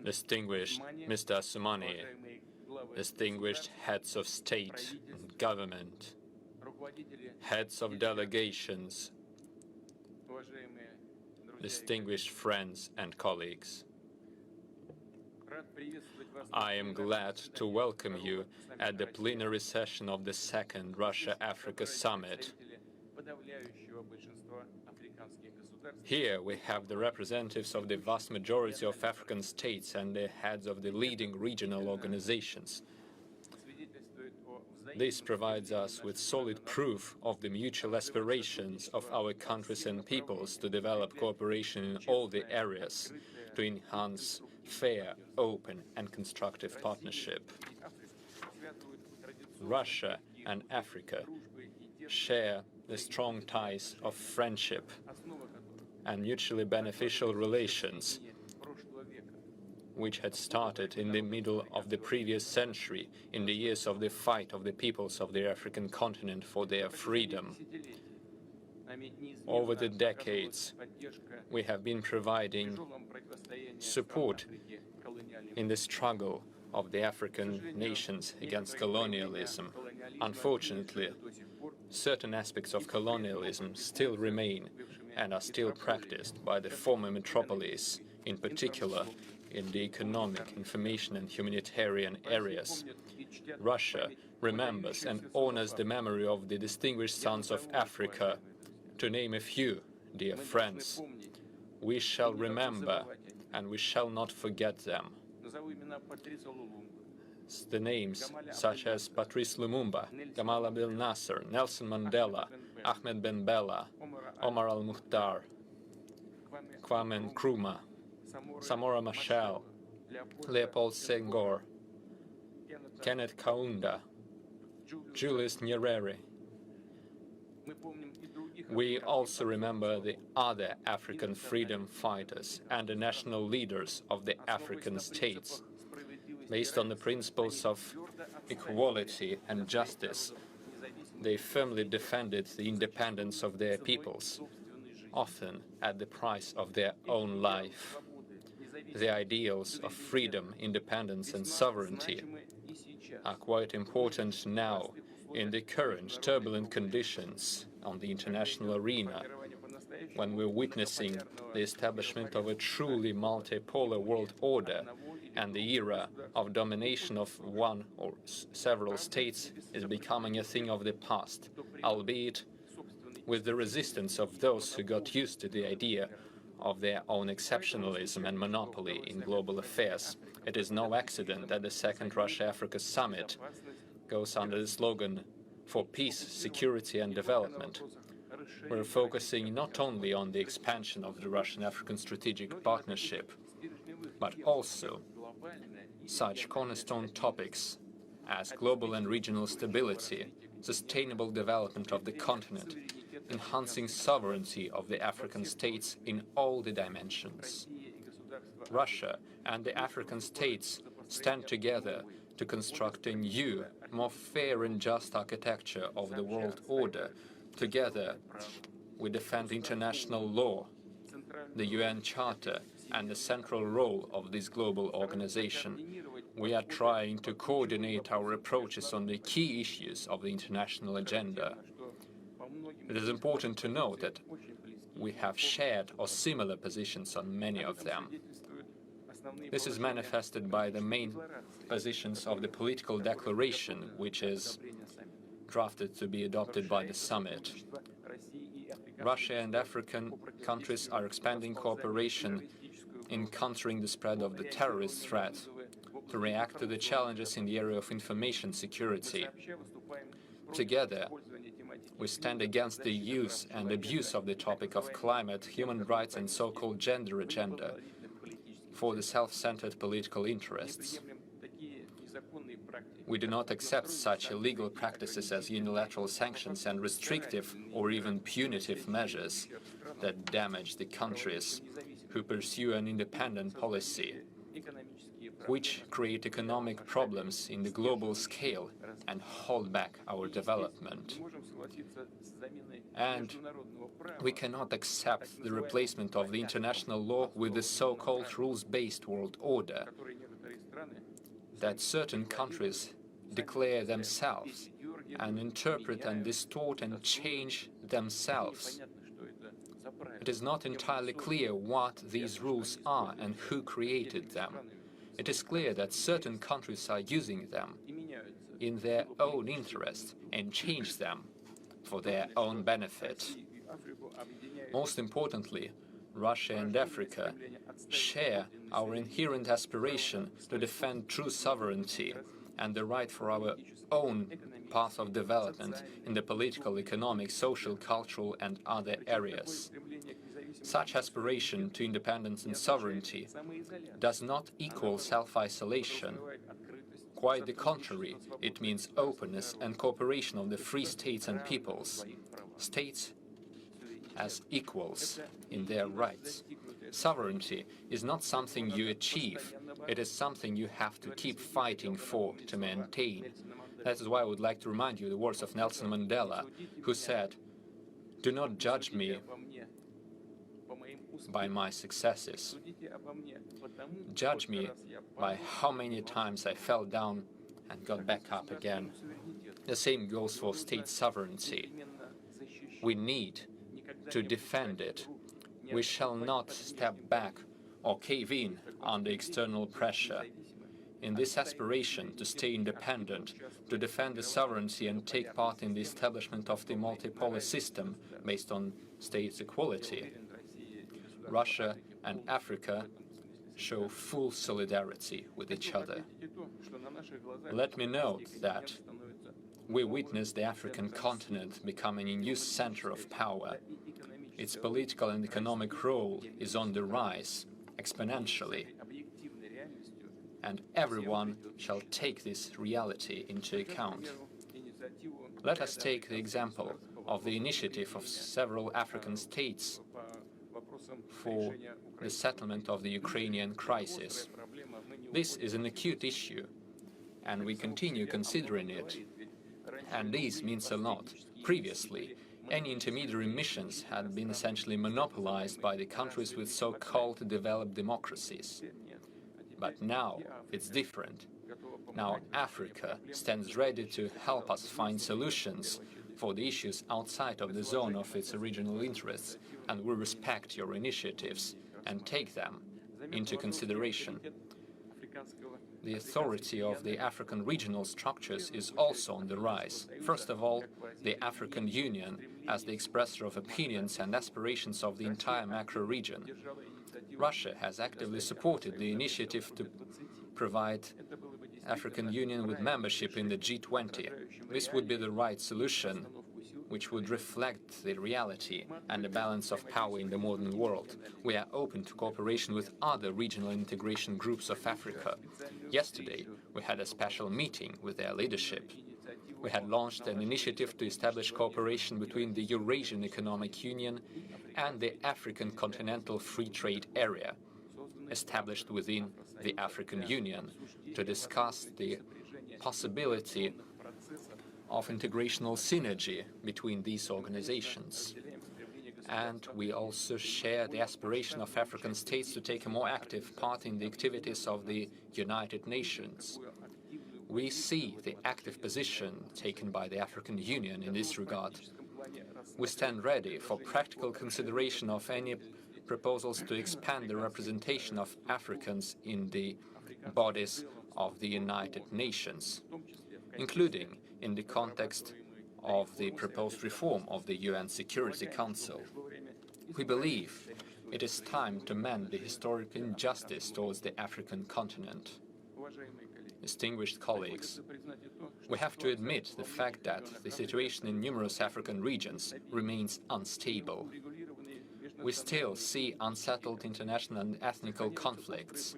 distinguished Mr. Assoumani, distinguished heads of state and government, heads of delegations, distinguished friends and colleagues. I am glad to welcome you at the plenary session of the second Russia-Africa Summit. Here we have the representatives of the vast majority of African states and the heads of the leading regional organizations. This provides us with solid proof of the mutual aspirations of our countries and peoples to develop cooperation in all the areas, to enhance fair, open and constructive partnership. Russia and Africa share the strong ties of friendship and mutually beneficial relations, which had started in the middle of the previous century, in the years of the fight of the peoples of the African continent for their freedom. Over the decades, we have been providing support in the struggle of the African nations against colonialism. Unfortunately, certain aspects of colonialism still remain and are still practiced by the former metropolies, in particular in the economic, information and humanitarian areas. Russia remembers and honors the memory of the distinguished sons of Africa. To name a few, dear friends, we shall remember and we shall not forget them. The names such as Patrice Lumumba, Gamal Abdel Nasser, Nelson Mandela, Ahmed Ben Bella, Omar al-Mukhtar, Kwame Nkrumah, Samora Machel, Leopold Senghor, Kenneth Kaunda, Julius Nyerere. We also remember the other African freedom fighters and the national leaders of the African states. Based on the principles of equality and justice, they firmly defended the independence of their peoples, often at the price of their own life. The ideals of freedom, independence and sovereignty are quite important now in the current turbulent conditions on the international arena, when we're witnessing the establishment of a truly multipolar world order and the era of domination of one or several states is becoming a thing of the past, albeit with the resistance of those who got used to the idea of their own exceptionalism and monopoly in global affairs. It is no accident that the second Russia-Africa Summit goes under the slogan for peace, security and development. We're focusing not only on the expansion of the Russian-African strategic partnership, but also such cornerstone topics as global and regional stability, sustainable development of the continent, enhancing sovereignty of the African states in all the dimensions. Russia and the African states stand together to construct a new, more fair and just architecture of the world order. Together, we defend international law, the UN Charter and the central role of this global organization. We are trying to coordinate our approaches on the key issues of the international agenda. It is important to note that we have shared or similar positions on many of them. This is manifested by the main positions of the political declaration, which is drafted to be adopted by the summit. Russia and African countries are expanding cooperation in countering the spread of the terrorist threat, to react to the challenges in the area of information security. Together, we stand against the use and abuse of the topic of climate, human rights and so-called gender agenda for the self-centered political interests. We do not accept such illegal practices as unilateral sanctions and restrictive or even punitive measures that damage the countries who pursue an independent policy, which create economic problems in the global scale and hold back our development. And we cannot accept the replacement of the international law with the so-called rules-based world order that certain countries declare themselves and interpret and distort and change themselves. It is not entirely clear what these rules are and who created them. It is clear that certain countries are using them in their own interest and change them for their own benefit. Most importantly, Russia and Africa share our inherent aspiration to defend true sovereignty and the right for our own path of development in the political, economic, social, cultural and other areas. Such aspiration to independence and sovereignty does not equal self-isolation. Quite the contrary, it means openness and cooperation of the free states and peoples, states as equals in their rights. Sovereignty is not something you achieve, it is something you have to keep fighting for to maintain. That is why I would like to remind you the words of Nelson Mandela, who said, "Do not judge me by my successes. Judge me by how many times I fell down and got back up again." The same goes for state sovereignty. We need to defend it. We shall not step back or cave in under external pressure. In this aspiration to stay independent, to defend the sovereignty and take part in the establishment of the multipolar system based on states' equality, Russia and Africa show full solidarity with each other. Let me note that we witness the African continent becoming a new center of power. Its political and economic role is on the rise exponentially, and everyone shall take this reality into account. Let us take the example of the initiative of several African states for the settlement of the Ukrainian crisis. This is an acute issue, and we continue considering it. And this means a lot. Previously, any intermediary missions had been essentially monopolized by the countries with so-called developed democracies. But now it's different. Now Africa stands ready to help us find solutions for the issues outside of the zone of its original interests, and we respect your initiatives and take them into consideration. The authority of the African regional structures is also on the rise. First of all, the African Union, as the expressor of opinions and aspirations of the entire macro-region. Russia has actively supported the initiative to provide African Union with membership in the G20. This would be the right solution, which would reflect the reality and the balance of power in the modern world. We are open to cooperation with other regional integration groups of Africa. Yesterday, we had a special meeting with their leadership. We had launched an initiative to establish cooperation between the Eurasian Economic Union and the African Continental Free Trade Area, established within the African Union, to discuss the possibility of integrational synergy between these organizations. And we also share the aspiration of African states to take a more active part in the activities of the United Nations. We see the active position taken by the African Union in this regard. We stand ready for practical consideration of any proposals to expand the representation of Africans in the bodies of the United Nations, including in the context of the proposed reform of the UN Security Council. We believe it is time to mend the historic injustice towards the African continent. Distinguished colleagues, we have to admit the fact that the situation in numerous African regions remains unstable. We still see unsettled international and ethnical conflicts,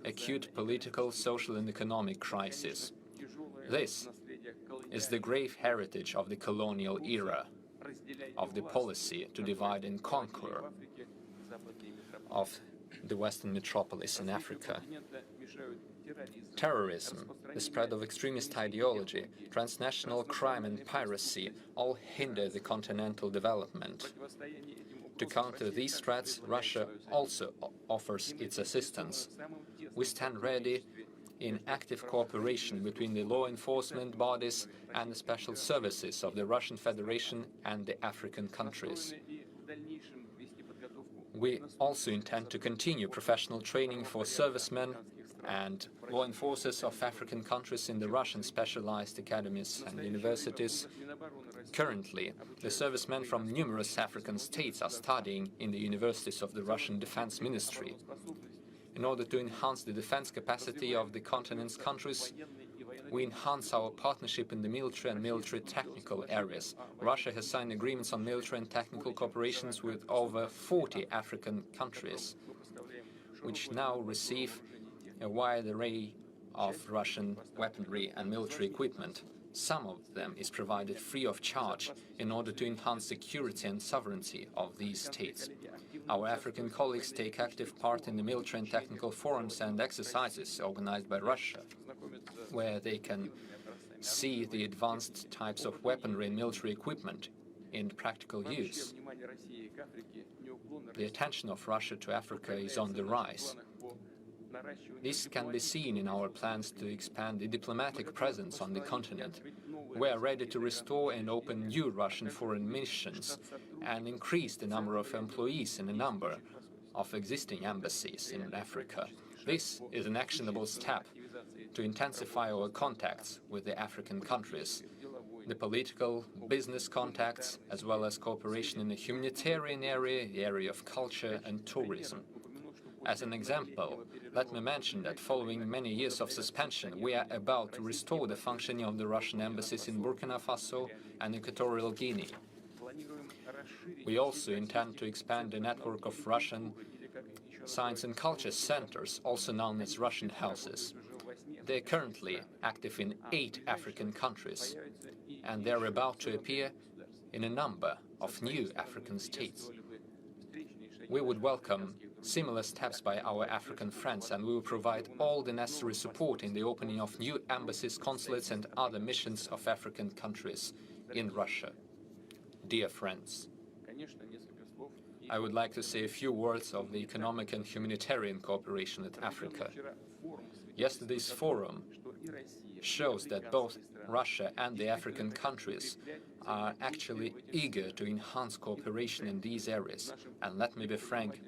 acute political, social and economic crisis. This is the grave heritage of the colonial era, of the policy to divide and conquer of the Western metropolis in Africa. Terrorism The spread of extremist ideology, transnational crime and piracy all hinder the continental development. To counter these threats, Russia also offers its assistance. We stand ready in active cooperation between the law enforcement bodies and the special services of the Russian Federation and the African countries. We also intend to continue professional training for servicemen and law enforcers of African countries in the Russian specialized academies and universities. Currently, the servicemen from numerous African states are studying in the universities of the Russian Defense Ministry. In order to enhance the defense capacity of the continent's countries, we enhance our partnership in the military and military technical areas. Russia has signed agreements on military and technical cooperations with over 40 African countries, which now receive a wide array of Russian weaponry and military equipment. Some of them is provided free of charge in order to enhance security and sovereignty of these states. Our African colleagues take active part in the military and technical forums and exercises organized by Russia, where they can see the advanced types of weaponry and military equipment in practical use. The attention of Russia to Africa is on the rise. This can be seen in our plans to expand the diplomatic presence on the continent. We are ready to restore and open new Russian foreign missions and increase the number of employees in a number of existing embassies in Africa. This is an actionable step to intensify our contacts with the African countries, the political, business contacts, as well as cooperation in the humanitarian area, the area of culture and tourism. As an example, let me mention that following many years of suspension, we are about to restore the functioning of the Russian embassies in Burkina Faso and Equatorial Guinea. We also intend to expand the network of Russian science and culture centers, also known as Russian houses. They are currently active in 8 African countries, and they are about to appear in a number of new African states. We would welcome similar steps by our African friends, and we will provide all the necessary support in the opening of new embassies, consulates and other missions of African countries in Russia. Dear friends, I would like to say a few words of the economic and humanitarian cooperation with Africa. Yesterday's forum shows that both Russia and the African countries are actually eager to enhance cooperation in these areas. And let me be frank,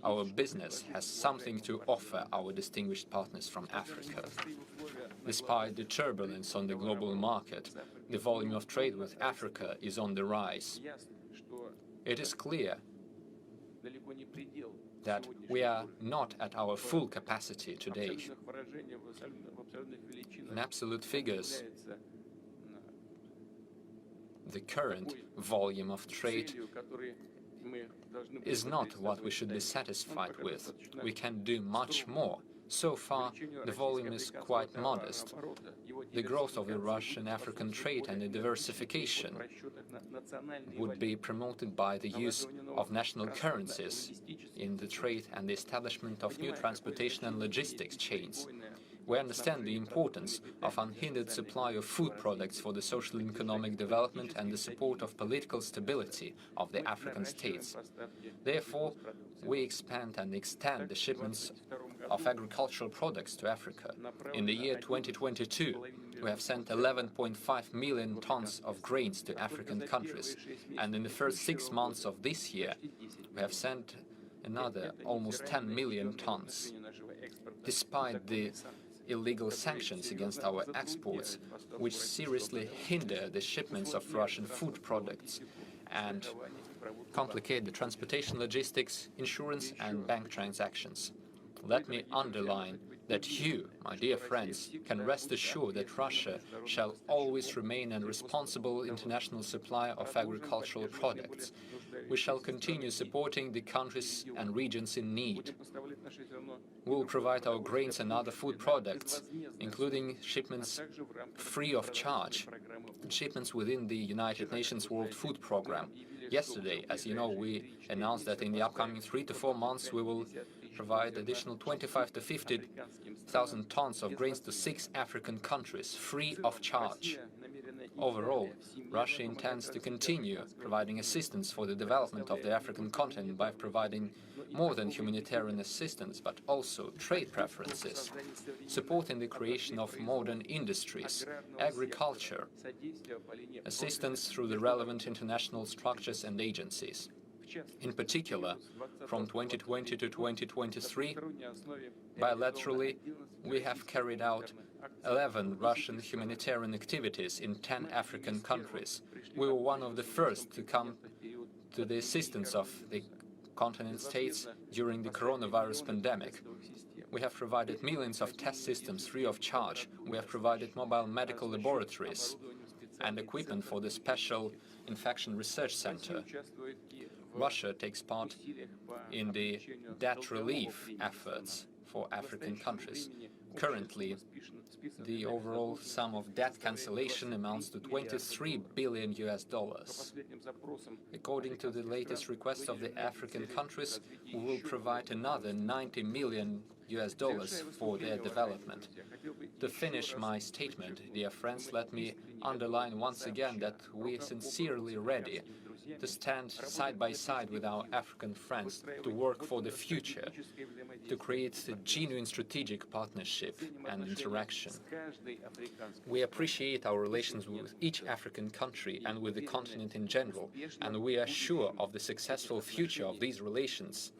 our business has something to offer our distinguished partners from Africa. Despite the turbulence on the global market, the volume of trade with Africa is on the rise. It is clear that we are not at our full capacity today. In absolute figures, the current volume of trade is not what we should be satisfied with. We can do much more. So far, the volume is quite modest. The growth of the Russian-African trade and the diversification would be promoted by the use of national currencies in the trade and the establishment of new transportation and logistics chains. We understand the importance of unhindered supply of food products for the social and economic development and the support of political stability of the African states. Therefore, we expand and extend the shipments of agricultural products to Africa. In the year 2022, we have sent 11.5 million tons of grains to African countries, and in the first 6 months of this year, we have sent another almost 10 million tons. Despite the illegal sanctions against our exports, which seriously hinder the shipments of Russian food products and complicate the transportation, logistics, insurance and bank transactions. Let me underline that you, my dear friends, can rest assured that Russia shall always remain a responsible international supplier of agricultural products. We shall continue supporting the countries and regions in need. We will provide our grains and other food products, including shipments free of charge, shipments within the United Nations World Food Programme. Yesterday, as you know, we announced that in the upcoming 3 to 4 months we will provide additional 25 to 50,000 tons of grains to 6 African countries, free of charge. Overall, Russia intends to continue providing assistance for the development of the African continent by providing more than humanitarian assistance, but also trade preferences, supporting the creation of modern industries, agriculture, assistance through the relevant international structures and agencies. In particular, from 2020 to 2023, bilaterally, we have carried out 11 Russian humanitarian activities in 10 African countries. We were one of the first to come to the assistance of the continent states during the coronavirus pandemic. We have provided millions of test systems free of charge. We have provided mobile medical laboratories and equipment for the Special Infection Research Center. Russia takes part in the debt relief efforts for African countries. Currently, the overall sum of debt cancellation amounts to $23 billion. According to the latest request of the African countries, we will provide another $90 million for their development. To finish my statement, dear friends, let me underline once again that we are sincerely ready to stand side by side with our African friends, to work for the future, to create a genuine strategic partnership and interaction. We appreciate our relations with each African country and with the continent in general, and we are sure of the successful future of these relations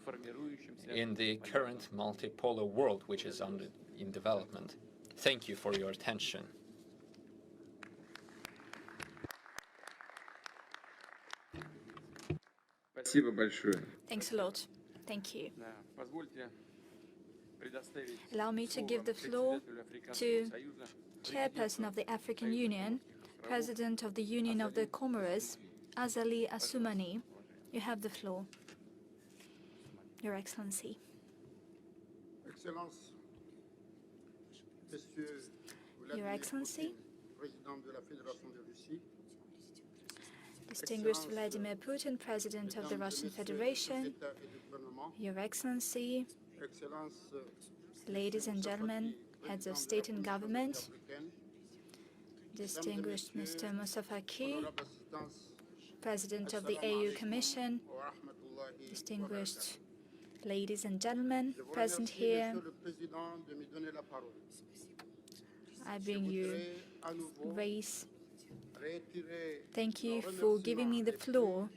in the current multipolar world which is in development. Thank you for your attention. Thanks a lot. Thank you. Allow me to give the floor to Chairperson of the African Union, President of the Union of the Comoros, Azali Assoumani. You have the floor, Your Excellency. Your Excellency, distinguished Vladimir Putin, President of the Russian Federation, Your Excellency, ladies and gentlemen, heads of state and government, distinguished Mr. Moussa Faki, President of the AU Commission, distinguished ladies and gentlemen present here, I bring you grace. Thank you for giving me the floor.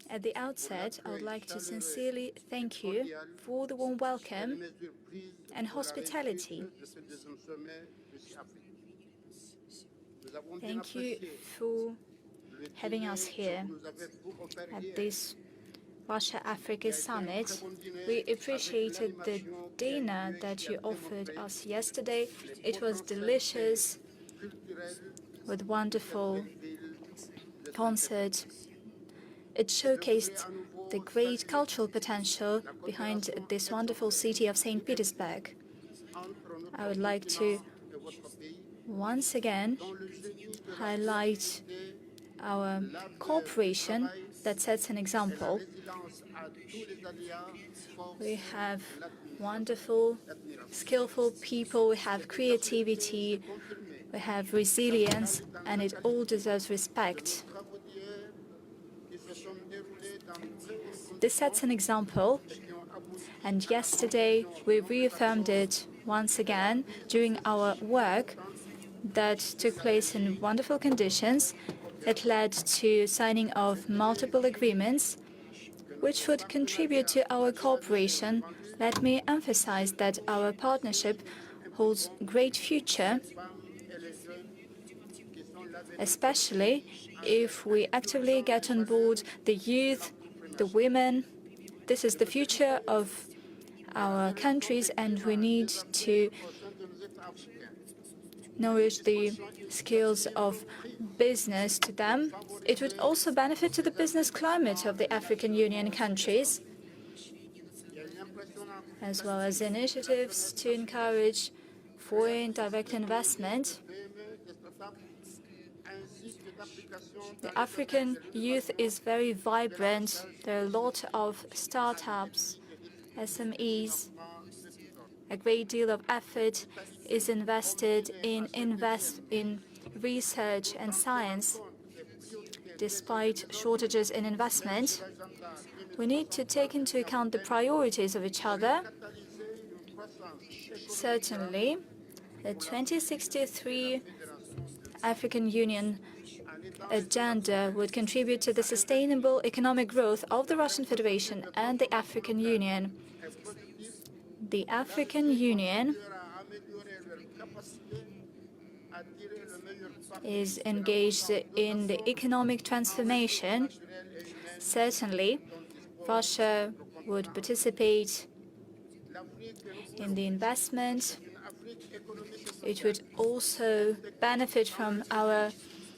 At the outset, I would like to sincerely thank you for the warm welcome and hospitality. Thank you for having us here at this Russia-Africa Summit. We appreciated the dinner that you offered us yesterday. It was delicious, with wonderful concert. It showcased the great cultural potential behind this wonderful city of St. Petersburg. I would like to once again highlight our cooperation that sets an example. We have wonderful, skillful people, we have creativity, we have resilience, and it all deserves respect. This sets an example, and yesterday we reaffirmed it once again during our work that took place in wonderful conditions. It led to signing of multiple agreements which would contribute to our cooperation. Let me emphasize that our partnership holds great future, especially if we actively get on board the youth, the women. This is the future of our countries, and we need to nourish the skills of business to them. It would also benefit to the business climate of the African Union countries, as well as initiatives to encourage foreign direct investment. The African youth is very vibrant. There are a lot of startups SMEs. A great deal of effort is invested in research and science. Despite shortages in investment, we need to take into account the priorities of each other. Certainly, the 2063 African Union agenda would contribute to the sustainable economic growth of the Russian Federation and the African Union. The African Union is engaged in the economic transformation. Certainly, Russia would participate in the investment. It would also benefit from our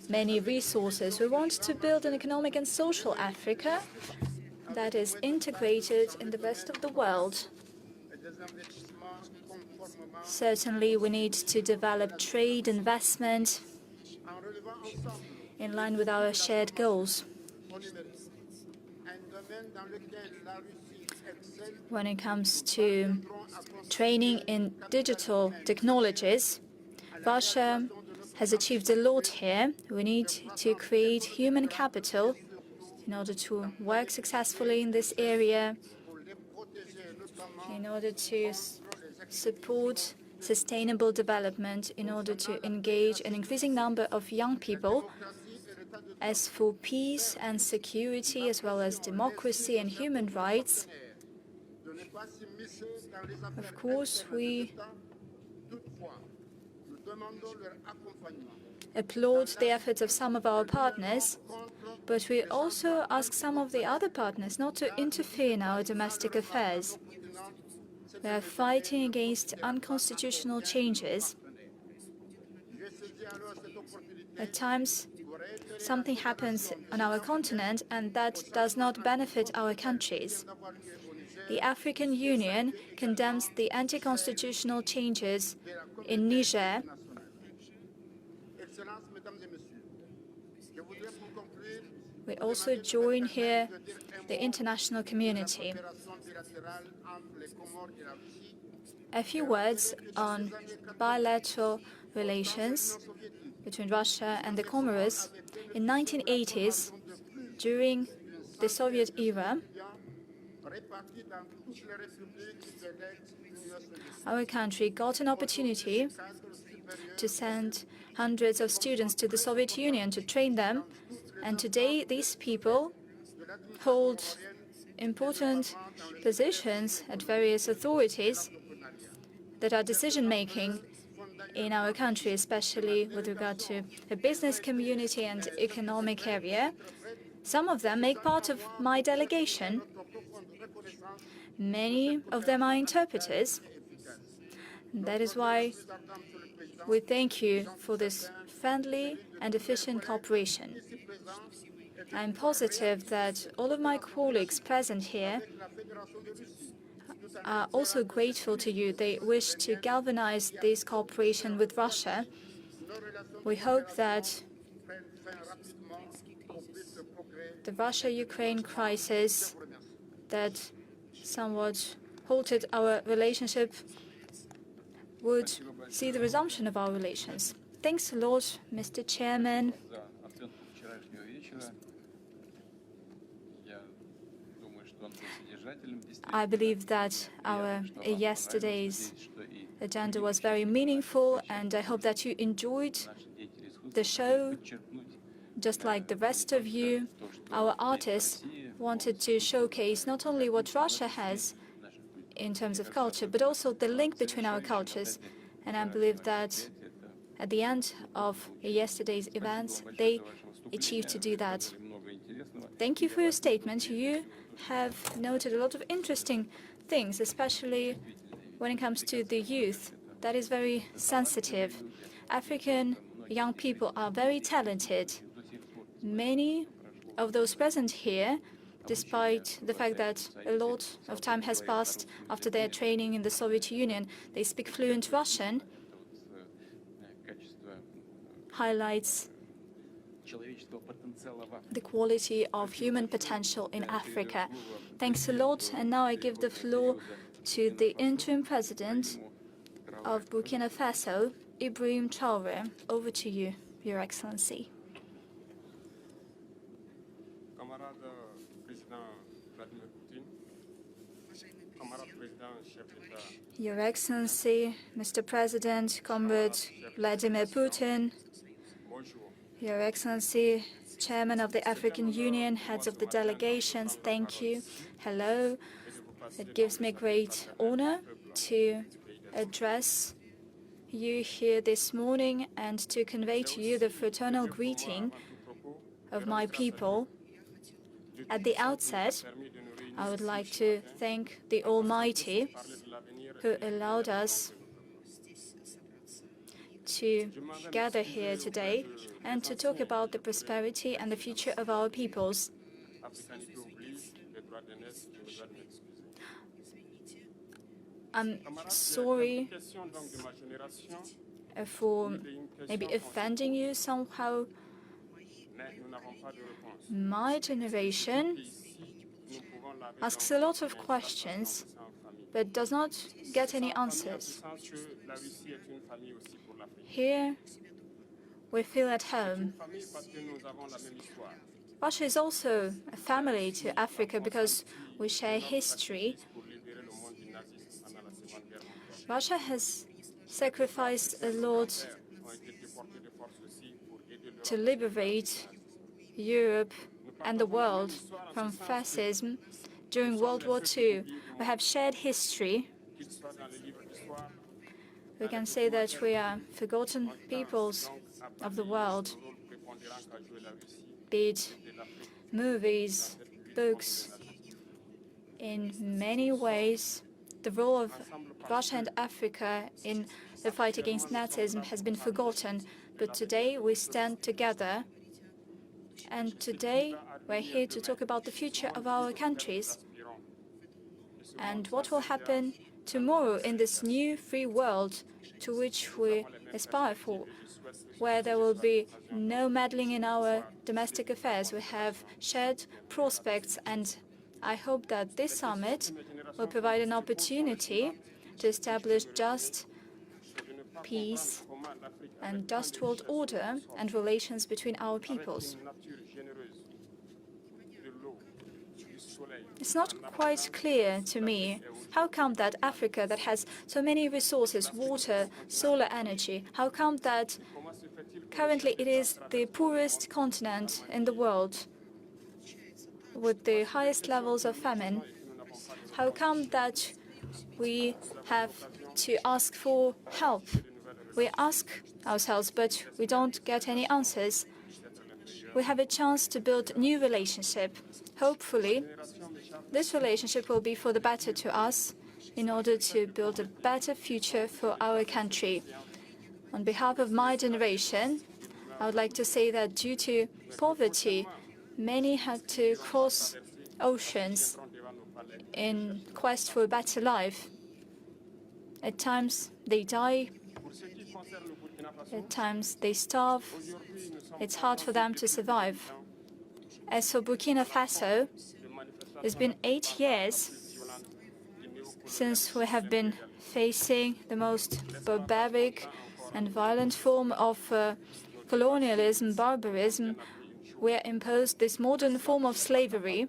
many resources. We want to build an economic and social Africa that is integrated in the rest of the world. Certainly, we need to develop trade, investment, in line with our shared goals. When it comes to training in digital technologies, Russia has achieved a lot here. We need to create human capital in order to work successfully in this area, in order to support sustainable development, in order to engage an increasing number of young people. As for peace and security, as well as democracy and human rights, of course, we applaud the efforts of some of our partners, but we also ask some of the other partners not to interfere in our domestic affairs. We are fighting against unconstitutional changes. At times, something happens on our continent, and that does not benefit our countries. The African Union condemns the anti-constitutional changes in Niger. We also join here the international community. A few words on bilateral relations between Russia and the Comoros. In the 1980s, during the Soviet era, our country got an opportunity to send hundreds of students to the Soviet Union to train them, and today these people hold important positions at various authorities that are decision-making in our country, especially with regard to the business community and economic area. Some of them make part of my delegation. Many of them are interpreters. That is why we thank you for this friendly and efficient cooperation. I'm positive that all of my colleagues present here are also grateful to you. They wish to galvanize this cooperation with Russia. We hope that the Russia-Ukraine crisis that somewhat halted our relationship would see the resumption of our relations. Thanks a lot, Mr. Chairman. I believe that our yesterday's agenda was very meaningful, and I hope that you enjoyed the show. Just like the rest of you, our artists wanted to showcase not only what Russia has in terms of culture, but also the link between our cultures. And I believe that at the end of yesterday's events, they achieved to do that. Thank you for your statement. You have noted a lot of interesting things, especially when it comes to the youth. That is very sensitive. African young people are very talented. Many of those present here, despite the fact that a lot of time has passed after their training in the Soviet Union, they speak fluent Russian, highlights the quality of human potential in Africa. Thanks a lot. And now I give the floor to the interim president of Burkina Faso, Ibrahim Traoré. Over to you, Your Excellency. Camarade Président Vladimir Putin, camarade Président chef d'État, Your Excellency, Mr. President, Comrade Vladimir Putin, bonjour. Your Excellency, Chairman of the African Union, heads of the delegations, thank you. Hello. It gives me great honor to address you here this morning and to convey to you the fraternal greeting of my people. At the outset, I would like to thank the Almighty who allowed us to gather here today and to talk about the prosperity and the future of our peoples. I'm sorry for maybe offending you somehow. My generation asks a lot of questions but does not get any answers. Here, we feel at home. Russia is also a family to Africa because we share history. Russia has sacrificed a lot to liberate Europe and the world from fascism. During World War II, we have shared history. We can say that we are forgotten peoples of the world, be it movies, books. In many ways, the role of Russia and Africa in the fight against Nazism has been forgotten. But today we stand together, and today we're here to talk about the future of our countries and what will happen tomorrow in this new free world to which we aspire for, where there will be no meddling in our domestic affairs. We have shared prospects, and I hope that this summit will provide an opportunity to establish just peace and just world order and relations between our peoples. It's not quite clear to me how come that Africa, that has so many resources, water, solar energy, how come that currently it is the poorest continent in the world with the highest levels of famine? How come that we have to ask for help? We ask ourselves, but we don't get any answers. We have a chance to build a new relationship. Hopefully, this relationship will be for the better to us in order to build a better future for our country. On behalf of my generation, I would like to say that due to poverty, many had to cross oceans in quest for a better life. At times they die, at times they starve. It's hard for them to survive. As for Burkina Faso, it's been 8 years since we have been facing the most barbaric and violent form of colonialism, barbarism. We are imposed this modern form of slavery.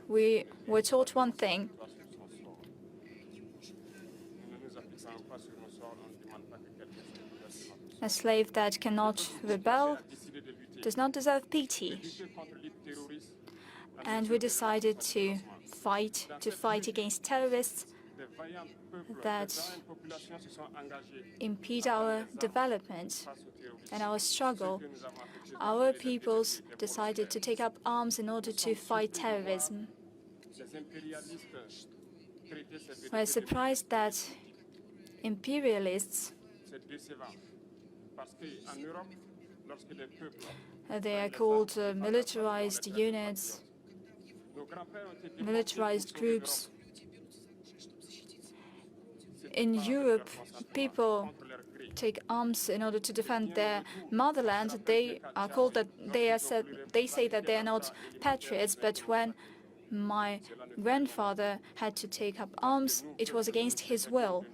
We were taught one thing: a slave that cannot rebel does not deserve pity. And we decided to fight against terrorists that impede our development and our struggle. Our peoples decided to take up arms in order to fight terrorism. We're surprised that imperialists, they are called militarized units, militarized groups. In Europe, people take arms in order to defend their motherland, they are called that they say that they are not patriots. But when my grandfather had to take up arms, it was against his will.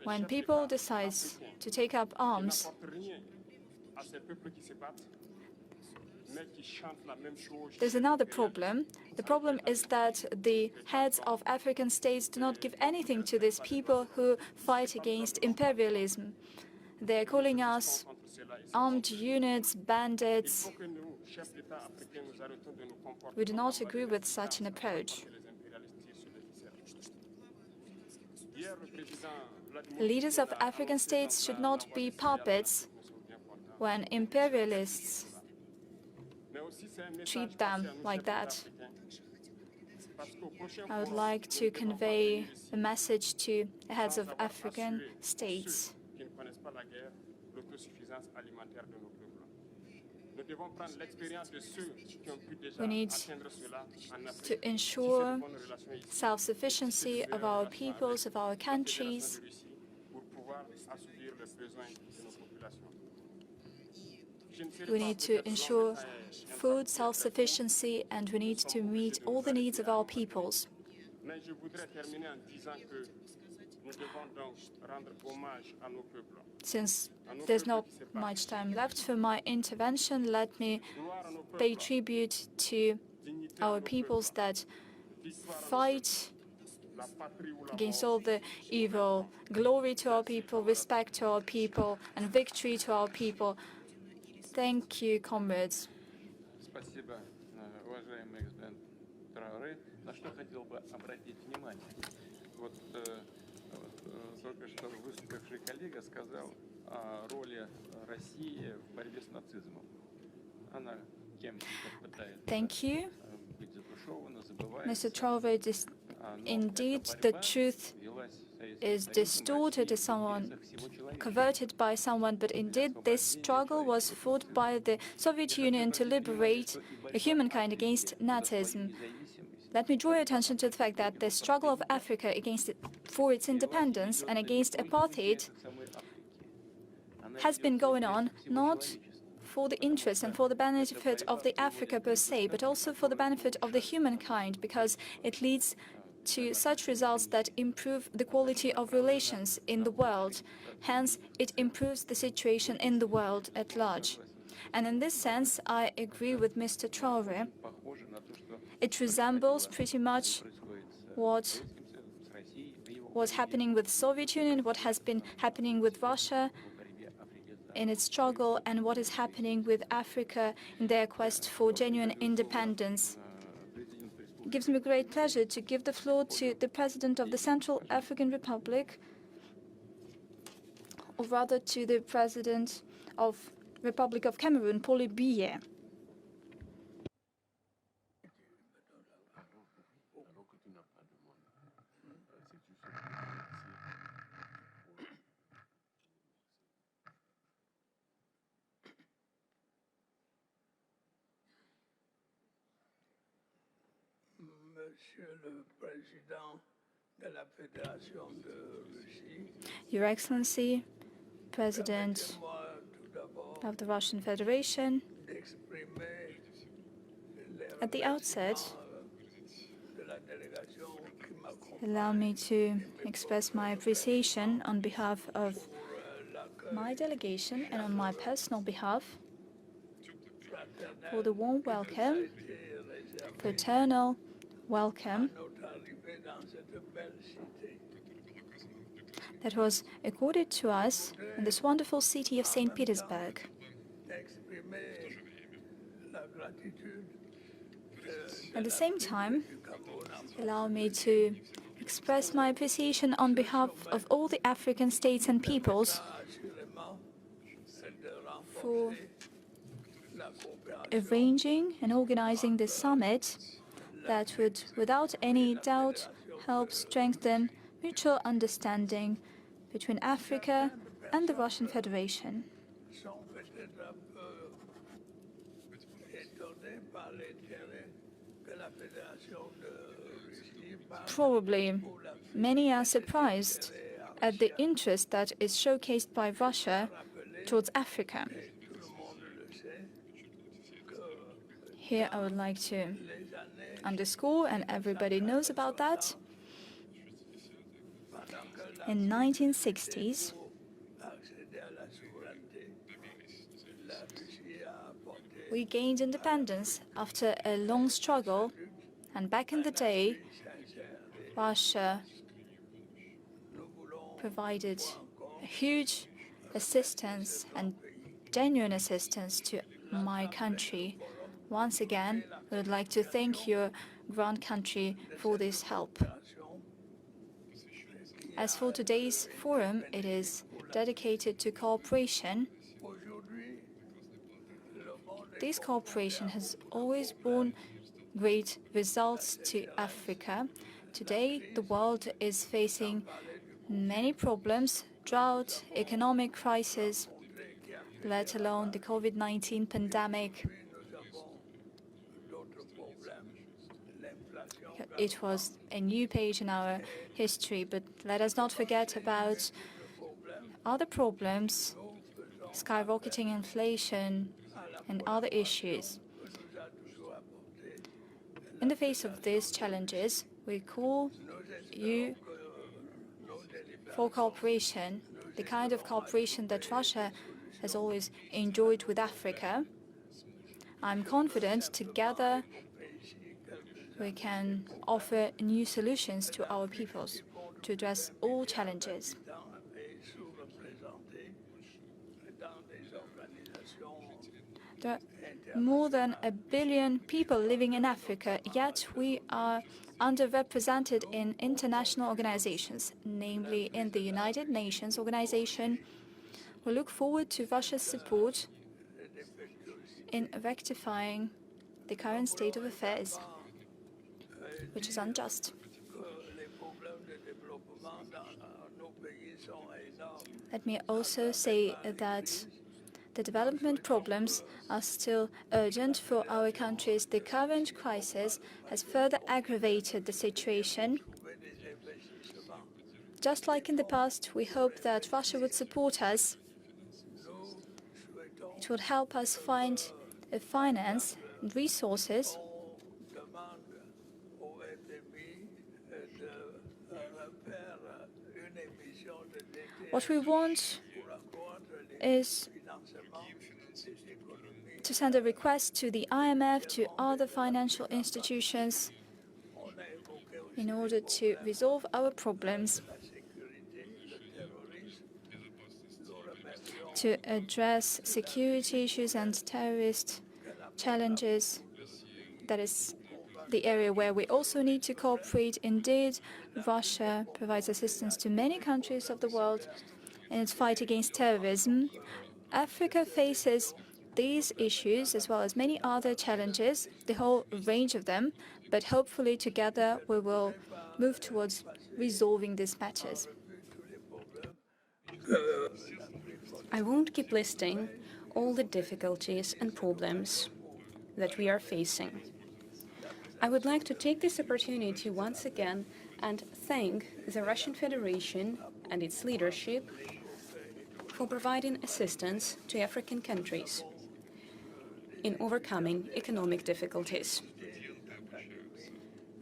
When people decide to take up arms, there's another problem. The problem is that the heads of African states do not give anything to these people who fight against imperialism. They're calling us armed units, bandits. We do not agree with such an approach. Leaders of African states should not be puppets when imperialists treat them like that. I would like to convey a message to the heads of African states. We need to ensure self-sufficiency of our peoples, of our countries. We need to ensure food self-sufficiency, and we need to meet all the needs of our peoples. Since there's not much time left for my intervention, let me pay tribute to our peoples that fight against all the evil. Glory to our people, respect to our people, and victory to our people. Thank you, comrades. Спасибо, уважаемый господин Трауре. На что хотел бы обратить внимание? Вот только что выступивший коллега сказал о роли России в борьбе с нацизмом. Она кем-то пытается быть затушевана, забывается. Mr. Traore, indeed, the truth is distorted as someone converted by someone, but indeed this struggle was fought by the Soviet Union to liberate humankind against Nazism. Let me draw your attention to the fact that the struggle of Africa for its independence and against apartheid has been going on not for the interest and for the benefit of the Africa per se, but also for the benefit of the humankind, because it leads to such results that improve the quality of relations in the world. Hence, it improves the situation in the world at large. And in this sense, I agree with Mr. Traore. It resembles pretty much what was happening with the Soviet Union, what has been happening with Russia in its struggle, and what is happening with Africa in their quest for genuine independence. It gives me great pleasure to give the floor to the President of the Central African Republic, or rather to the President of the Republic of Cameroon, Paul Biya. Your Excellency, President of the Russian Federation, at the outset, allow me to express my appreciation on behalf of my delegation and on my personal behalf for the warm welcome, fraternal welcome that was accorded to us in this wonderful city of St. Petersburg. At the same time, allow me to express my appreciation on behalf of all the African states and peoples for arranging and organizing this summit that would, without any doubt, help strengthen mutual understanding between Africa and the Russian Federation. Probably many are surprised at the interest that is showcased by Russia towards Africa. Here I would like to underscore, and everybody knows about that, in 1960s, we gained independence after a long struggle, and back in the day, Russia provided huge assistance and genuine assistance to my country. Once again, I would like to thank your grand country for this help. As for today's forum, it is dedicated to cooperation. This cooperation has always borne great results to Africa. Today, the world is facing many problems: drought, economic crisis, let alone the COVID-19 pandemic. It was a new page in our history, but let us not forget about other problems, skyrocketing inflation, and other issues. In the face of these challenges, we call you for cooperation, the kind of cooperation that Russia has always enjoyed with Africa. I'm confident together we can offer new solutions to our peoples to address all challenges. There are more than 1 billion people living in Africa, yet we are underrepresented in international organizations, namely in the United Nations organization. We look forward to Russia's support in rectifying the current state of affairs, which is unjust. Let me also say that the development problems are still urgent for our countries. The current crisis has further aggravated the situation. Just like in the past, we hope that Russia would support us. It would help us find finance and resources What we want is to send a request to the IMF, to other financial institutions, in order to resolve our problems, to address security issues and terrorist challenges. That is the area where we also need to cooperate. Indeed, Russia provides assistance to many countries of the world in its fight against terrorism. Africa faces these issues as well as many other challenges, the whole range of them, but hopefully together we will move towards resolving these matters. I won't keep listing all the difficulties and problems that we are facing. I would like to take this opportunity once again and thank the Russian Federation and its leadership for providing assistance to African countries in overcoming economic difficulties.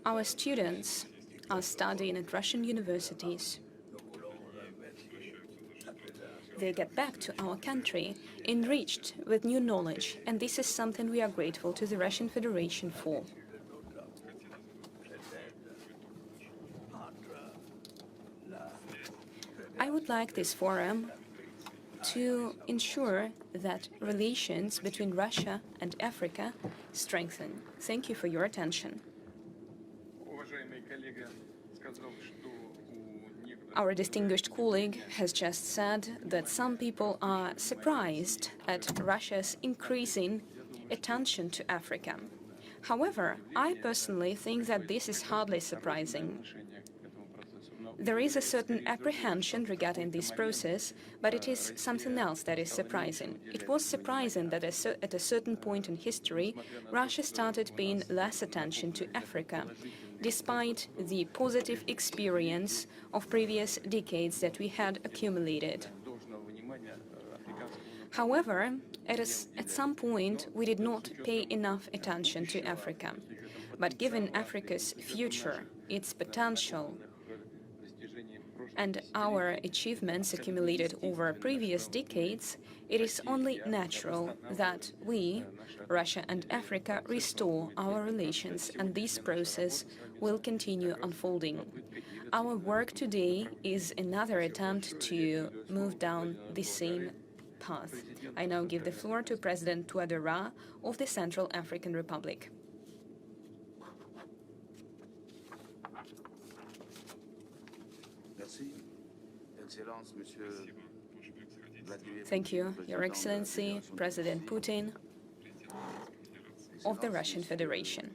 Our students are studying at Russian universities. They get back to our country enriched with new knowledge, and this is something we are grateful to the Russian Federation for. I would like this forum to ensure that relations between Russia and Africa strengthen. Thank you for your attention. Our distinguished colleague has just said that some people are surprised at Russia's increasing attention to Africa. However, I personally think that this is hardly surprising. There is a certain apprehension regarding this process, but it is something else that is surprising. It was surprising that at a certain point in history, Russia started paying less attention to Africa despite the positive experience of previous decades that we had accumulated. However, at some point, we did not pay enough attention to Africa. But given Africa's future, its potential, and our achievements accumulated over previous decades, it is only natural that we, Russia and Africa, restore our relations, and this process will continue unfolding. Our work today is another attempt to move down the same path. I now give the floor to President Touadéra of the Central African Republic. Thank you, Your Excellency, President Putin of the Russian Federation.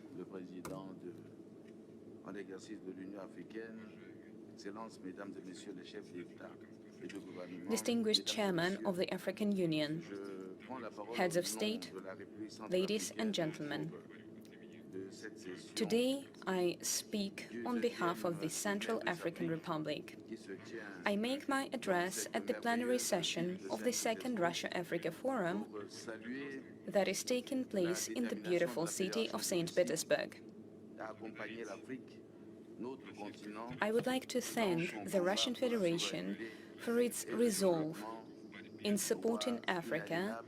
Distinguished Chairman of the African Union, Heads of State, ladies and gentlemen. Today, I speak on behalf of the Central African Republic. I make my address at the plenary session of the Second Russia-Africa Forum that is taking place in the beautiful city of St. Petersburg. I would like to thank the Russian Federation for its resolve in supporting Africa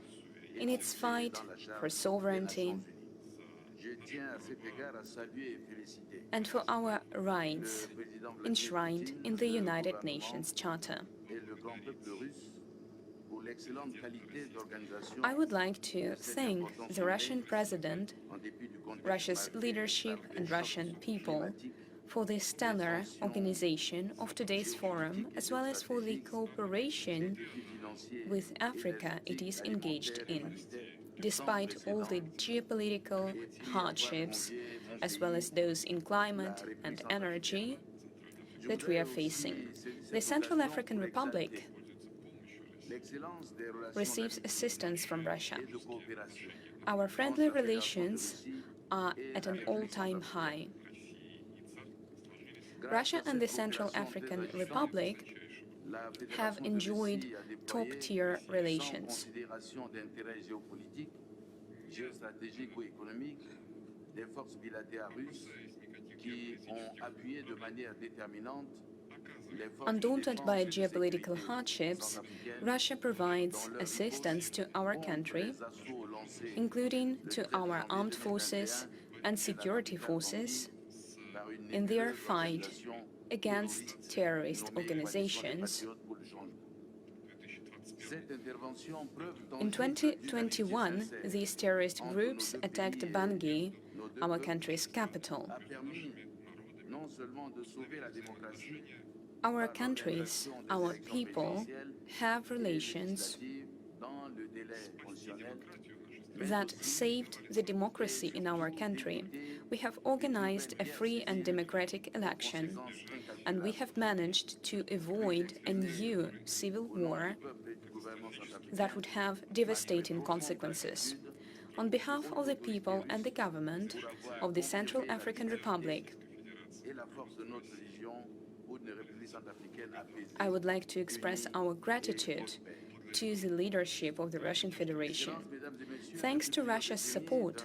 in its fight for sovereignty and for our rights enshrined in the United Nations Charter. I would like to thank the Russian President, Russia's leadership and Russian people for the stellar organization of today's forum, as well as for the cooperation with Africa it is engaged in. Despite all the geopolitical hardships, as well as those in climate and energy that we are facing, the Central African Republic receives assistance from Russia. Our friendly relations are at an all-time high. Russia and the Central African Republic have enjoyed top-tier relations. Undaunted by geopolitical hardships, Russia provides assistance to our country, including to our armed forces and security forces, in their fight against terrorist organizations. In 2021, these terrorist groups attacked Bangui, our country's capital. Our countries, our people, have relations that saved the democracy in our country. We have organized a free and democratic election, and we have managed to avoid a new civil war that would have devastating consequences. On behalf of the people and the government of the Central African Republic, I would like to express our gratitude to the leadership of the Russian Federation. Thanks to Russia's support,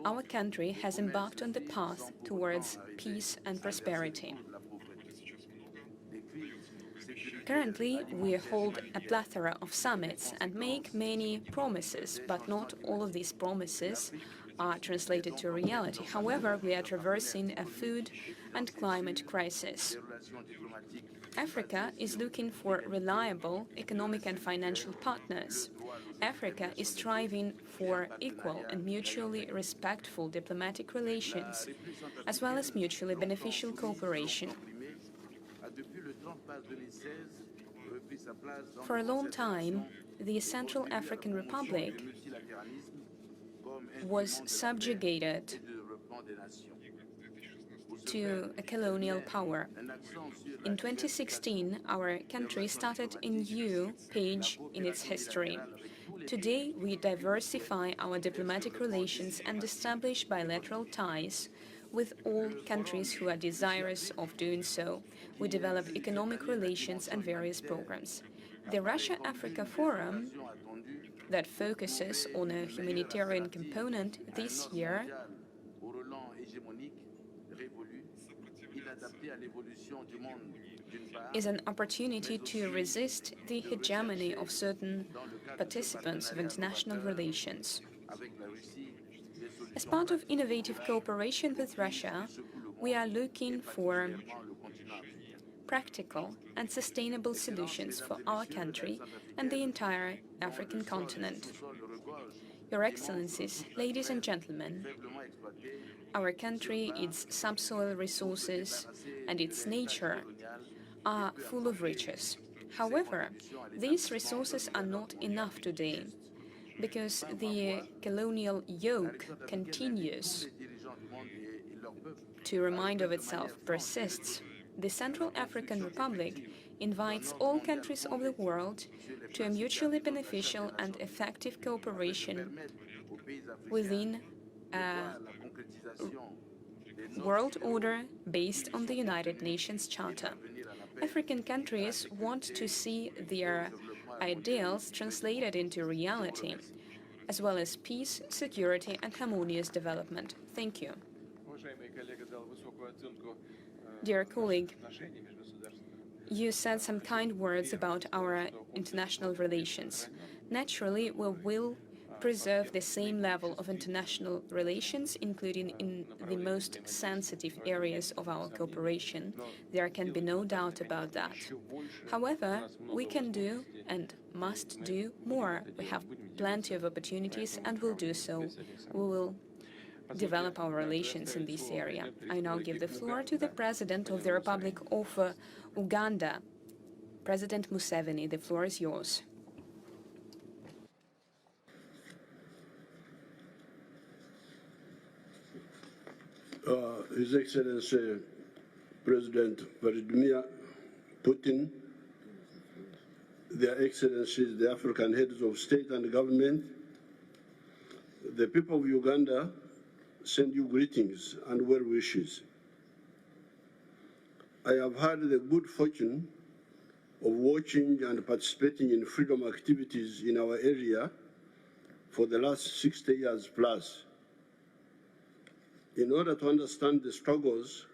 our country has embarked on the path towards peace and prosperity. Currently, we hold a plethora of summits and make many promises, but not all of these promises are translated to reality. However, we are traversing a food and climate crisis. Africa is looking for reliable economic and financial partners. Africa is striving for equal and mutually respectful diplomatic relations, as well as mutually beneficial cooperation. For a long time, the Central African Republic was subjugated to a colonial power. In 2016, our country started a new page in its history. Today, we diversify our diplomatic relations and establish bilateral ties with all countries who are desirous of doing so. We develop economic relations and various programs. The Russia-Africa Forum that focuses on a humanitarian component this year is an opportunity to resist the hegemony of certain participants of international relations. As part of innovative cooperation with Russia, we are looking for practical and sustainable solutions for our country and the entire African continent. Your Excellencies, ladies and gentlemen, our country, its subsoil resources, and its nature are full of riches. However, these resources are not enough today because the colonial yoke continues to remind of itself, persists. The Central African Republic invites all countries of the world to a mutually beneficial and effective cooperation within a world order based on the United Nations Charter. African countries want to see their ideals translated into reality, as well as peace, security, and harmonious development. Thank you. Dear colleague, you said some kind words about our international relations. Naturally, we will preserve the same level of international relations, including in the most sensitive areas of our cooperation. There can be no doubt about that. However, we can do and must do more. We have plenty of opportunities and will do so. We will develop our relations in this area. I now give the floor to the President of the Republic of Uganda, President Museveni. The floor is yours. His Excellency President Vladimir Putin, Their Excellencies, the African heads of state and government, the people of Uganda send you greetings and well wishes. I have had the good fortune of watching and participating in freedom activities in our area for the last 60 years plus. In order to understand the struggles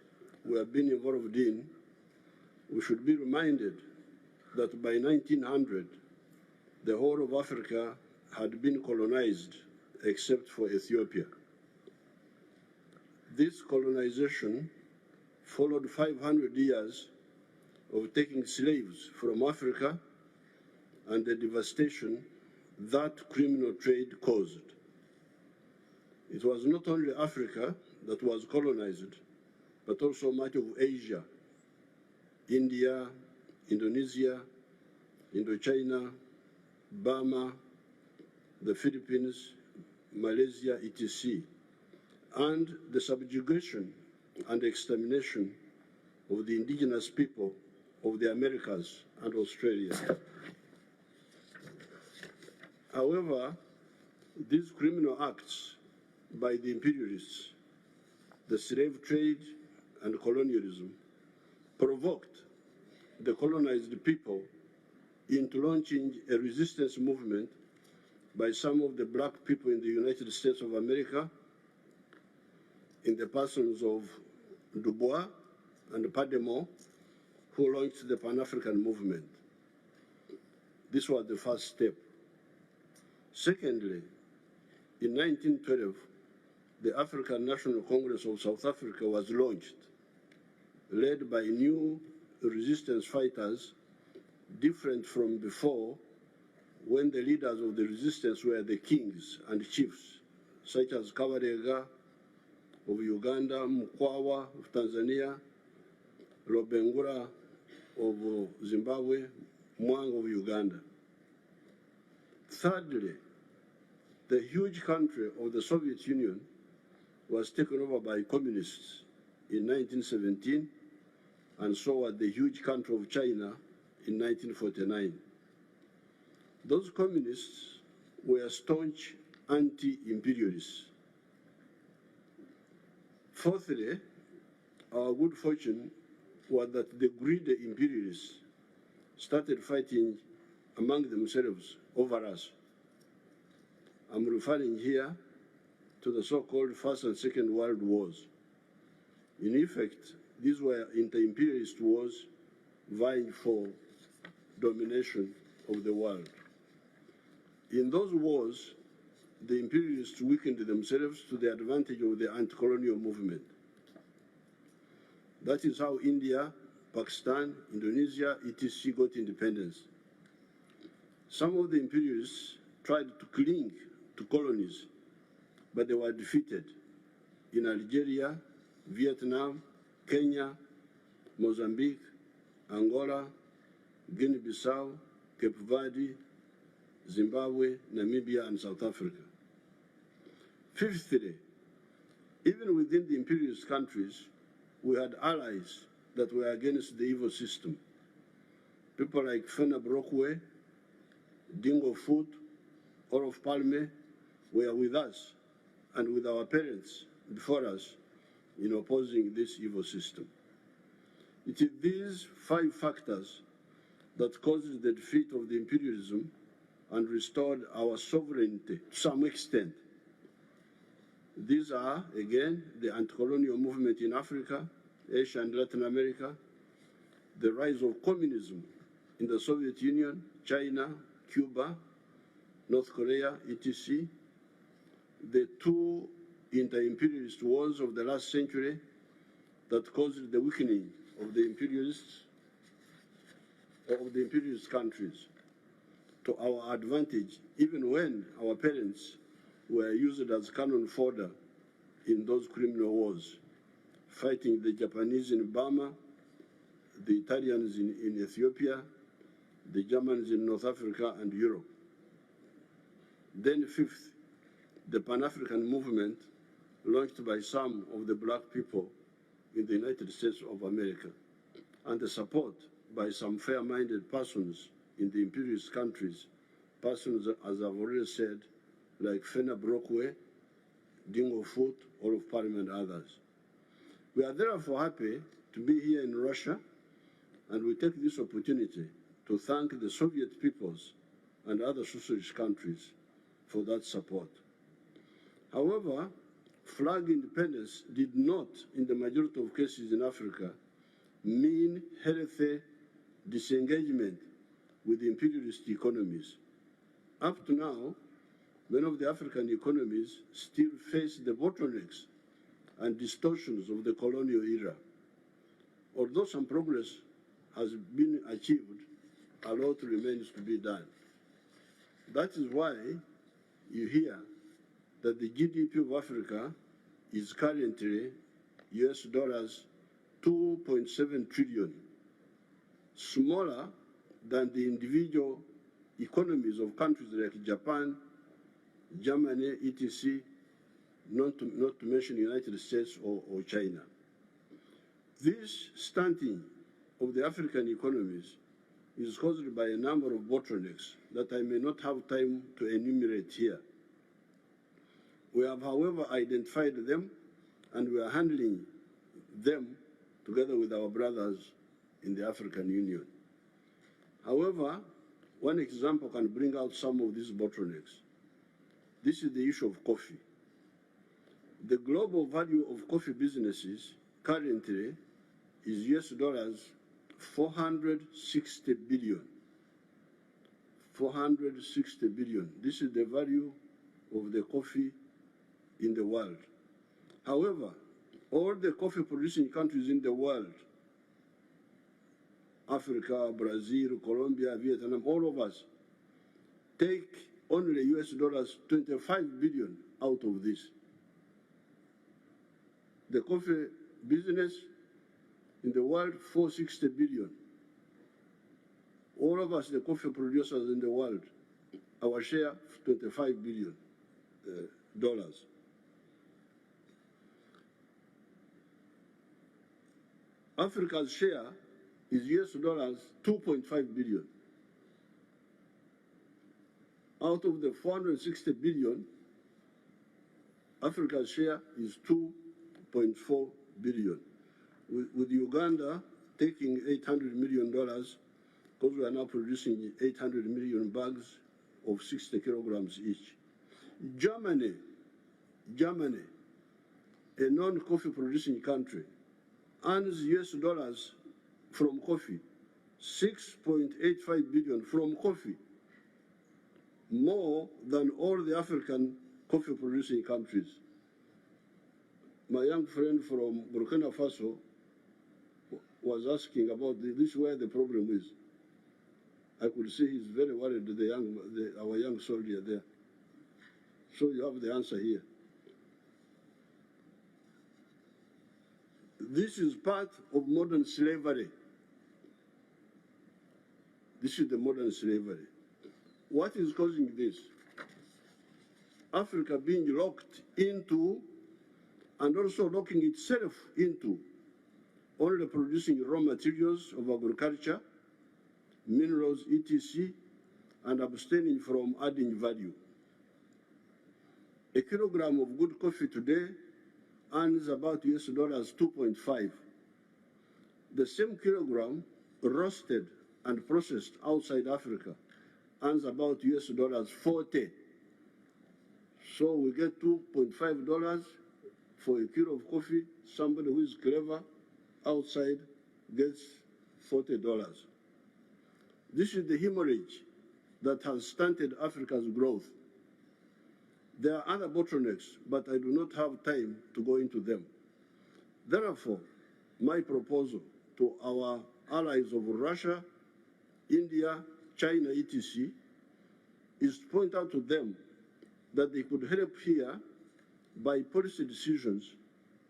we have been involved in, we should be reminded that by 1900, the whole of Africa had been colonized except for Ethiopia. This colonization followed 500 years of taking slaves from Africa and the devastation that criminal trade caused. It was not only Africa that was colonized, but also much of Asia, India, Indonesia, Indochina, Burma, the Philippines, Malaysia, etc., and the subjugation and extermination of the indigenous people of the Americas and Australia. However, these criminal acts by the imperialists, the slave trade and colonialism, provoked the colonized people into launching a resistance movement by some of the black people in the United States of America, in the persons of Du Bois and Pademont, who launched the Pan-African movement. This was the first step. Secondly, in 1912, the African National Congress of South Africa was launched, led by new resistance fighters, different from before, when the leaders of the resistance were the kings and chiefs, such as Kabarega of Uganda, Mkwawa of Tanzania, Lobengula of Zimbabwe, Mwanga of Uganda. Thirdly, the huge country of the Soviet Union was taken over by communists in 1917, and so was the huge country of China in 1949. Those communists were staunch anti-imperialists. Fourthly, our good fortune was that the greedy imperialists started fighting among themselves over us. I'm referring here to the so-called First and Second World Wars. In effect, these were inter-imperialist wars vying for domination of the world. In those wars, the imperialists weakened themselves to the advantage of the anti-colonial movement. That is how India, Pakistan, Indonesia, etc. got independence. Some of the imperialists tried to cling to colonies, but they were defeated in Algeria, Vietnam, Kenya, Mozambique, Angola, Guinea-Bissau, Cape Verde, Zimbabwe, Namibia, and South Africa. Fifthly, even within the imperialist countries, we had allies that were against the evil system. People like Fena Brockway, Dingo Foot, Olof Palme were with us and with our parents before us in opposing this evil system. It is these 5 factors that caused the defeat of the imperialism and restored our sovereignty to some extent. These are, again, the anti-colonial movement in Africa, Asia, and Latin America, the rise of communism in the Soviet Union, China, Cuba, North Korea, etc., the 2 inter-imperialist wars of the last century that caused the weakening of the imperialist countries to our advantage, even when our parents were used as cannon fodder in those criminal wars, fighting the Japanese in Burma, the Italians in Ethiopia, the Germans in North Africa and Europe. Then 5th, the Pan-African movement launched by some of the black people in the United States of America, and the support by some fair-minded persons in the imperialist countries, persons, as I've already said, like Fena Brockway, Dingo Foot, Olof Palme, and others. We are therefore happy to be here in Russia, and we take this opportunity to thank the Soviet peoples and other socialist countries for that support. However, flag independence did not, in the majority of cases in Africa, mean healthy disengagement with imperialist economies. Up to now, many of the African economies still face the bottlenecks and distortions of the colonial era. Although some progress has been achieved, a lot remains to be done. That is why you hear that the GDP of Africa is currently US dollars 2.7 trillion, smaller than the individual economies of countries like Japan, Germany, etc., not to mention the United States or China. This stunting of the African economies is caused by a number of bottlenecks that I may not have time to enumerate here. We have, however, identified them, and we are handling them together with our brothers in the African Union. However, one example can bring out some of these bottlenecks. This is the issue of coffee. The global value of coffee businesses currently is US dollars 460 billion. 460 billion. This is the value of the coffee in the world. However, all the coffee producing countries in the world, Africa, Brazil, Colombia, Vietnam, all of us, take only US dollars 25 billion out of this. The coffee business in the world, 460 billion. All of us, the coffee producers in the world, our share, $25 billion. Africa's share is US dollars 2.5 billion. Out of the 460 billion, Africa's share is 2 $2.4 billion. With Uganda taking $800 million, because we are now producing 800 million bags of 60 kilograms each. Germany, a non-coffee producing country, earns US dollars from coffee, 6.85 billion from coffee, more than all the African coffee producing countries. My young friend from Burkina Faso was asking about this, where the problem is. I could see he's very worried, our young soldier there. So you have the answer here. This is part of modern slavery. This is the modern slavery. What is causing this? Africa being locked into and also locking itself into only producing raw materials of agriculture, minerals, etc., and abstaining from adding value. A kilogram of good coffee today earns about US dollars 2.5. The same kilogram roasted and processed outside Africa earns about US dollars 40. So we get $2.5 for a kilo of coffee. Somebody who is clever outside gets $40. This is the hemorrhage that has stunted Africa's growth. There are other bottlenecks, but I do not have time to go into them. Therefore, my proposal to our allies of Russia, India, China, etc., is to point out to them that they could help here by policy decisions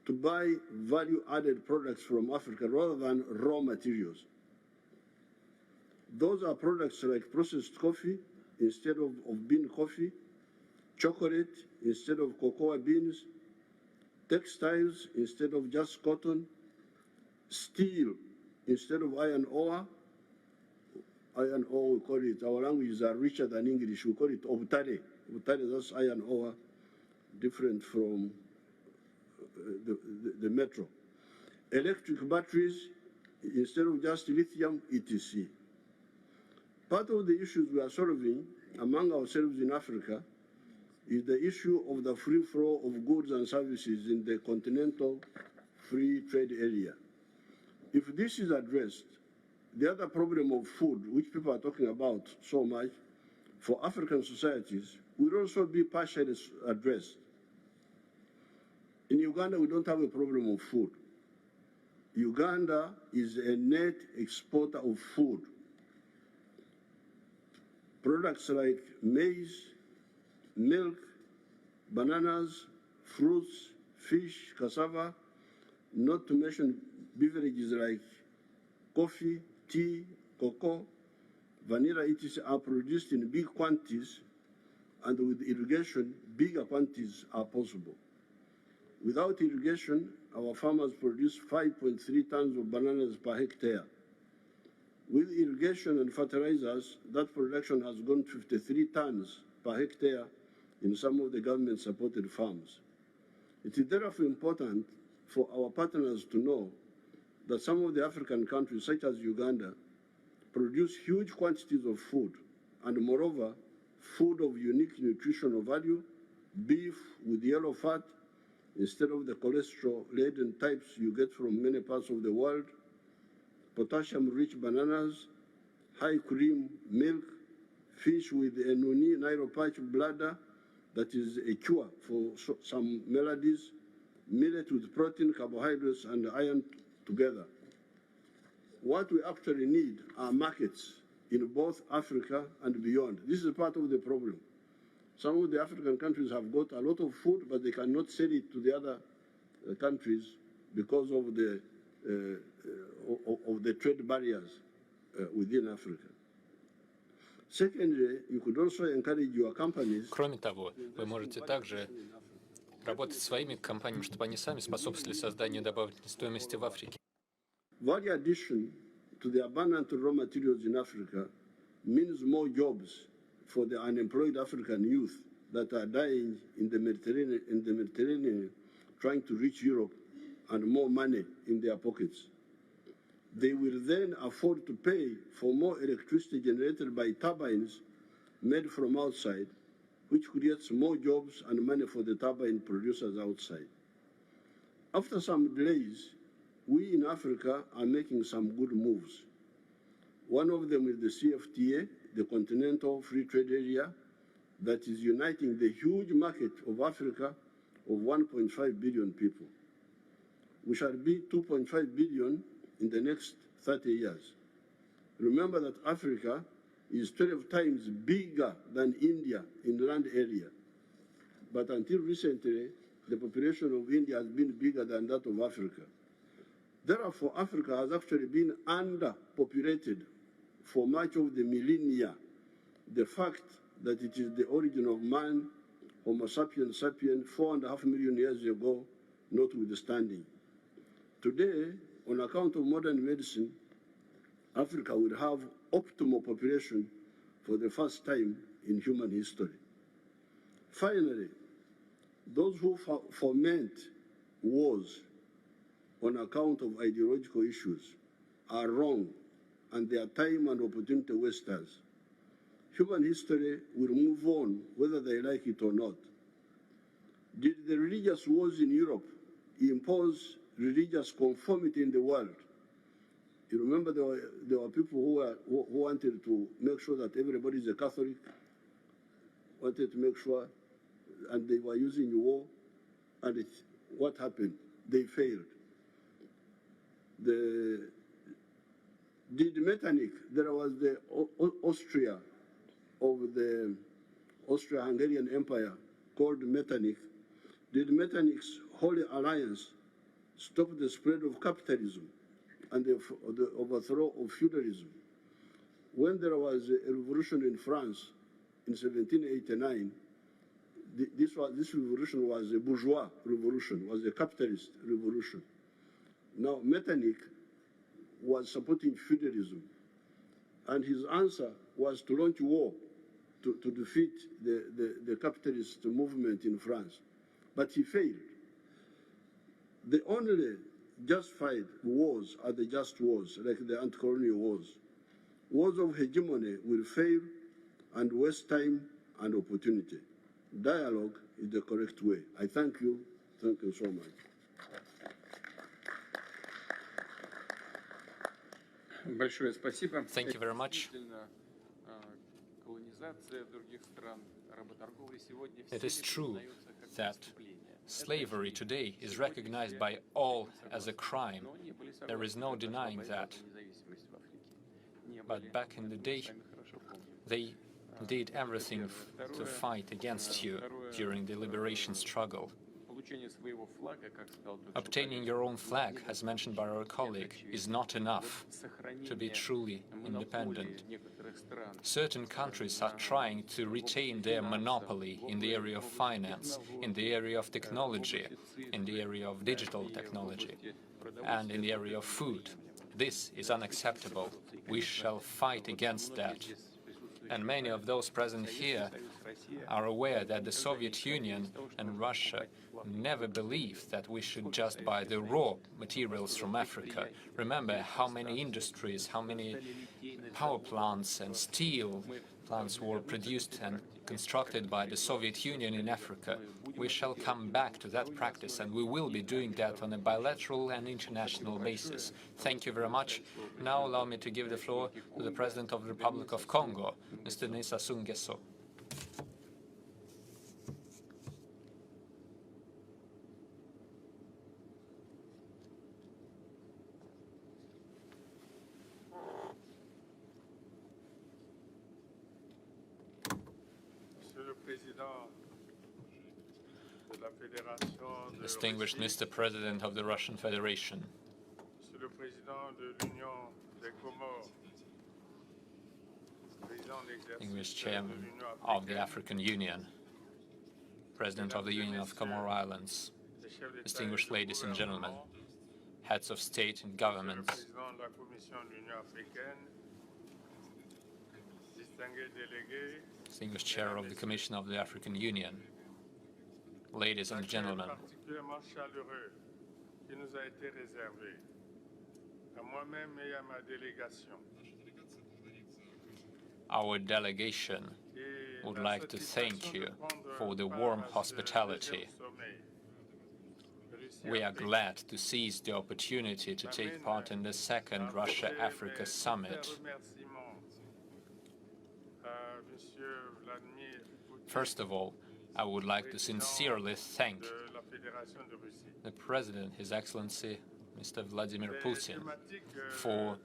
to buy value-added products from Africa rather than raw materials. Those are products like processed coffee instead of bean coffee, chocolate instead of cocoa beans, textiles instead of just cotton, steel instead of iron ore. Iron ore, we call it, our languages are richer than English, we call it obtare. Obtare, that's iron ore, different from the metro. Electric batteries instead of just lithium, etc. Part of the issues we are solving among ourselves in Africa is the issue of the free flow of goods and services in the continental free trade area. If this is addressed, the other problem of food, which people are talking about so much, for African societies, will also be partially addressed. In Uganda, we don't have a problem of food. Uganda is a net exporter of food. Products like maize, milk, bananas, fruits, fish, cassava, not to mention beverages like coffee, tea, cocoa, vanilla, etc., are produced in big quantities, and with irrigation, bigger quantities are possible. Without irrigation, our farmers produce 5.3 tons of bananas per hectare. With irrigation and fertilizers, that production has gone 53 tons per hectare in some of the government-supported farms. It is therefore important for our partners to know that some of the African countries, such as Uganda, produce huge quantities of food, and moreover, food of unique nutritional value, beef with yellow fat, instead of the cholesterol-laden types you get from many parts of the world, potassium-rich bananas, high cream milk, fish with a nuni, Nairopatch bladder, that is a cure for some maladies, millet with protein, carbohydrates, and iron together. What we actually need are markets in both Africa and beyond. This is part of the problem. Some of the African countries have got a lot of food, but they cannot sell it to the other countries because of the trade barriers within Africa. Secondly, you could also encourage your companies. Кроме того, вы можете также работать с своими компаниями, чтобы они сами способствовали созданию добавочной стоимости в Африке. Value addition to the abundant raw materials in Africa means more jobs for the unemployed African youth that are dying in the Mediterranean trying to reach Europe and more money in their pockets. They will then afford to pay for more electricity generated by turbines made from outside, which creates more jobs and money for the turbine producers outside. After some delays, we in Africa are making some good moves. One of them is the CFTA, the Continental Free Trade Area, that is uniting the huge market of Africa of 1.5 billion people. We shall be 2.5 billion in the next 30 years. Remember that Africa is 12 times bigger than India in land area. But until recently, the population of India has been bigger than that of Africa. Therefore, Africa has actually been underpopulated for much of the millennia. The fact that it is the origin of man, Homo sapiens sapiens, 4.5 million years ago, notwithstanding. Today, on account of modern medicine, Africa will have optimal population for the first time in human history. Finally, those who foment wars on account of ideological issues are wrong, and they are time and opportunity wasters. Human history will move on whether they like it or not. Did the religious wars in Europe impose religious conformity in the world? You remember there were people who wanted to make sure that everybody is a Catholic, wanted to make sure, and they were using war, and what happened? They failed. Did Metternich, there was the Austria of the Austro-Hungarian Empire called Metternich. Did Metternich's Holy Alliance stop the spread of capitalism and the overthrow of feudalism? When there was a revolution in France in 1789, this revolution was a bourgeois revolution, was a capitalist revolution. Now, Metternich was supporting feudalism, and his answer was to launch war to defeat the capitalist movement in France. But he failed. The only justified wars are the just wars, like the anti-colonial wars. Wars of hegemony will fail and waste time and opportunity. Dialogue is the correct way. I thank you. Thank you so much. Большое спасибо. Thank you very much. Колонизация других стран, работорговля сегодня It is true that slavery today is recognized by all as a crime. There is no denying that. But back in the day, they did everything to fight against you during the liberation struggle. Obtaining your own flag, as mentioned by our colleague, is not enough to be truly independent. Certain countries are trying to retain their monopoly in the area of finance, in the area of technology, in the area of digital technology, and in the area of food. This is unacceptable. We shall fight against that. And many of those present here are aware that the Soviet Union and Russia never believed that we should just buy the raw materials from Africa. Remember how many industries, how many power plants and steel plants were produced and constructed by the Soviet Union in Africa. We shall come back to that practice, and we will be doing that on a bilateral and international basis. Thank you very much. Now allow me to give the floor to the President of the Republic of Congo, Mr. Sassou Nguesso. Distinguished Mr. President of the Russian Federation, Distinguished Chairman of the African Union, President of the Union of Comoro Islands, distinguished ladies and gentlemen, heads of state and government, distinguished chair of the Commission of the African Union, ladies and gentlemen, qui nous a été réservé, à moi-même et à ma délégation. Our delegation Et would la like to thank satisfaction you de prendre for the part warm à ce hospitality. deuxième sommet. We are glad to seize the opportunity to take part in the second Russia-Africa summit. First of all, I would like to sincerely thank the President, His Excellency, Mr. Vladimir Putin, for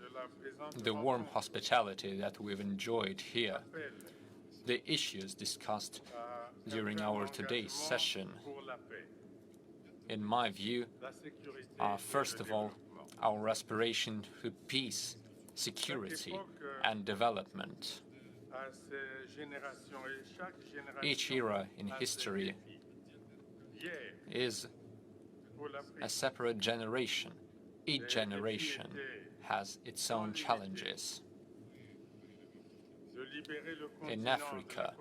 the warm hospitality that we've enjoyed here. The issues discussed during our today's session, in my view, are first of all our aspiration to peace, security and development. Each era in history is a separate generation. Each generation has its own challenges. In Africa,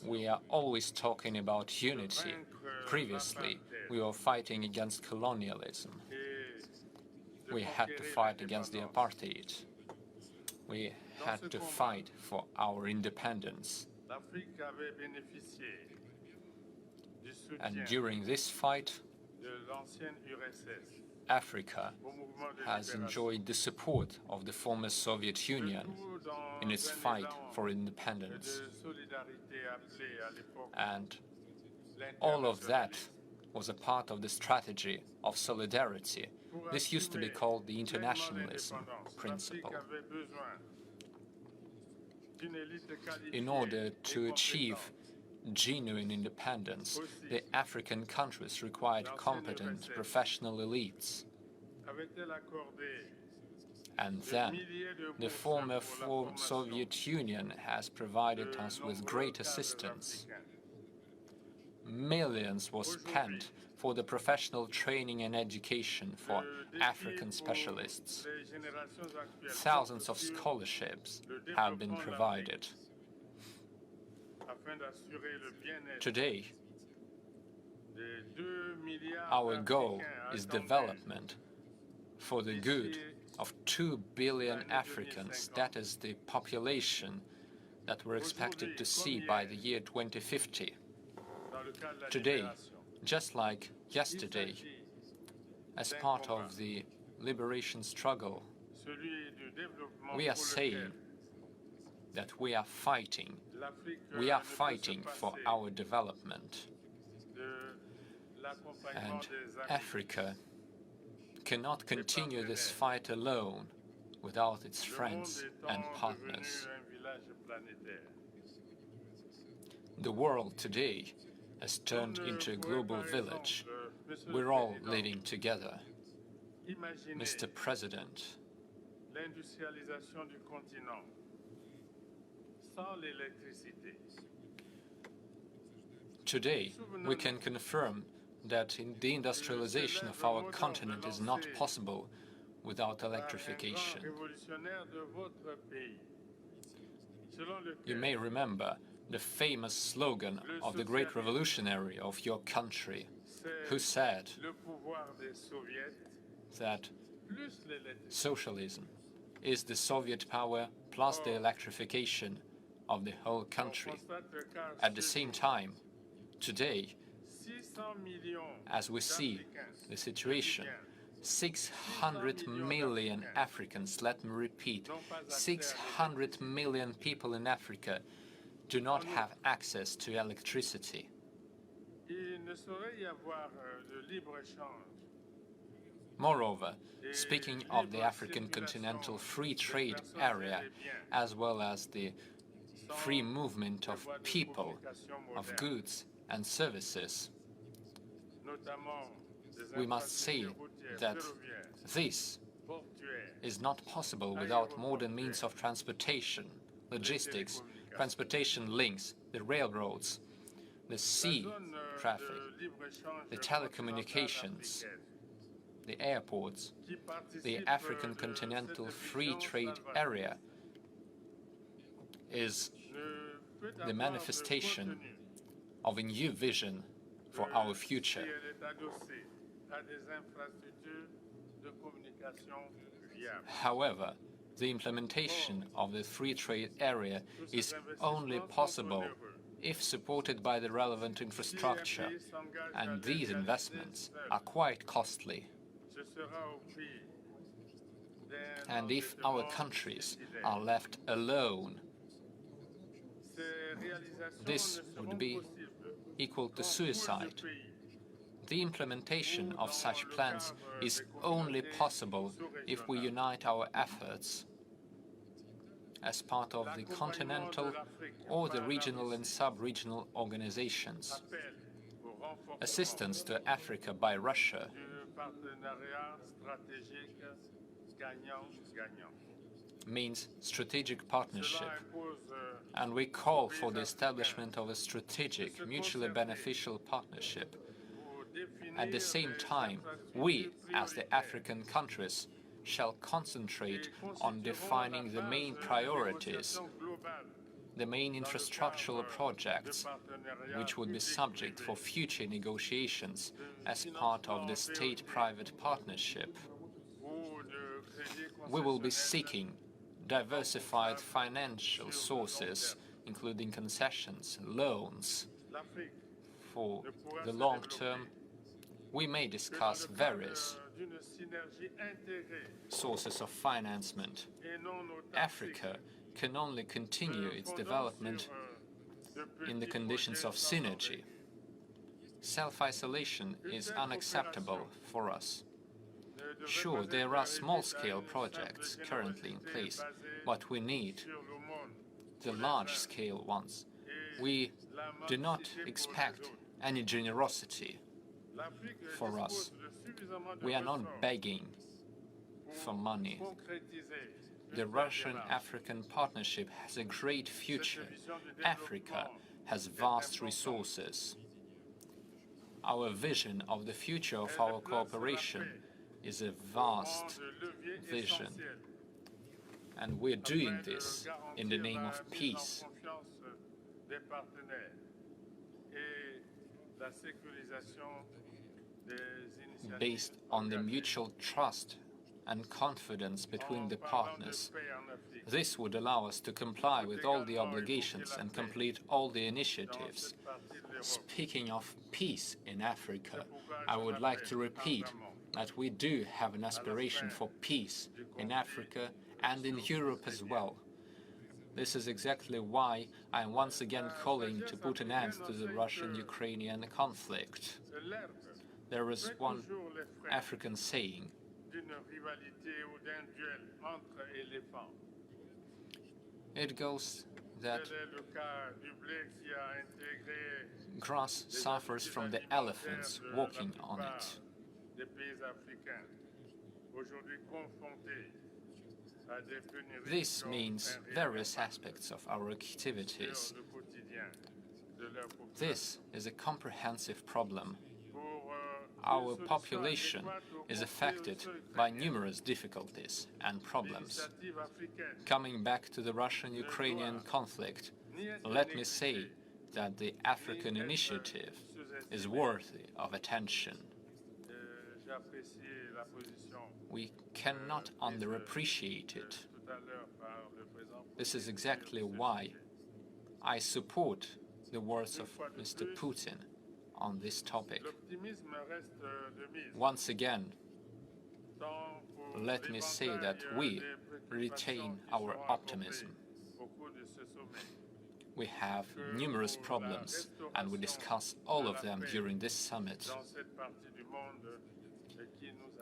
we are always talking about unity. Previously, we were fighting against colonialism. We had to fight against the apartheid. We had to fight for our independence. And during this fight, Africa has enjoyed the support of the former Soviet Union in its fight for independence. And all of that was a part of the strategy of solidarity. This used to be called the internationalism principle. In order to achieve genuine independence, the African countries required competent professional elites. And then, the former Soviet Union has provided us with great assistance. Millions were spent for the professional training and education for African specialists. Thousands of scholarships have been provided. Today, our goal is development for the good of 2 billion Africans. That is the population that we're expected to see by the year 2050. Today, just like yesterday, as part of the liberation struggle, we are saying that we are fighting for our development. And Africa cannot continue this fight alone without its friends and partners. The world today has turned into a global village. We're all living together. Mr. President, today we can confirm that the industrialization of our continent is not possible without electrification. You may remember the famous slogan of the great revolutionary of your country, who said that socialism is the Soviet power plus the electrification of the whole country. At the same time, today, as we see the situation, 600 million Africans, let me repeat, 600 million people in Africa do not have access to electricity. Moreover, speaking of the African continental free trade area, as well as the free movement of people, of goods and services, we must say that this is not possible without modern means of transportation, logistics, transportation links, the railroads, the sea traffic, the telecommunications, the airports. The African continental free trade area is the manifestation of a new vision for our future. à des infrastructures de communication viables. However, the implementation of the free trade area is only possible if supported by the relevant infrastructure, and these investments are quite costly. Ce sera au prix d'un And if our endettement countries suicidaire. are left alone, Ces réalisations this ne seront would be possibles equal to qu'en suicide. tout le pays. The implementation of such plans is only possible if we unite our efforts as part of the continental or the regional and sub-regional organizations. Appel au renforcement Assistance to Africa by Russia du partenariat stratégique gagnant-gagnant. means strategic partnership, Cela impose and we call for the establishment of a strategic, mutually beneficial partnership. At the same time, we, as the African countries, shall concentrate on defining the main priorities, the main infrastructural projects, which would be subject for future negotiations as part of the state-private partnership. We will be seeking diversified financial sources, including concessions, loans. For the long term, we may discuss various sources of financement. Africa can only continue its development in the conditions of synergy. Self-isolation is unacceptable for us. Sure, there are small-scale projects currently in place, but we need the large-scale ones. We do not expect any generosity for us. We are not begging for money. The Russian-African partnership has a great future. Africa has vast resources. Our vision of the future of our cooperation is a vast vision, and we're doing this in the name of peace. Based on the mutual trust and confidence between the partners. This would allow us to comply with all the obligations and complete all the initiatives. Speaking of peace in Africa, I would like to repeat that we do have an aspiration for peace in Africa and in Europe as well. This is exactly why I am once again calling to put an end to the Russian-Ukrainian conflict. There is one African saying: it goes that grass suffers from the elephants walking on it. This means various aspects of our activities. This is a comprehensive problem. Our population is affected by numerous difficulties and problems. Coming back to the Russian-Ukrainian conflict, let me say that the African initiative is worthy of attention. We cannot underappreciate it. This is exactly why I support the words of Mr. Putin on this topic. Once again, let me say that we retain our optimism. We have numerous problems, and we discuss all of them during this summit.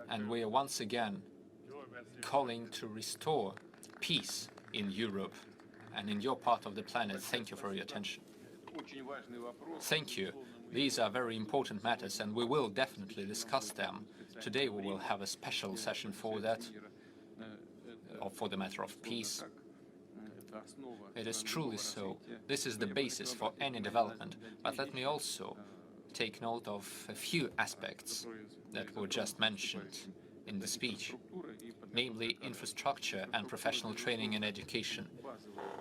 And we are once again calling to restore peace in Europe and in your part of the planet. Thank you for your attention. Thank you. These are very important matters, and we will definitely discuss them. Today we will have a special session for that, or for the matter of peace. It is truly so. This is the basis for any development. But let me also take note of a few aspects that were just mentioned in the speech, namely infrastructure and professional training and education.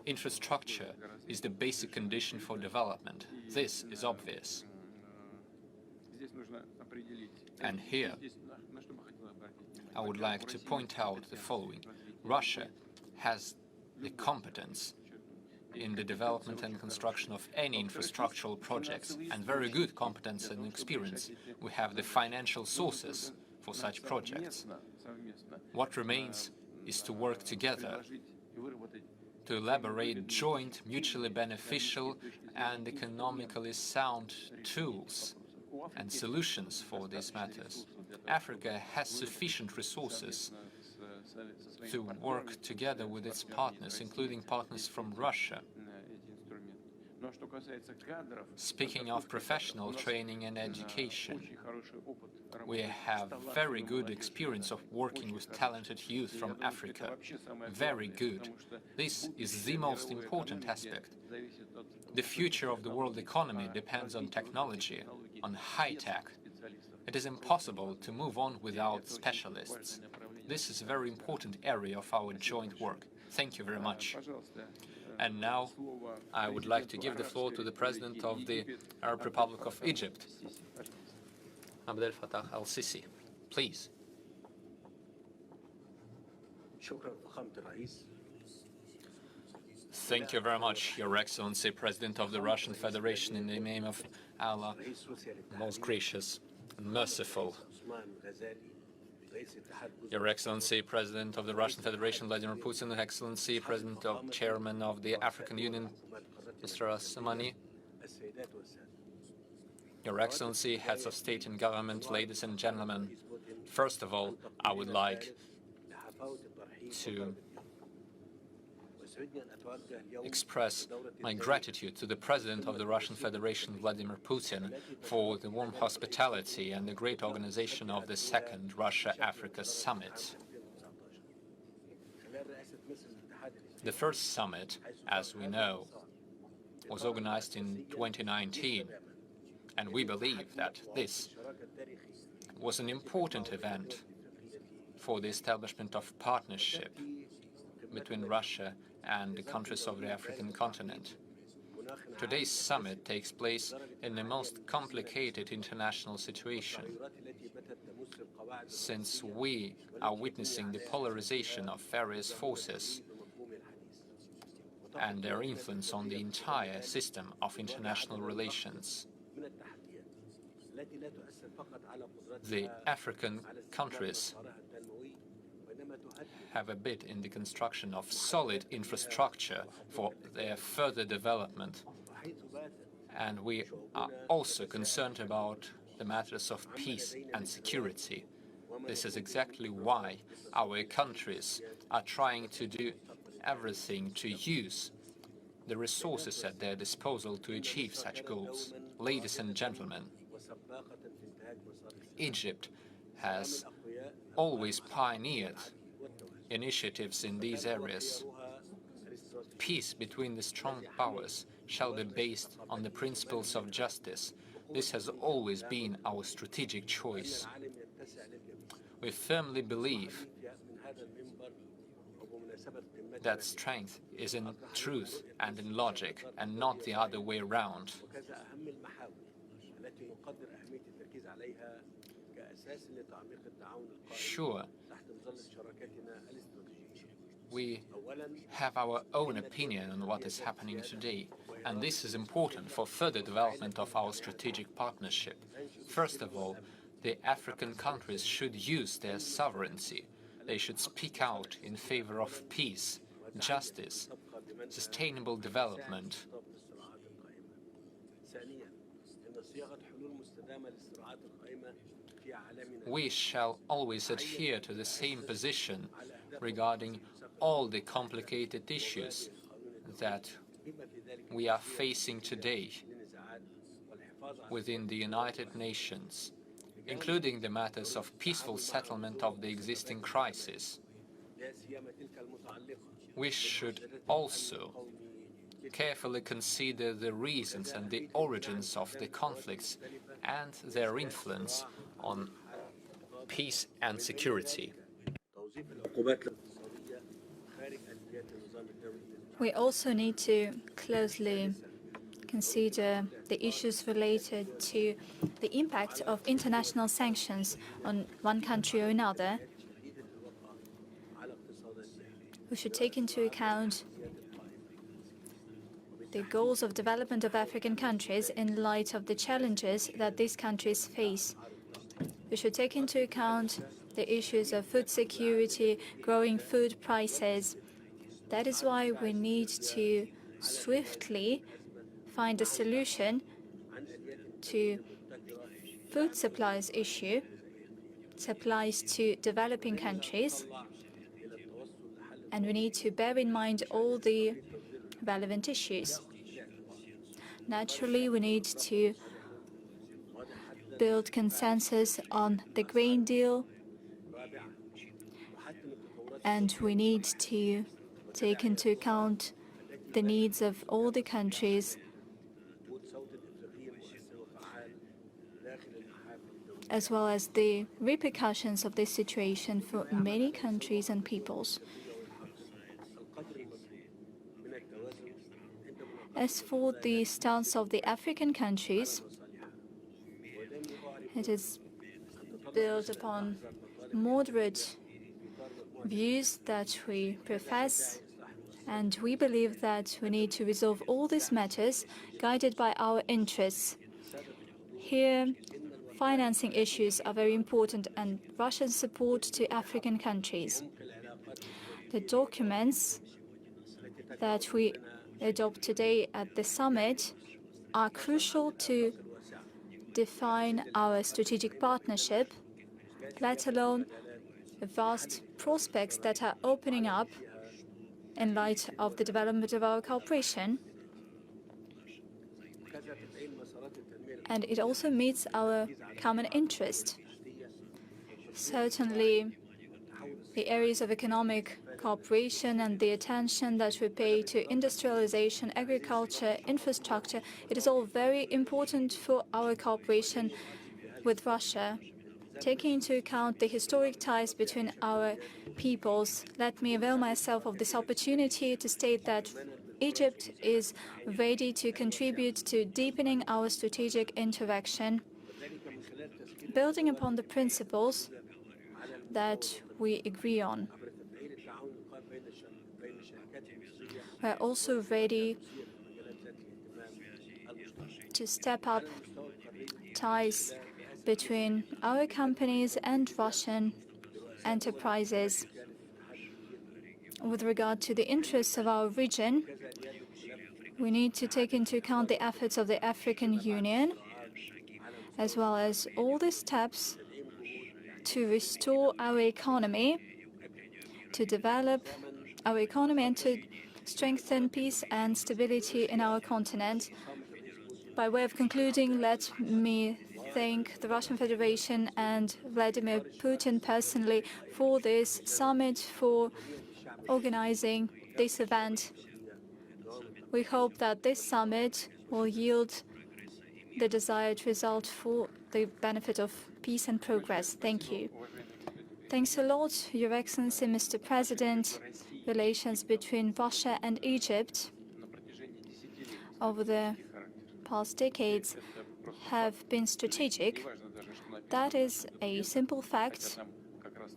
Infrastructure is the basic condition for development. This is obvious. And here, I would like to point out the following. Russia has the competence in the development and construction of any infrastructural projects, and very good competence and experience. We have the financial sources for such projects. What remains is to work together to elaborate joint, mutually beneficial and economically sound tools and solutions for these matters. Africa has sufficient resources to work together with its partners, including partners from Russia. Speaking of professional training and education, we have very good experience of working with talented youth from Africa. Very good. This is the most important aspect. The future of the world economy depends on technology, on high-tech. It is impossible to move on without specialists. This is a very important area of our joint work. Thank you very much. And now I would like to give the floor to the President of the Arab Republic of Egypt, Abdel Fattah al-Sisi. Please. Thank you very much, Your Excellency, President of the Russian Federation, in the name of Allah, most gracious and merciful. Your Excellency, President of the Russian Federation, Vladimir Putin, Excellency, Chairman of the African Union, Mr. Asmani, Your Excellency, Heads of State and Government, ladies and gentlemen, first of all, I would like to express my gratitude to the President of the Russian Federation, Vladimir Putin, for the warm hospitality and the great organization of the second Russia-Africa Summit. The first summit, as we know, was organized in 2019, and we believe that this was an important event for the establishment of partnership between Russia and the countries of the African continent. Today's summit takes place in the most complicated international situation, since we are witnessing the polarization of various forces and their influence on the entire system of international relations. The African countries have a bit in the construction of solid infrastructure for their further development. And we are also concerned about the matters of peace and security. This is exactly why our countries are trying to do everything to use the resources at their disposal to achieve such goals. Ladies and gentlemen, Egypt has always pioneered initiatives in these areas. Peace between the strong powers shall be based on the principles of justice. This has always been our strategic choice. We firmly believe that strength is in truth and in logic, and not the other way around. Sure, we have our own opinion on what is happening today, and this is important for further development of our strategic partnership. First of all, the African countries should use their sovereignty. They should speak out in favor of peace, justice, sustainable development. We shall always adhere to the same position regarding all the complicated issues that we are facing today within the United Nations, including the matters of peaceful settlement of the existing crisis. We should also carefully consider the reasons and the origins of the conflicts and their influence on peace and security. We also need to closely consider the issues related to the impact of international sanctions on one country or another, we should take into account the goals of development of African countries in light of the challenges that these countries face. We should take into account the issues of food security, growing food prices. That is why we need to swiftly find a solution to food supplies issue, supplies to developing countries, and we need to bear in mind all the relevant issues. Naturally, we need to build consensus on the Green Deal, and we need to take into account the needs of all the countries, as well as the repercussions of this situation for many countries and peoples. As for the stance of the African countries, it is built upon moderate views that we profess, and we believe that we need to resolve all these matters guided by our interests. Here, financing issues are very important, and Russia's support to African countries. The documents that we adopt today at the summit are crucial to define our strategic partnership, let alone the vast prospects that are opening up in light of the development of our cooperation. And it also meets our common interest. Certainly, the areas of economic cooperation and the attention that we pay to industrialization, agriculture, infrastructure, it is all very important for our cooperation with Russia. Taking into account the historic ties between our peoples, let me avail myself of this opportunity to state that Egypt is ready to contribute to deepening our strategic interaction, building upon the principles that we agree on. We are also ready to step up ties between our companies and Russian enterprises. With regard to the interests of our region, we need to take into account the efforts of the African Union, as well as all the steps to restore our economy, to develop our economy, and to strengthen peace and stability in our continent. By way of concluding, let me thank the Russian Federation and Vladimir Putin personally for this summit, for organizing this event. We hope that this summit will yield the desired result for the benefit of peace and progress. Thank you. Thanks a lot, Your Excellency, Mr. President. Relations between Russia and Egypt over the past decades have been strategic. That is a simple fact,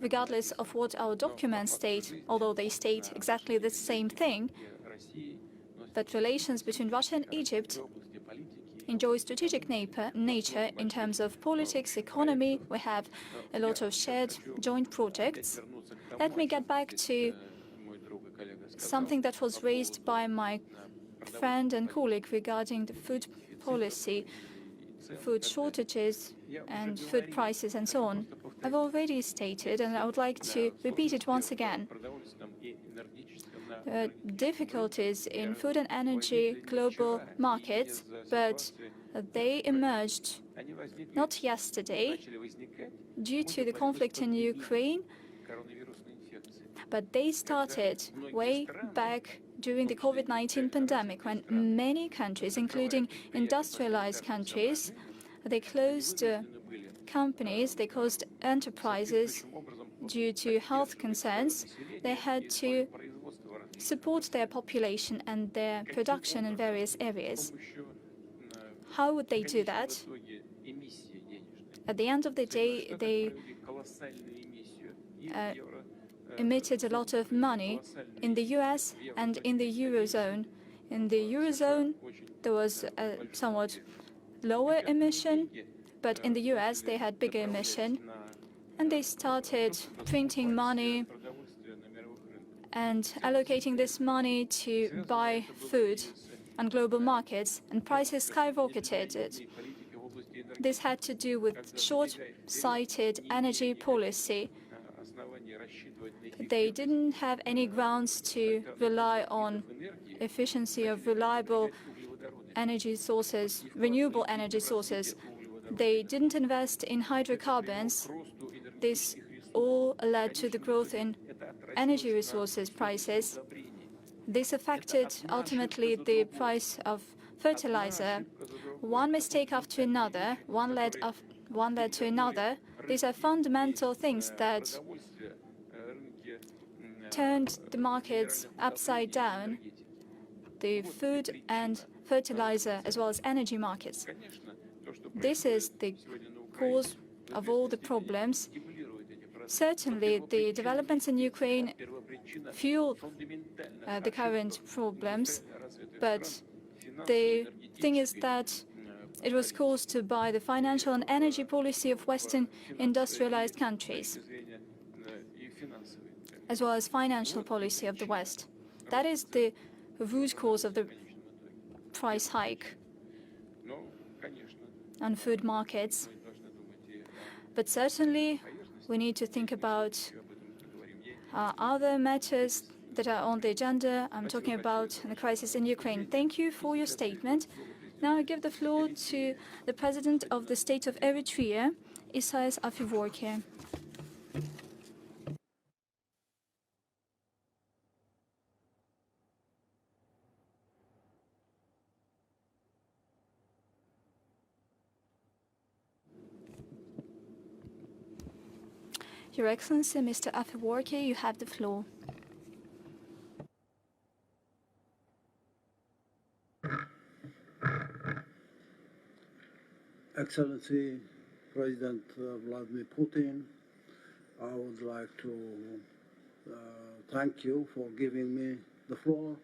regardless of what our documents state, although they state exactly the same thing. But relations between Russia and Egypt enjoy strategic nature in terms of politics, economy. We have a lot of shared joint projects. Let me get back to something that was raised by my friend and colleague regarding the food policy, food shortages and food prices and so on. I've already stated, and I would like to repeat it once again, difficulties in food and energy global markets, but they emerged not yesterday due to the conflict in Ukraine, but they started way back during the COVID-19 pandemic, when many countries, including industrialized countries, they closed companies, they closed enterprises due to health concerns. They had to support their population and their production in various areas. How would they do that? At the end of the day, they emitted a lot of money in the US and in the Eurozone. In the Eurozone, there was a somewhat lower emission, but in the US, they had bigger emission. And they started printing money and allocating this money to buy food on global markets, and prices skyrocketed. This had to do with short-sighted energy policy. They didn't have any grounds to rely on efficiency of reliable energy sources, renewable energy sources. They didn't invest in hydrocarbons. This all led to the growth in energy resources prices. This affected ultimately the price of fertilizer. One mistake after another, one led to another. These are fundamental things that turned the markets upside down, the food and fertilizer as well as energy markets. This is the cause of all the problems. Certainly, the developments in Ukraine fuel the current problems, but the thing is that it was caused by the financial and energy policy of Western industrialized countries, as well as financial policy of the West. That is the root cause of the price hike on food markets. But certainly, we need to think about other matters that are on the agenda. I'm talking about the crisis in Ukraine. Thank you for your statement. Now I give the floor to the President of the State of Eritrea, Isaias Afewerki. Your Excellency, Mr. Afewerki, you have the floor. Excellency President Vladimir Putin, I would like to thank you for giving me the floor.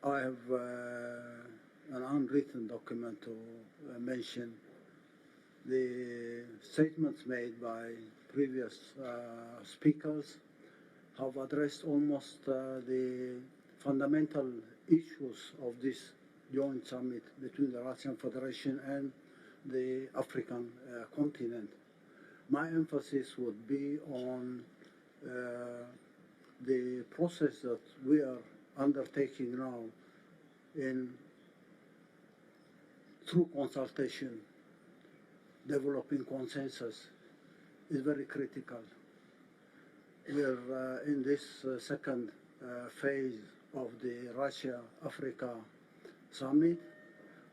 I have an unwritten document to mention the statements made by previous speakers have addressed almost the fundamental issues of this joint summit between the Russian Federation and the African continent. My emphasis would be on the process that we are undertaking now in through consultation, developing consensus is very critical. We are in this second phase of the Russia-Africa summit,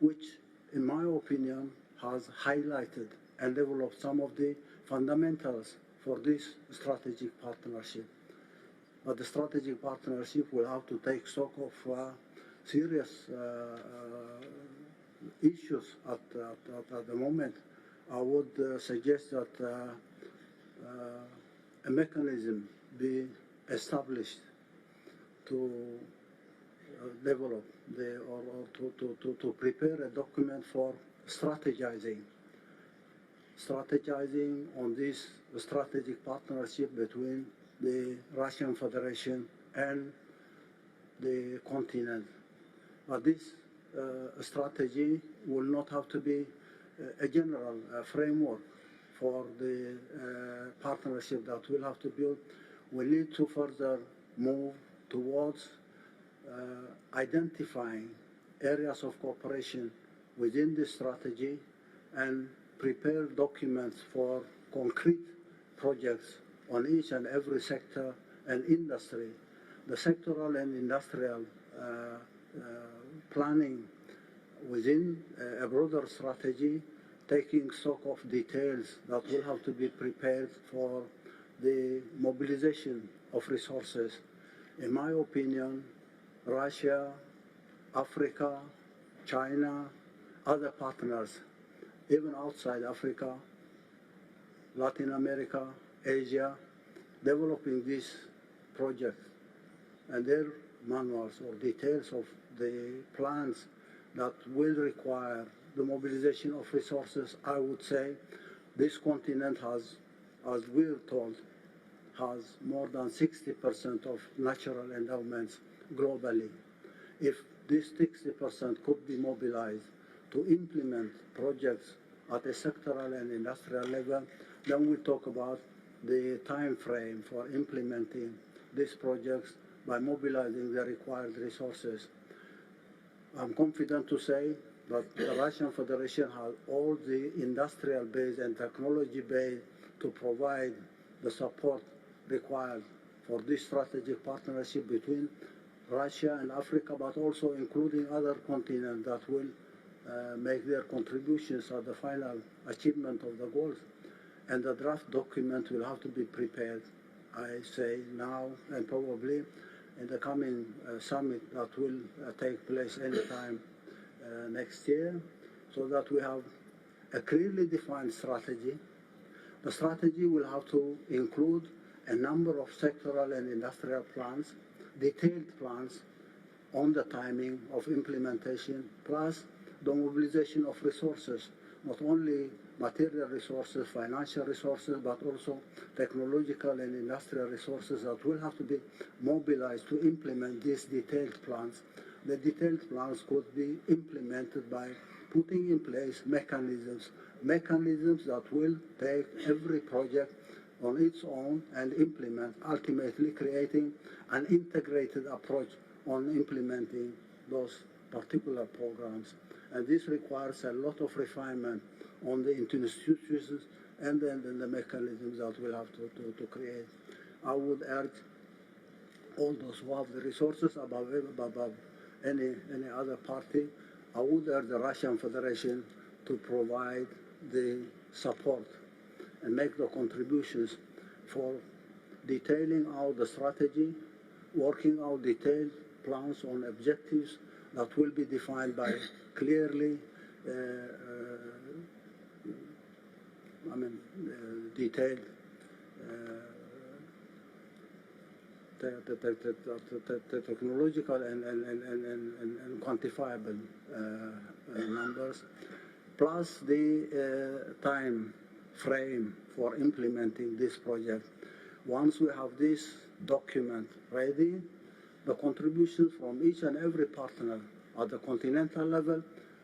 which, in my opinion, has highlighted and developed some of the fundamentals for this strategic partnership. But the strategic partnership will have to take stock of serious issues at the moment. I would suggest that a mechanism be established to develop to prepare a document for strategizing on this strategic partnership between the Russian Federation and the continent. But this strategy will not have to be a general framework for the partnership that we'll have to build. We need to further move towards identifying areas of cooperation within this strategy and prepare documents for concrete projects on each and every sector and industry. The sectoral and industrial planning within a broader strategy, taking stock of details that will have to be prepared for the mobilization of resources. In my opinion, Russia, Africa, China, other partners, even outside Africa, Latin America, Asia, developing these projects and their manuals or details of the plans that will require the mobilization of resources. I would say this continent has, as we're told, has more than 60% of natural endowments globally. If this 60% could be mobilized to implement projects at a sectoral and industrial level, then we talk about the time frame for implementing these projects by mobilizing the required resources. I'm confident to say that the Russian Federation has all the industrial base and technology base to provide the support required for this strategic partnership between Russia and Africa, but also including other continents that will make their contributions at the final achievement of the goals. And the draft document will have to be prepared, I say now, and probably in the coming summit that will take place anytime next year, so that we have a clearly defined strategy. The strategy will have to include a number of sectoral and industrial plans, detailed plans on the timing of implementation, plus the mobilization of resources, not only material resources, financial resources, but also technological and industrial resources that will have to be mobilized to implement these detailed plans. The detailed plans could be implemented by putting in place mechanisms that will take every project on its own and implement, ultimately creating an integrated approach on implementing those particular programs. And this requires a lot of refinement on the institutions and then the mechanisms that we'll have to create. I would urge all those who have the resources above any other party, I would urge the Russian Federation to provide the support and make the contributions for detailing out the strategy, working out detailed plans on objectives that will be defined by clearly detailed technological and quantifiable numbers, plus the time frame for implementing this project. Once we have this document ready, the contributions from each and every partner at the continental level,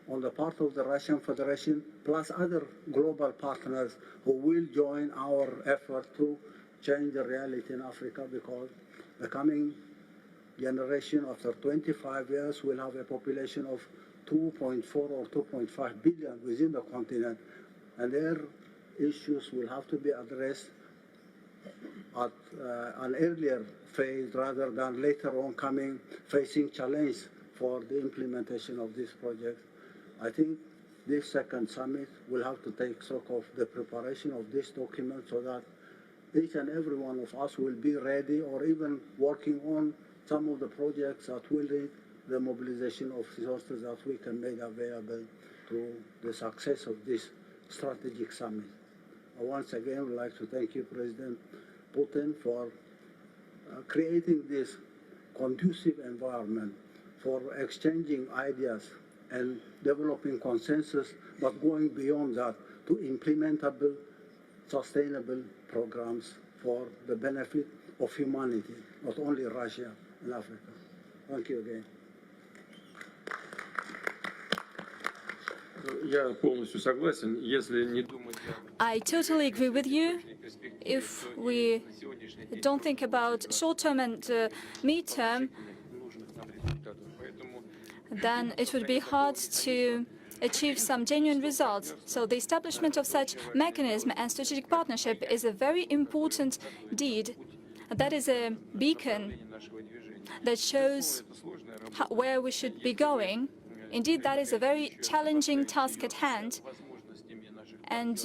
on the part of the Russian Federation, plus other global partners who will join our effort to change the reality in Africa, because the coming generation after 25 years will have a population of 2.4 or 2.5 billion within the continent, and their issues will have to be addressed at an earlier phase rather than later on facing challenge for the implementation of this project. I think this second summit will have to take stock of the preparation of this document so that each and every one of us will be ready or even working on some of the projects that will need the mobilization of resources that we can make available to the success of this strategic summit. I once again would like to thank you, President Putin, for creating this conducive environment for exchanging ideas and developing consensus, but going beyond that to implementable, sustainable programs for the benefit of humanity, not only Russia and Africa. Thank you again. I totally agree with you. If we don't think about short-term and mid-term, then it would be hard to achieve some genuine results. So the establishment of such mechanism and strategic partnership is a very important deed. That is a beacon that shows where we should be going. Indeed, that is a very challenging task at hand. And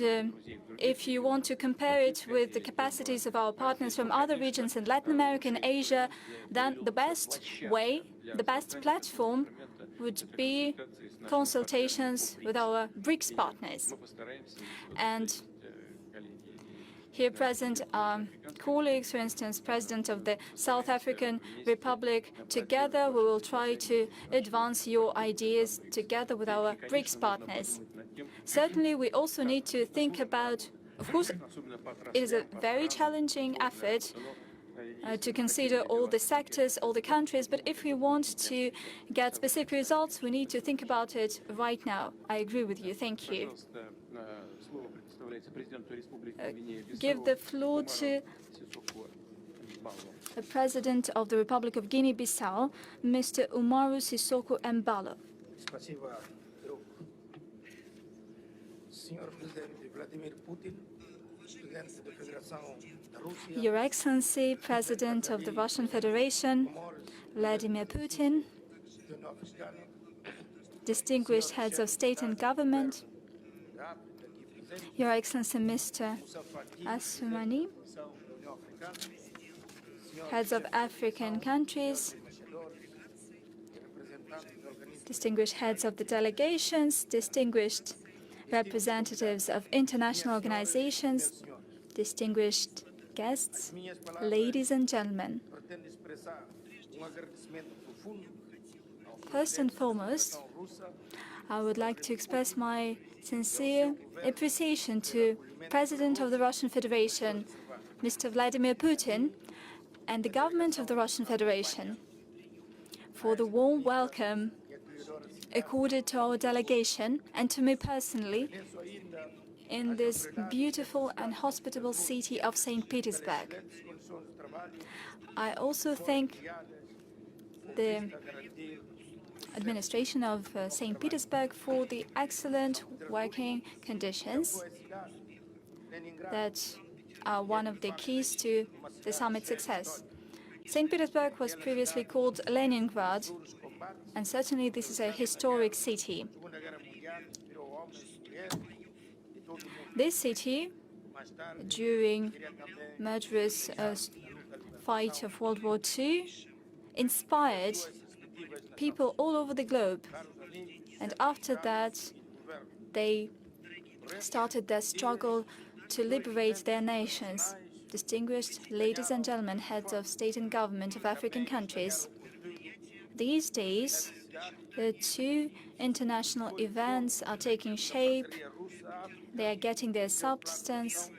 if you want to compare it with the capacities of our partners from other regions in Latin America and Asia, then the best way, the best platform would be consultations with our BRICS partners. And here present are colleagues, for instance, President of the South African Republic. Together, we will try to advance your ideas together with our BRICS partners. Certainly, we also need to think about, of course, it is a very challenging effort to consider all the sectors, all the countries, but if we want to get specific results, we need to think about it right now. I agree with you. Thank you. Give the floor to the President of the Republic of Guinea-Bissau, Mr. Umaru Sissoko Embalo. Спасибо, друг. Senhor Presidente Vladimir Putin, Presidente da Federação da Rússia, Your Excellency, President of the Russian Federation, Vladimir Putin, distinguished heads of state and government, Your Excellency Mr. Assoumani, heads of African countries, distinguished heads of the delegations, distinguished representatives of international organizations, distinguished guests, ladies and gentlemen. First and foremost, I would like to express my sincere appreciation to President of the Russian Federation, Mr. Vladimir Putin, and the government of the Russian Federation for the warm welcome accorded to our delegation and to me personally in this beautiful and hospitable city of St. Petersburg. I also thank the administration of St. Petersburg for the excellent working conditions that are one of the keys to the summit's success. St. Petersburg was previously called Leningrad, and certainly this is a historic city. This city, during murderous fight of World War II, inspired people all over the globe. And after that, they started their struggle to liberate their nations. Distinguished ladies and gentlemen, heads of state and government of African countries, these days, the two international events are taking shape, they are getting their substance,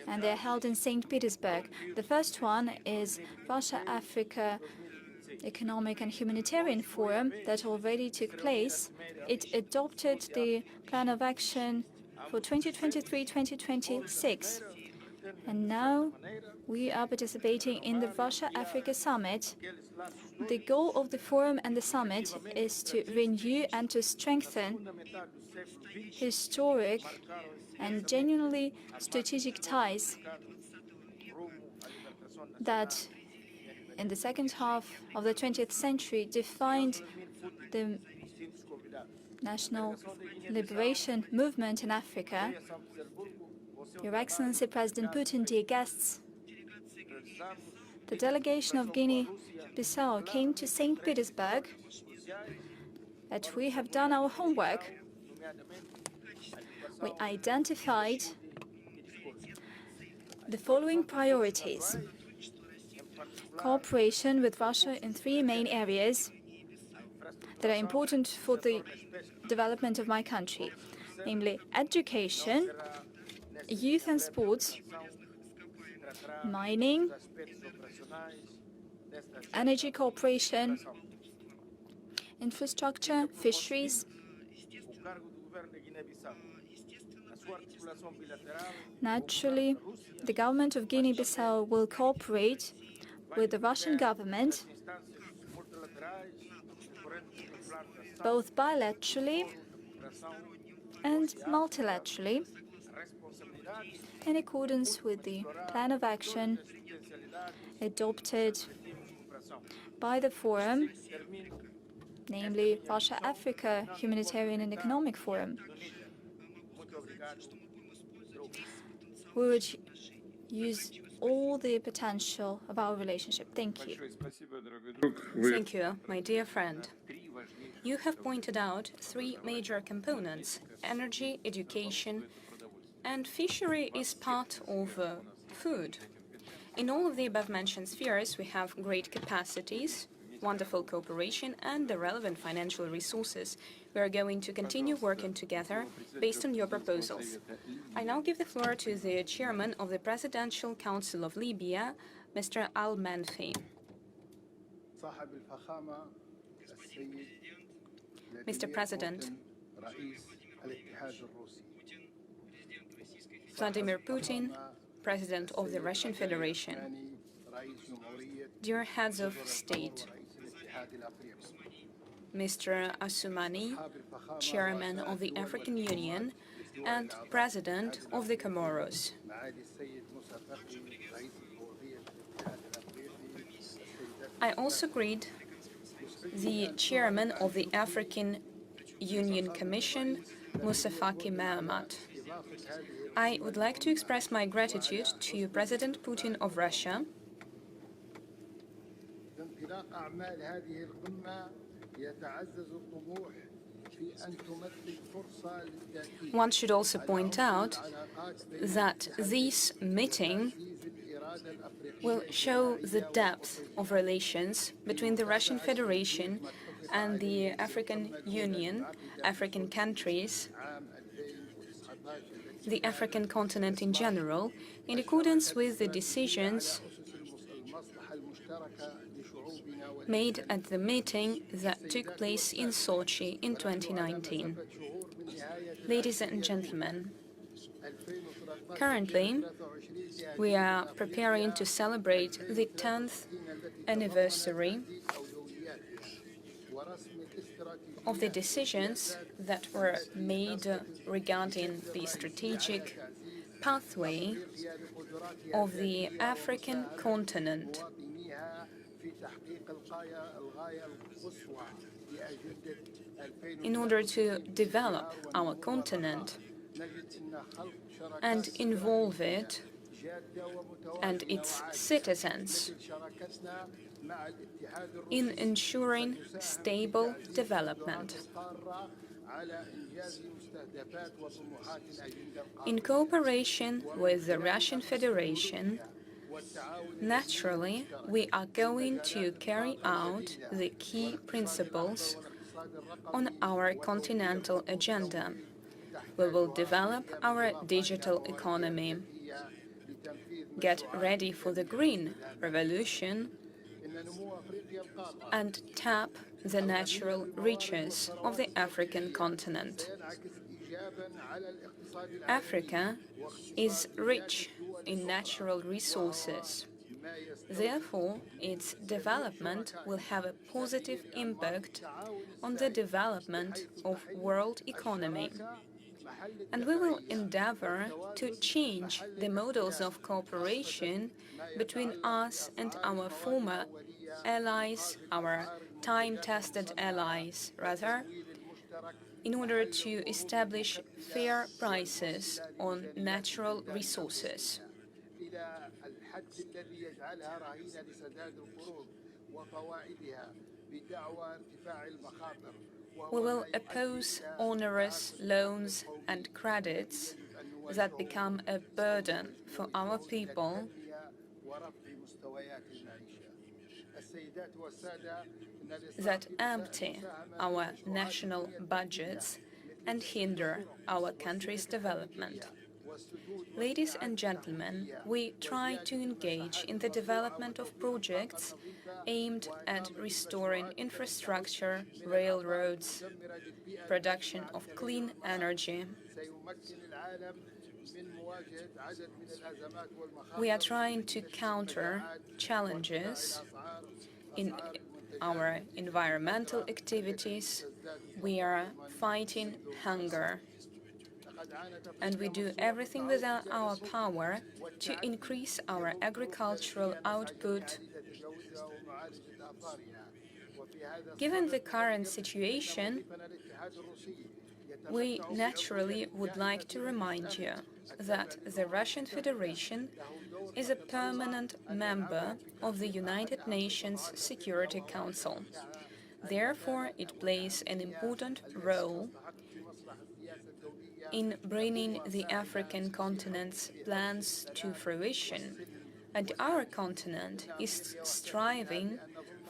and they are held in St. Petersburg. The first one is Russia-Africa Economic and Humanitarian Forum that already took place. It adopted the plan of action for 2023-2026. And now we are participating in the Russia-Africa Summit. The goal of the forum and the summit is to renew and to strengthen historic and genuinely strategic ties that in the second half of the 20th century defined the national liberation movement in Africa. Your Excellency President Putin, dear guests, the delegation of Guinea-Bissau came to St. Petersburg, that we have done our homework. We identified the following priorities: cooperation with Russia in three main areas that are important for the development of my country, namely education, youth and sports, mining, energy cooperation, infrastructure, fisheries. Naturally, the government of Guinea-Bissau will cooperate with the Russian government, both bilaterally and multilaterally, in accordance with the plan of action adopted by the Forum, namely Russia-Africa Humanitarian and Economic Forum. We would use all the potential of our relationship. Thank you. Thank you, my dear friend. You have pointed out three major components: energy, education, and fishery is part of food. In all of the above-mentioned spheres, we have great capacities, wonderful cooperation, and the relevant financial resources. We are going to continue working together based on your proposals. I now give the floor to the chairman of the Presidential Council of Libya, Mr. Al-Manfi. Mr. President, Vladimir Putin, President of the Russian Federation, dear heads of state, Mr. Assoumani, Chairman of the African Union and President of the Comoros, I also greet the Chairman of the African Union Commission, Moussa Faki Mahamat. I would like to express my gratitude to President Putin of Russia. One should also point out that this meeting will show the depth of relations between the Russian Federation and the African Union, African countries, the African continent in general, in accordance with the decisions made at the meeting that took place in Sochi in 2019. Ladies and gentlemen, currently, we are preparing to celebrate the 10th anniversary of the decisions that were made regarding the strategic pathway of the African continent in order to develop our continent and involve it and its citizens in ensuring stable development. In cooperation with the Russian Federation, naturally, we are going to carry out the key principles on our continental agenda. We will develop our digital economy, get ready for the green revolution, and tap the natural riches of the African continent. Africa is rich in natural resources. Therefore, its development will have a positive impact on the development of world economy. And we will endeavor to change the models of cooperation between us and our former allies, our time-tested allies, rather, in order to establish fair prices on natural resources. We will oppose onerous loans and credits that become a burden for our people that empty our national budgets and hinder our country's development. Ladies and gentlemen, we try to engage in the development of projects aimed at restoring infrastructure, railroads, production of clean energy. We are trying to counter challenges in our environmental activities. We are fighting hunger. And we do everything within our power to increase our agricultural output. Given the current situation, we naturally would like to remind you that the Russian Federation is a permanent member of the United Nations Security Council. Therefore, it plays an important role in bringing the African continent's plans to fruition, and our continent is striving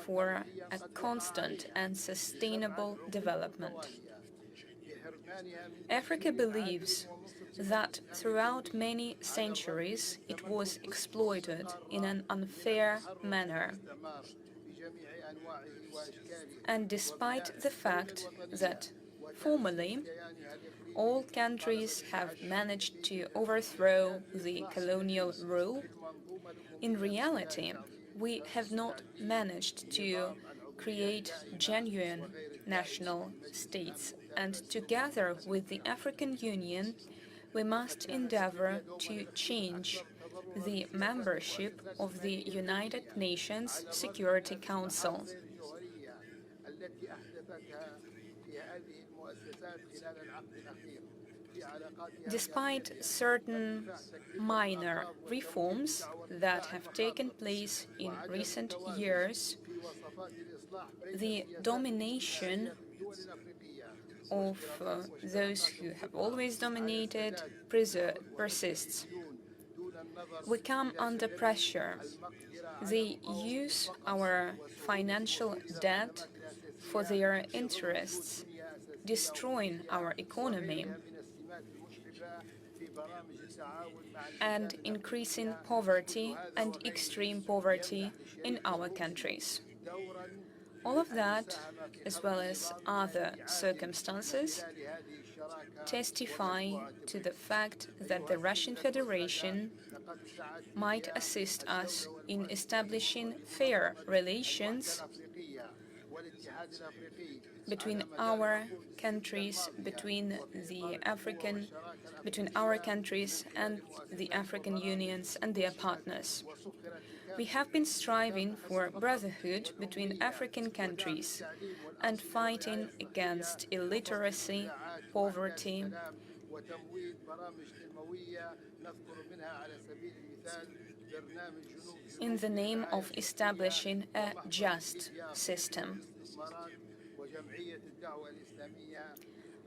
for a constant and sustainable development. Africa believes that throughout many centuries it was exploited in an unfair manner. And despite the fact that formally all countries have managed to overthrow the colonial rule, in reality, we have not managed to create genuine national states. And together with the African Union, we must endeavor to change the membership of the United Nations Security Council. Despite certain minor reforms that have taken place in recent years, the domination of those who have always dominated persists. We come under pressure. They use our financial debt for their interests, destroying our economy and increasing poverty and extreme poverty in our countries. All of that, as well as other circumstances, testify to the fact that the Russian Federation might assist us in establishing fair relations between our countries, between our countries and the African unions and their partners. We have been striving for brotherhood between African countries and fighting against illiteracy, poverty, in the name of establishing a just system.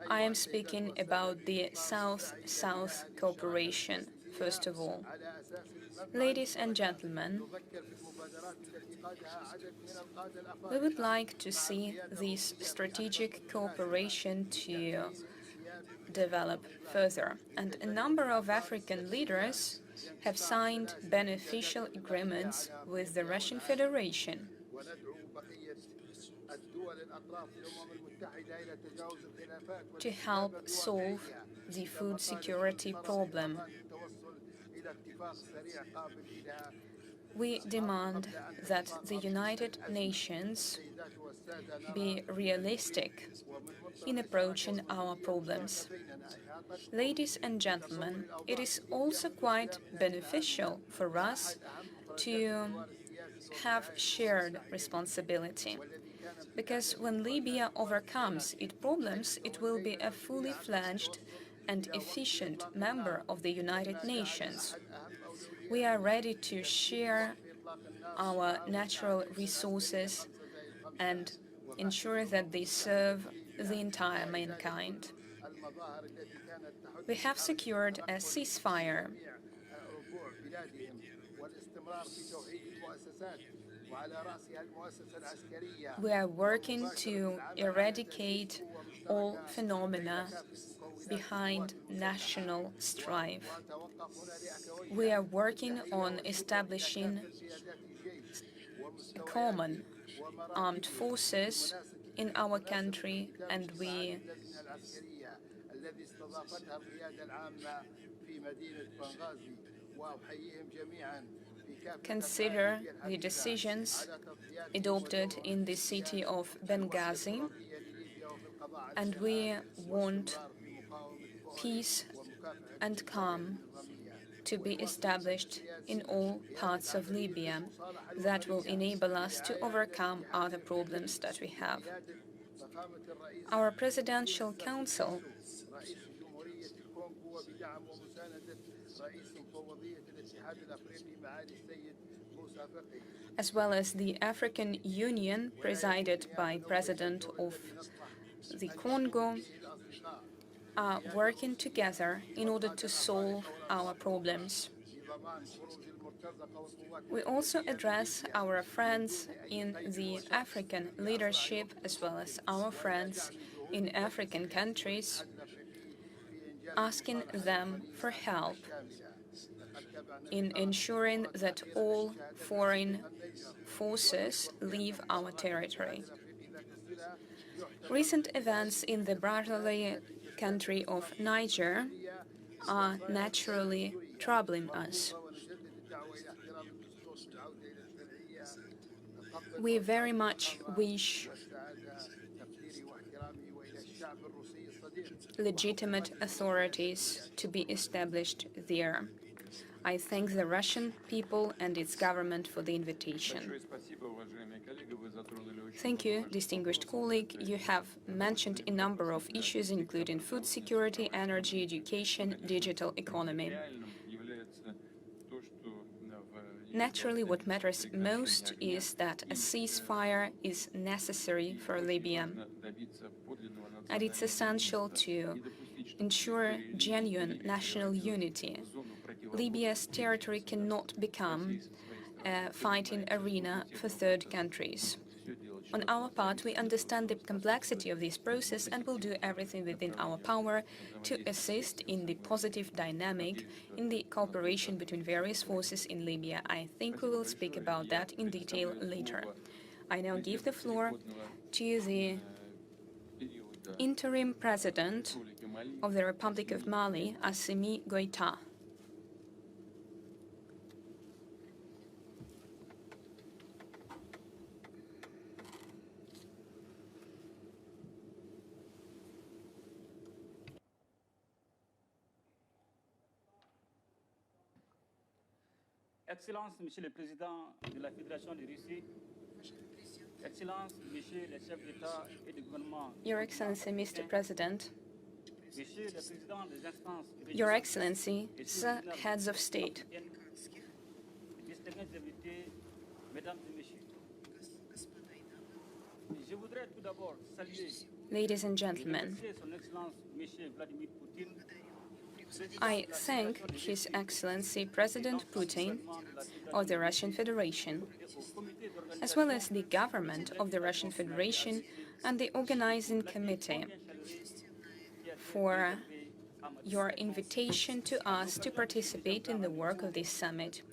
I am speaking about the South-South cooperation, first of all. Ladies and gentlemen, we would like to see this strategic cooperation to develop further, and a number of African leaders have signed beneficial agreements with the Russian Federation. To help solve the food security problem. We demand that the United Nations be realistic in approaching our problems. Ladies and gentlemen, it is also quite beneficial for us to have shared responsibility, because when Libya overcomes its problems, it will be a fully fledged and efficient member of the United Nations. We are ready to share our natural resources and ensure that they serve the entire mankind. We have secured a ceasefire. We are working to eradicate all phenomena behind national strife. We are working on establishing common armed forces in our country, and we consider the decisions adopted in the city of Benghazi, and we want peace and calm to be established in all parts of Libya. That will enable us to overcome other problems that we have. Our Presidential Council as well as the African Union, presided by President of the Congo, are working together in order to solve our problems. We also address our friends in the African leadership, as well as our friends in African countries, asking them for help in ensuring that all foreign forces leave our territory. Recent events in the brotherly country of Niger are naturally troubling us. We very much wish legitimate authorities to be established there. I thank the Russian people and its government for the invitation. Thank you, distinguished colleague. You have mentioned a number of issues, including food security, energy, education, digital economy. Naturally, what matters most is that a ceasefire is necessary for Libya, and it's essential to ensure genuine national unity. Libya's territory cannot become a fighting arena for third countries. On our part, we understand the complexity of this process and will do everything within our power to assist in the positive dynamic in the cooperation between various forces in Libya. I think we will speak about that in detail later. I now give the floor to the interim president of the Republic of Mali, Assimi Goïta. Excellences, Monsieur le Président de la Fédération de Russie, Excellences, Monsieur le chef d'État et de gouvernement, Your Excellency, Mr. President, Monsieur le Président des instances, Your Excellency, Sir Heads of State, distingués invités, Mesdames et Messieurs, je voudrais tout d'abord saluer ladies and gentlemen, Son Excellence, Monsieur Vladimir Putin, I thank His Excellency President Putin of the Russian Federation, as well as the government of the Russian Federation and the organizing committee for your invitation to us to participate in the work of this summit.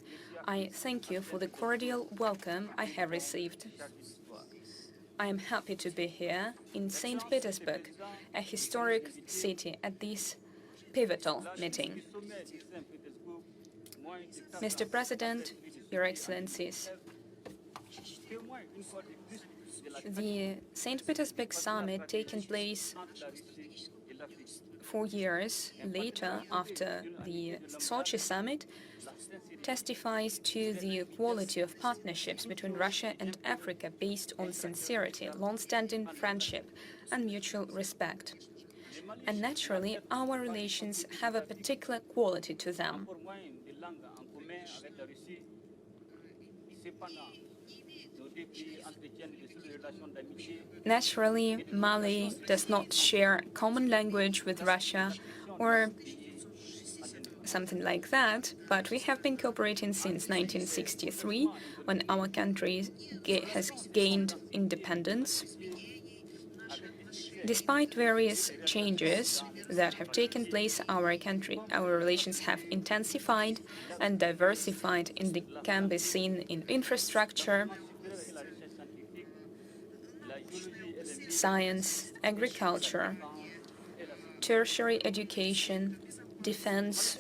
I thank you for the cordial welcome I have received. I am happy to be here in St. Petersburg, a historic city, at this pivotal meeting. Mr. President, Your Excellencies, the St. Petersburg summit taking place 4 years later after the Sochi summit testifies to the quality of partnerships between Russia and Africa based on sincerity, long-standing friendship, and mutual respect. And naturally, our relations have a particular quality to them. Naturally, Mali does not share common language with Russia or something like that, but we have been cooperating since 1963, when our country has gained independence. Despite various changes that have taken place, our relations have intensified and diversified, and they can be seen in infrastructure, science, agriculture, tertiary education, defense,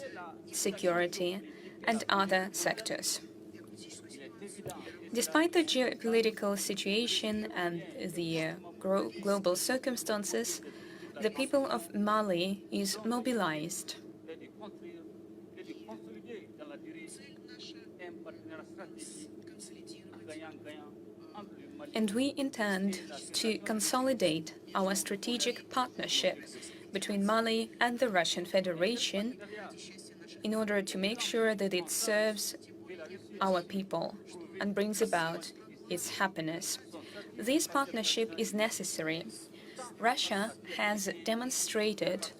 security, and other sectors. Despite the geopolitical situation and the global circumstances, the people of Mali is mobilized. And we intend to consolidate our strategic partnership between Mali and the Russian Federation in order to make sure that it serves our people and brings about its happiness. This partnership is necessary. Russia has demonstrated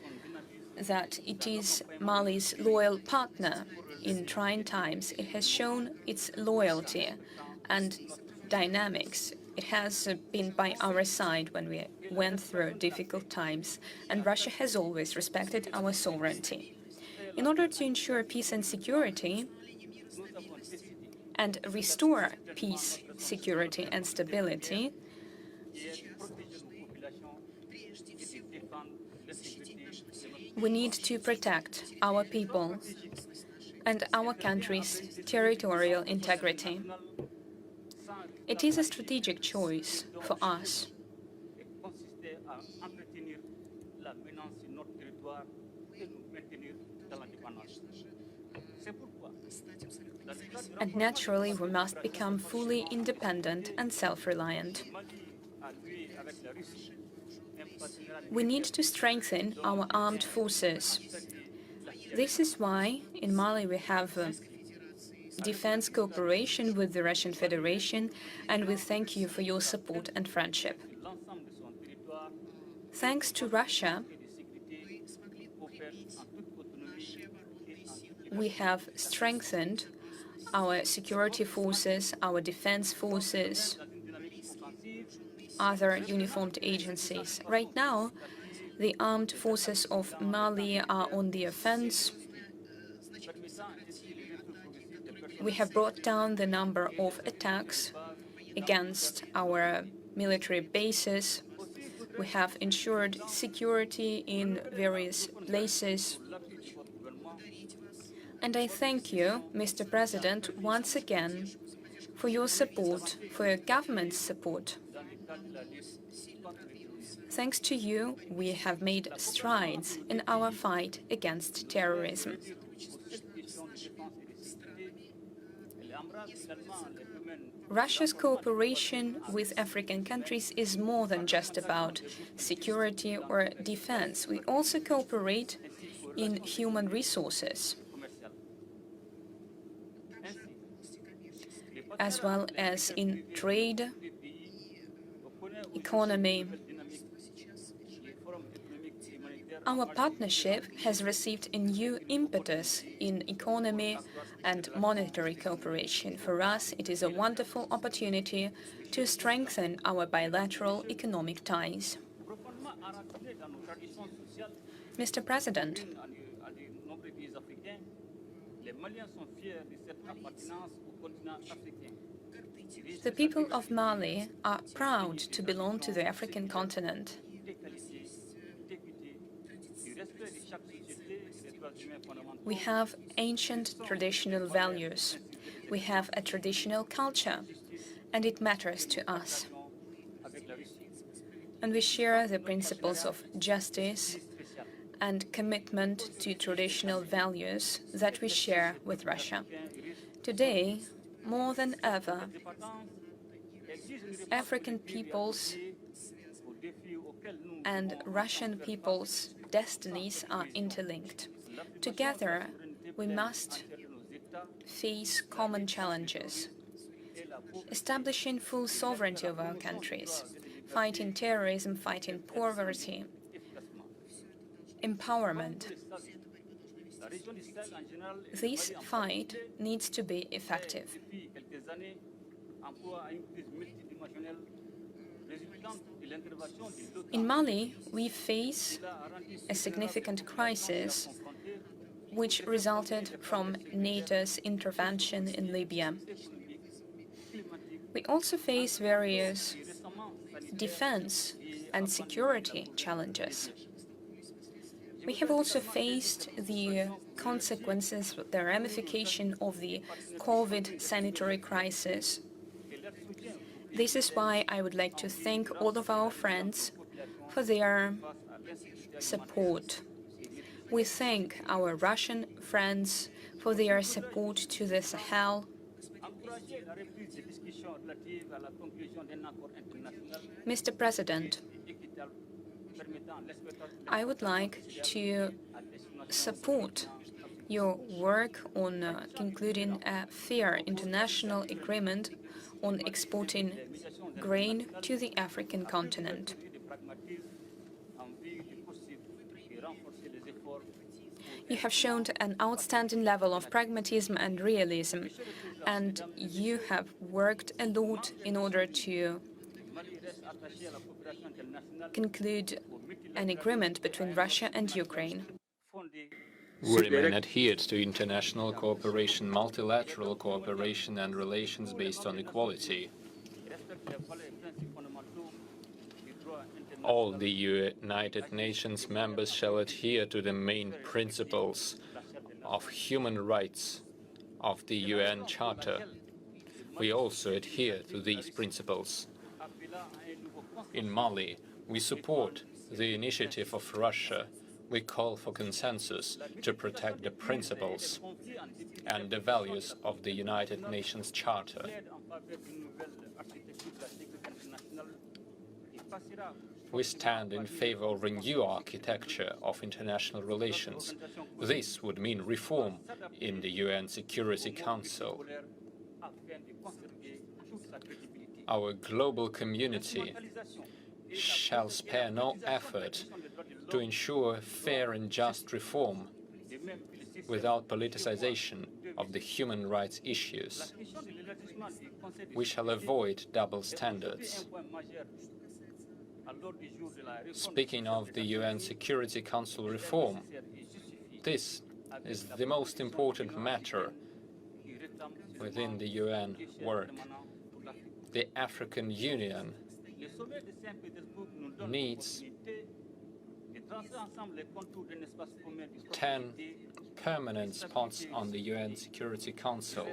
that it is Mali's loyal partner in trying times. It has shown its loyalty and dynamics. It has been by our side when we went through difficult times, and Russia has always respected our sovereignty. In order to ensure peace and security and restore peace, security, and stability, we need to protect our people and our country's territorial integrity. It is a strategic choice for us. And naturally, we must become fully independent and self-reliant. We need to strengthen our armed forces. This is why in Mali we have defense cooperation with the Russian Federation, and we thank you for your support and friendship. Thanks to Russia, we have strengthened our security forces, our defense forces, other uniformed agencies. Right now, the armed forces of Mali are on the offense. We have brought down the number of attacks against our military bases. We have ensured security in various places. And I thank you, Mr. President, once again for your support, for your government's support. Thanks to you, we have made strides in our fight against terrorism. Russia's cooperation with African countries is more than just about security or defense. We also cooperate in human resources, as well as in trade, economy. Our partnership has received a new impetus in economy and monetary cooperation. For us, it is a wonderful opportunity to strengthen our bilateral economic ties. Mr. President, the people of Mali are proud to belong to the African continent. We have ancient traditional values. We have a traditional culture, and it matters to us. And we share the principles of justice and commitment to traditional values that we share with Russia. Today, more than ever, African peoples and Russian peoples' destinies are interlinked. Together, we must face common challenges, establishing full sovereignty of our countries, fighting terrorism, fighting poverty, empowerment. This fight needs to be effective. In Mali, we face a significant crisis which resulted from NATO's intervention in Libya. We also face various defense and security challenges. We have also faced the consequences, the ramification of the COVID sanitary crisis. This is why I would like to thank all of our friends for their support. We thank our Russian friends for their support to the Sahel. Mr. President, I would like to support your work on concluding a fair international agreement on exporting grain to the African continent. You have shown an outstanding level of pragmatism and realism, and you have worked a lot in order to conclude an agreement between Russia and Ukraine. We remain adhered to international cooperation, multilateral cooperation and relations based on equality. All the United Nations members shall adhere to the main principles of human rights of the UN Charter. We also adhere to these principles. In Mali, we support the initiative of Russia. We call for consensus to protect the principles and the values of the United Nations Charter. We stand in favor of a new architecture of international relations. This would mean reform in the UN Security Council. Our global community shall spare no effort to ensure fair and just reform without politicization of the human rights issues. We shall avoid double standards. Speaking of the UN Security Council reform, this is the most important matter within the UN work. The African Union needs 10 permanent spots on the UN Security Council.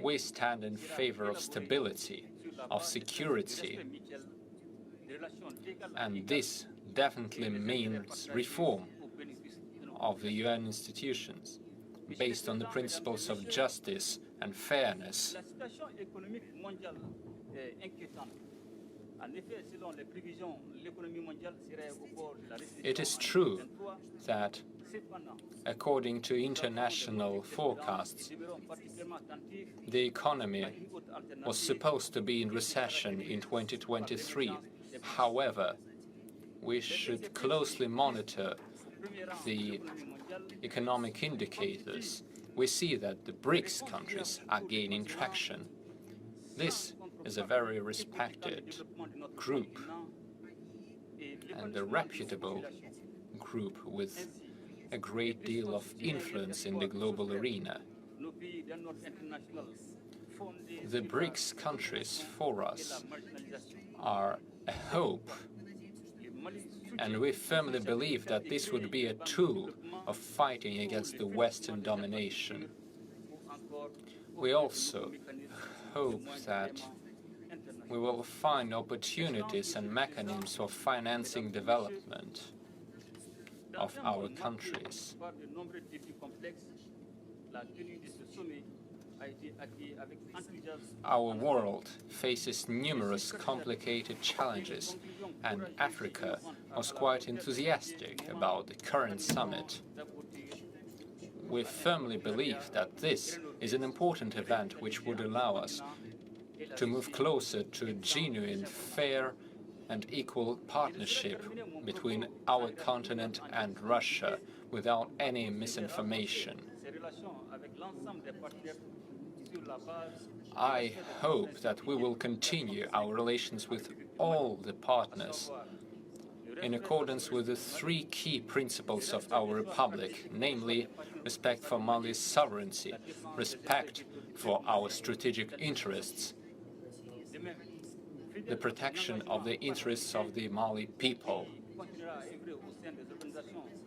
We stand in favor of stability, of security, and this definitely means reform of the UN institutions based on the principles of justice and fairness. It is true that, according to international forecasts, the economy was supposed to be in recession in 2023. However, we should closely monitor the economic indicators. We see that the BRICS countries are gaining traction. This is a very respected group and a reputable group with a great deal of influence in the global arena. The BRICS countries for us are a hope, and we firmly believe that this would be a tool of fighting against the Western domination. We also hope that we will find opportunities and mechanisms for financing development of our countries. Our world faces numerous complicated challenges, and Africa was quite enthusiastic about the current summit. We firmly believe that this is an important event which would allow us to move closer to a genuine, fair and equal partnership between our continent and Russia without any misinformation. I hope that we will continue our relations with all the partners in accordance with the three key principles of our republic, namely respect for Mali's sovereignty, respect for our strategic interests, the protection of the interests of the Mali people.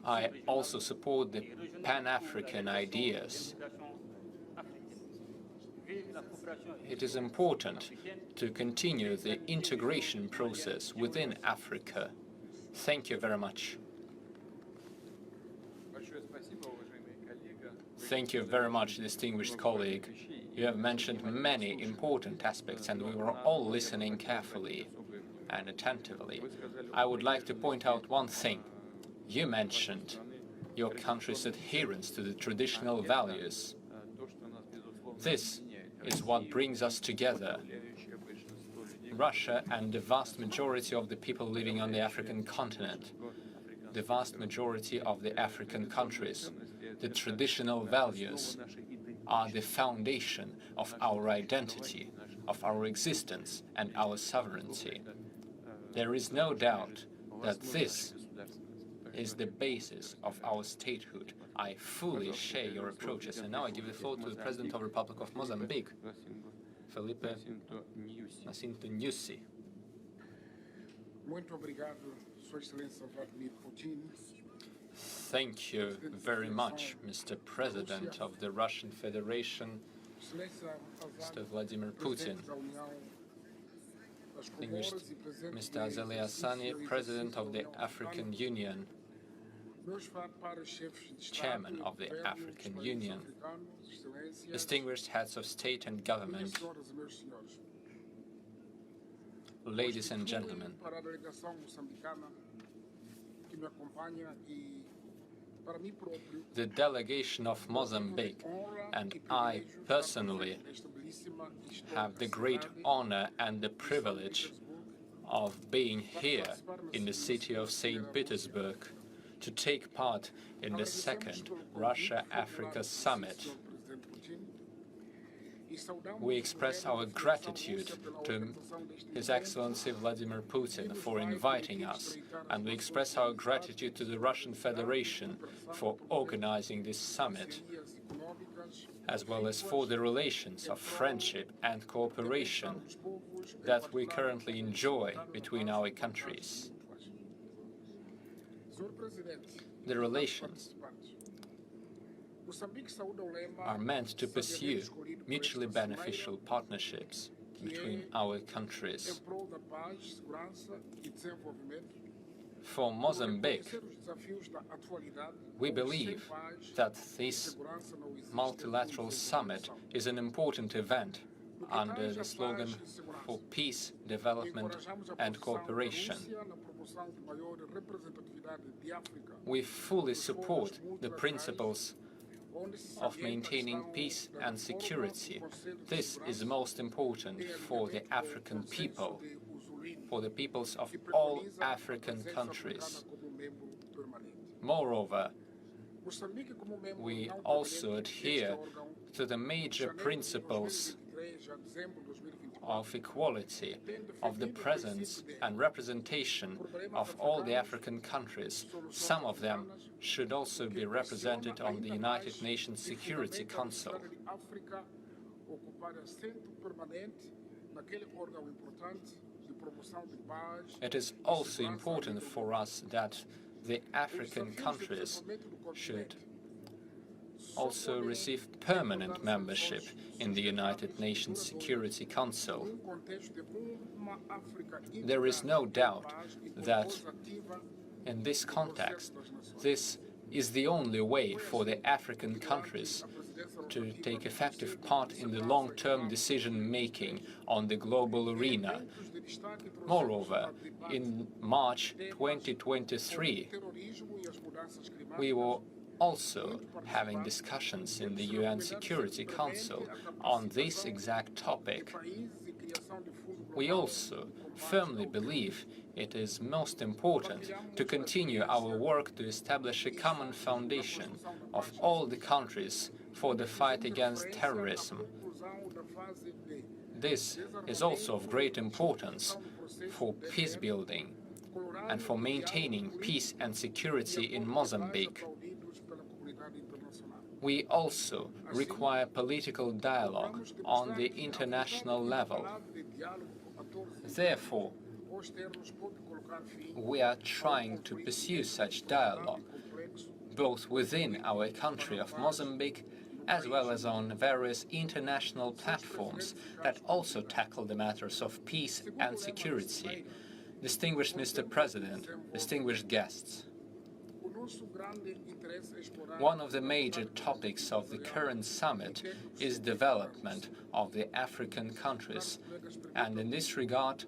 I also support the Pan-African ideas. It is important to continue the integration process within Africa. Thank you very much. Thank you very much, distinguished colleague. You have mentioned many important aspects, and we were all listening carefully and attentively. I would like to point out one thing. You mentioned your country's adherence to the traditional values. This is what brings us together, Russia and the vast majority of the people living on the African continent, the vast majority of the African countries. The traditional values are the foundation of our identity, of our existence and our sovereignty. There is no doubt that this is the basis of our statehood. I fully share your approaches. And now I give the floor to the President of the Republic of Mozambique, Felipe Jacinto Nyusi. Muito obrigado, Sua Excelência Vladimir Putin. Thank you very much, Mr. President of the Russian Federation, Mr. Vladimir Putin. Distinguished Mr. Azali Asani, President of the African Union, Chairman of the African Union, distinguished heads of state and government, ladies and gentlemen, the delegation of Mozambique and I personally have the great honor and the privilege of being here in the city of St. Petersburg to take part in the second Russia-Africa Summit. We express our gratitude to His Excellency Vladimir Putin for inviting us, and we express our gratitude to the Russian Federation for organizing this summit, as well as for the relations of friendship and cooperation that we currently enjoy between our countries. The relations are meant to pursue mutually beneficial partnerships between our countries. For Mozambique, we believe that this multilateral summit is an important event under the slogan for peace, development and cooperation. We fully support the principles of maintaining peace and security. This is most important for the African people, for the peoples of all African countries. Moreover, we also adhere to the major principles of equality, of the presence and representation of all the African countries. Some of them should also be represented on the United Nations Security Council. It is also important for us that the African countries should also receive permanent membership in the United Nations Security Council. There is no doubt that in this context, this is the only way for the African countries to take effective part in the long-term decision-making on the global arena. Moreover, in March 2023, we were also having discussions in the UN Security Council on this exact topic. We also firmly believe it is most important to continue our work to establish a common foundation of all the countries for the fight against terrorism. This is also of great importance for peace building and for maintaining peace and security in Mozambique. We also require political dialogue on the international level. Therefore, we are trying to pursue such dialogue, both within our country of Mozambique, as well as on various international platforms that also tackle the matters of peace and security. Distinguished Mr. President, distinguished guests, one of the major topics of the current summit is development of the African countries, and in this regard,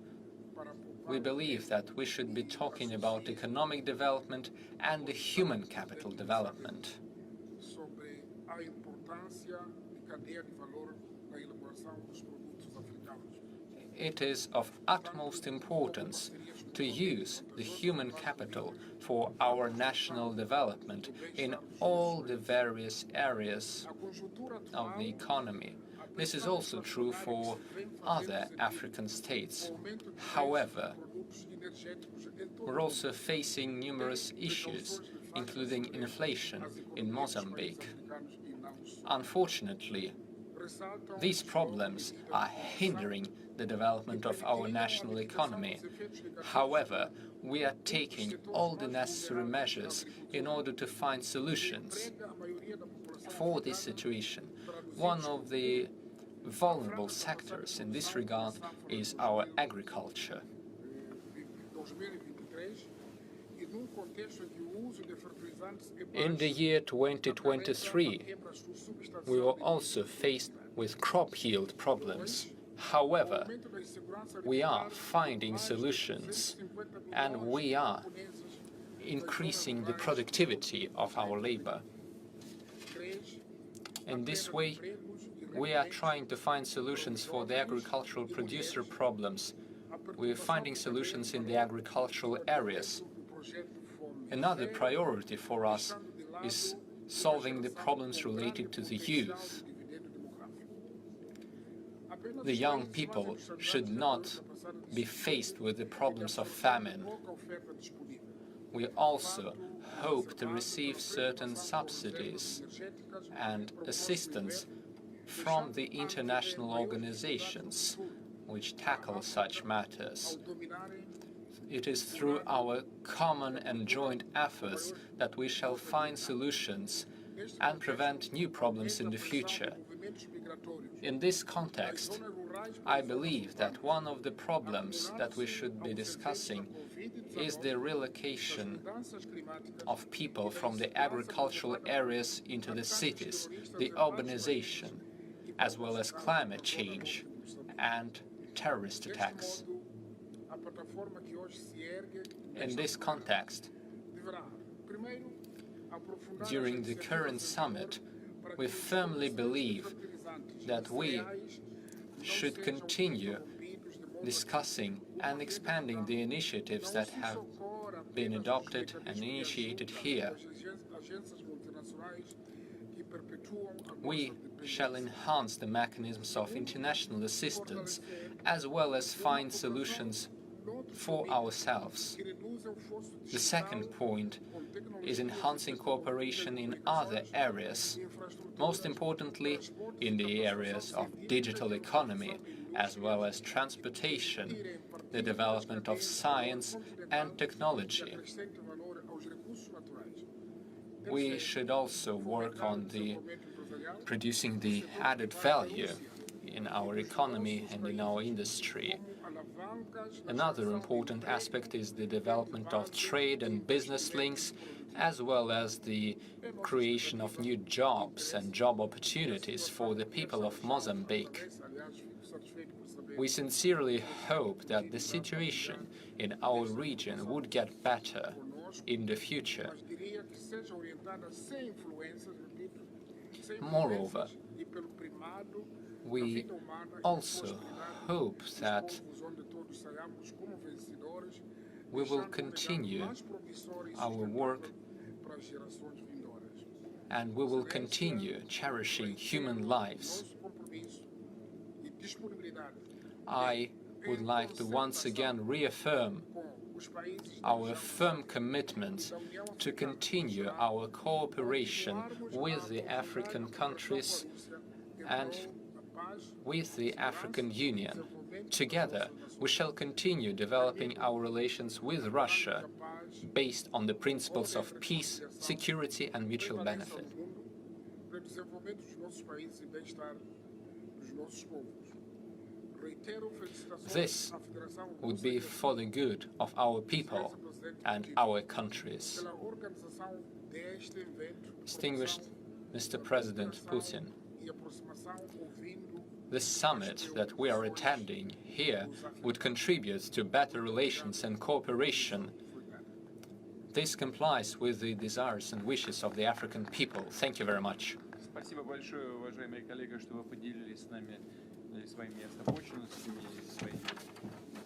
we believe that we should be talking about economic development and the human capital development. sobre a importância de cadeia de valor na elaboração dos produtos africanos. It is of utmost importance to use the human capital for our national development in all the various areas of the economy. This is also true for other African states. However, we're also facing numerous issues, including inflation in Mozambique. Unfortunately, these problems are hindering the development of our national economy. However, we are taking all the necessary measures in order to find solutions for this situation. One of the vulnerable sectors in this regard is our agriculture. In the year 2023, we were also faced with crop yield problems. However, we are finding solutions and we are increasing the productivity of our labor. In this way, we are trying to find solutions for the agricultural producer problems. We are finding solutions in the agricultural areas. Another priority for us is solving the problems related to the youth. The young people should not be faced with the problems of famine. We also hope to receive certain subsidies and assistance from the international organizations which tackle such matters. It is through our common and joint efforts that we shall find solutions and prevent new problems in the future. In this context, I believe that one of the problems that we should be discussing is the relocation of people from the agricultural areas into the cities, the urbanization, as well as climate change and terrorist attacks. In this context, during the current summit, we firmly believe that we should continue discussing and expanding the initiatives that have been adopted and initiated here. We shall enhance the mechanisms of international assistance as well as find solutions for ourselves. The second point is enhancing cooperation in other areas, most importantly in the areas of digital economy, as well as transportation, the development of science and technology. We should also work on producing the added value in our economy and in our industry. Another important aspect is the development of trade and business links, as well as the creation of new jobs and job opportunities for the people of Mozambique. We sincerely hope that the situation in our region would get better in the future. Moreover, we also hope that we will continue our work and we will continue cherishing human lives. I would like to once again reaffirm our firm commitment to continue our cooperation with the African countries and with the African Union. Together, we shall continue developing our relations with Russia based on the principles of peace, security and mutual benefit. This would be for the good of our people and our countries. Distinguished Mr. President Putin, the summit that we are attending here would contribute to better relations and cooperation. This complies with the desires and wishes of the African people. Thank you very much. Спасибо большое, уважаемые коллеги, что вы поделились с нами своими озабоченностями,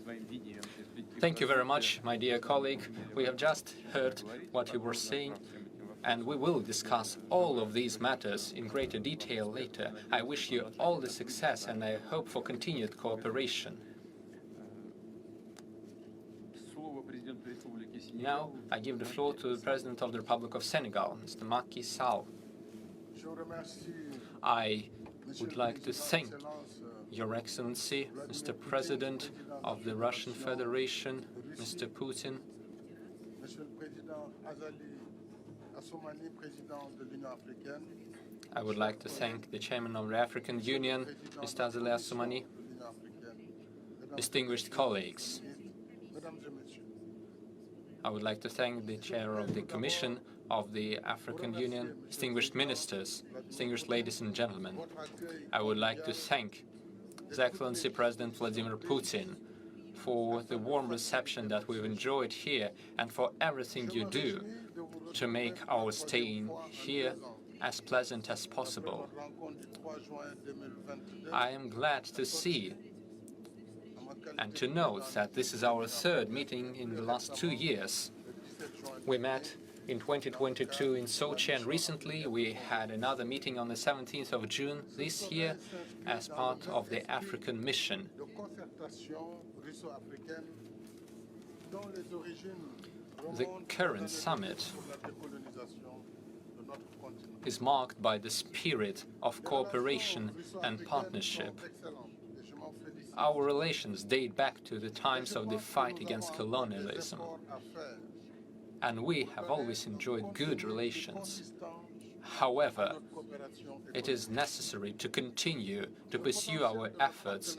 своим видением перспектив. Thank you very much, my dear colleague. We have just heard what you were saying, and we will discuss all of these matters in greater detail later. I wish you all the success, and I hope for continued cooperation. Now, I give the floor to the President of the Republic of Senegal, Mr. Macky Sall. I would like to thank Your Excellency, Mr. President of the Russian Federation, Mr. Putin, I would like to thank the Chairman of the African Union, Mr. Azali Assoumani, distinguished colleagues. I would like to thank the Chair of the Commission of the African Union, distinguished ministers, distinguished ladies and gentlemen. I would like to thank His Excellency President Vladimir Putin for the warm reception that we've enjoyed here and for everything you do to make our stay here as pleasant as possible. I am glad to see and to note that this is our third meeting in the last 2 years. We met in 2022 in Sochi, and recently we had another meeting on the 17th of June this year as part of the African mission. The current summit is marked by the spirit of cooperation and partnership. Our relations date back to the times of the fight against colonialism, and we have always enjoyed good relations. However, it is necessary to continue to pursue our efforts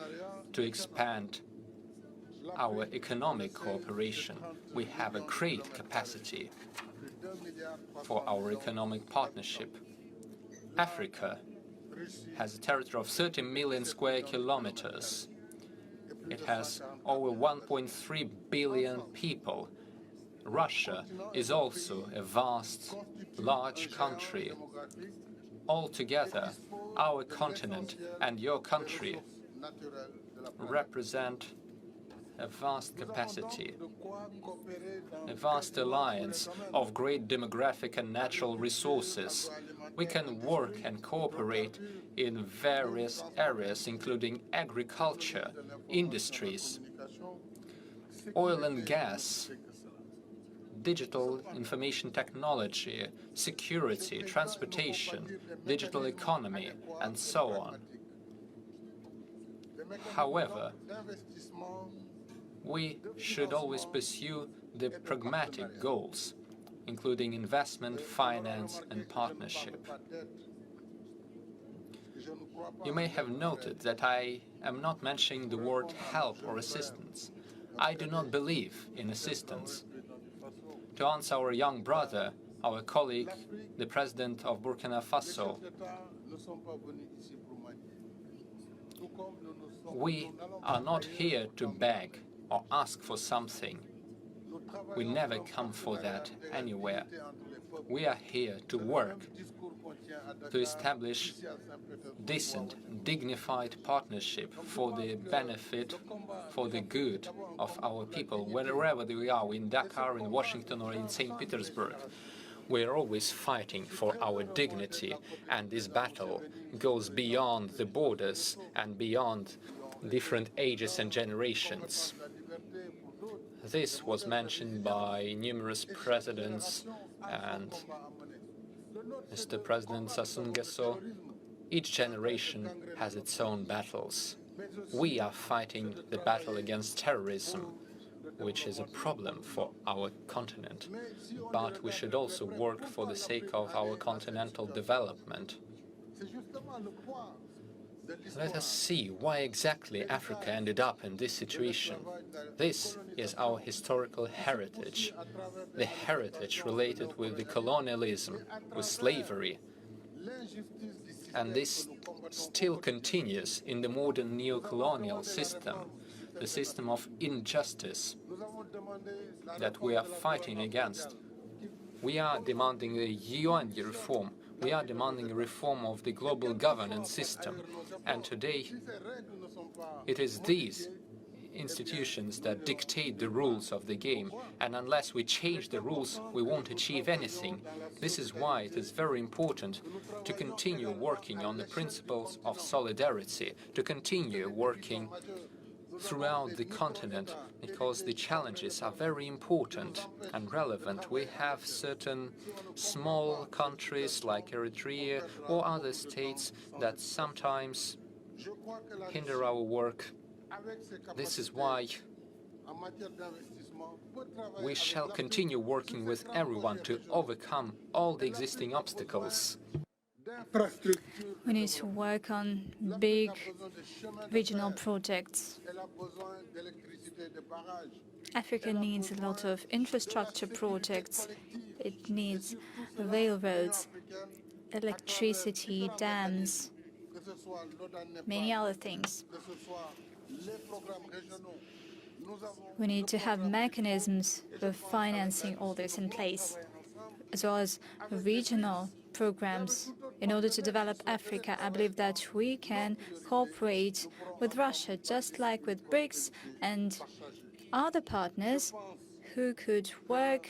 to expand our economic cooperation. We have a great capacity for our economic partnership. Africa has a territory of 30 million square kilometers. It has over 1.3 billion people. Russia is also a vast, large country. Altogether, our continent and your country represent a vast capacity, a vast alliance of great demographic and natural resources. We can work and cooperate in various areas, including agriculture, industries, oil and gas, digital information technology, security, transportation, digital economy, and so on. However, we should always pursue the pragmatic goals, including investment, finance, and partnership. You may have noted that I am not mentioning the word help or assistance. I do not believe in assistance. To answer our young brother, our colleague, the President of Burkina Faso, we are not here to beg or ask for something. We never come for that anywhere. We are here to work, to establish decent, dignified partnership for the benefit, for the good of our people, wherever we are, in Dakar, in Washington, or in St. Petersburg. We are always fighting for our dignity, and this battle goes beyond the borders and beyond different ages and generations. This was mentioned by numerous presidents and Mr. President Sassou Nguesso. Each generation has its own battles. We are fighting the battle against terrorism, which is a problem for our continent. But we should also work for the sake of our continental development. Let us see why exactly Africa ended up in this situation. This is our historical heritage, the heritage related with the colonialism, with slavery. And this still continues in the modern neo-colonial system, the system of injustice that we are fighting against. We are demanding a UN reform. We are demanding a reform of the global governance system. And today, it is these institutions that dictate the rules of the game. And unless we change the rules, we won't achieve anything. This is why it is very important to continue working on the principles of solidarity, to continue working throughout the continent, because the challenges are very important and relevant. We have certain small countries like Eritrea or other states that sometimes hinder our work. This is why we shall continue working with everyone to overcome all the existing obstacles. We need to work on big regional projects. Africa needs a lot of infrastructure projects. It needs railroads, electricity, dams, many other things. We need to have mechanisms for financing all this in place, as well as regional programs in order to develop Africa. I believe that we can cooperate with Russia, just like with BRICS and other partners who could work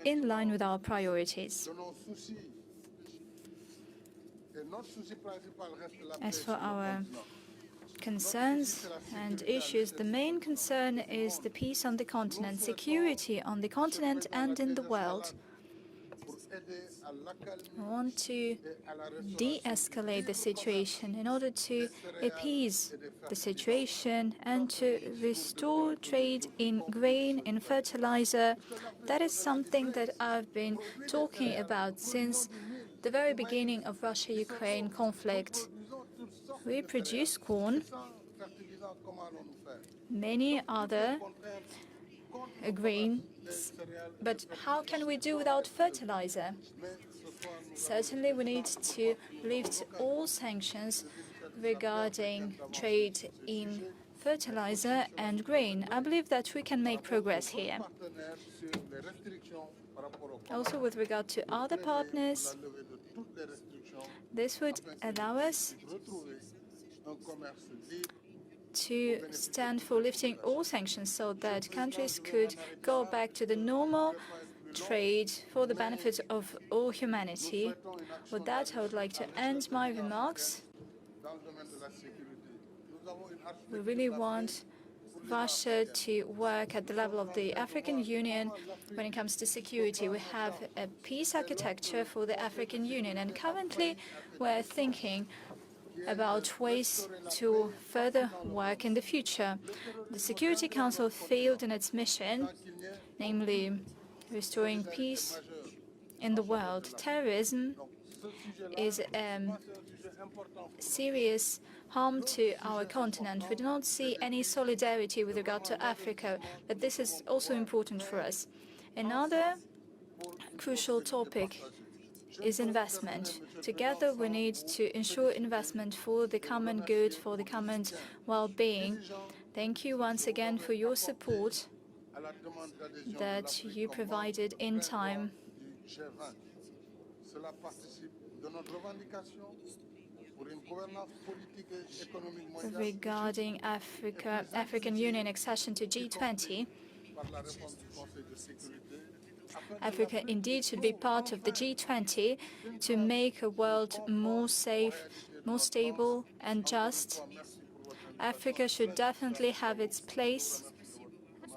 in line with our priorities. As for our concerns and issues, the main concern is the peace on the continent, security on the continent and in the world. We want to de-escalate the situation in order to appease the situation and to restore trade in grain, in fertilizer. That is something that I've been talking about since the very beginning of Russia-Ukraine conflict. We produce corn, many other grains, but how can we do without fertilizer? Certainly we need to lift all sanctions regarding trade in fertilizer and grain. I believe that we can make progress here. Also, with regard to other partners, this would allow us to stand for lifting all sanctions so that countries could go back to the normal trade for the benefit of all humanity. With that, I would like to end my remarks. We really want Russia to work at the level of the African Union when it comes to security. We have a peace architecture for the African Union, and currently we're thinking about ways to further work in the future. The Security Council failed in its mission, namely restoring peace in the world. Terrorism is serious harm to our continent. We do not see any solidarity with regard to Africa, but this is also important for us. Another crucial topic is investment. Together we need to ensure investment for the common good, for the common well-being. Thank you once again for your support that you provided in time. Regarding African Union accession to G20, Africa indeed should be part of the G20 to make a world more safe, more stable and just. Africa should definitely have its place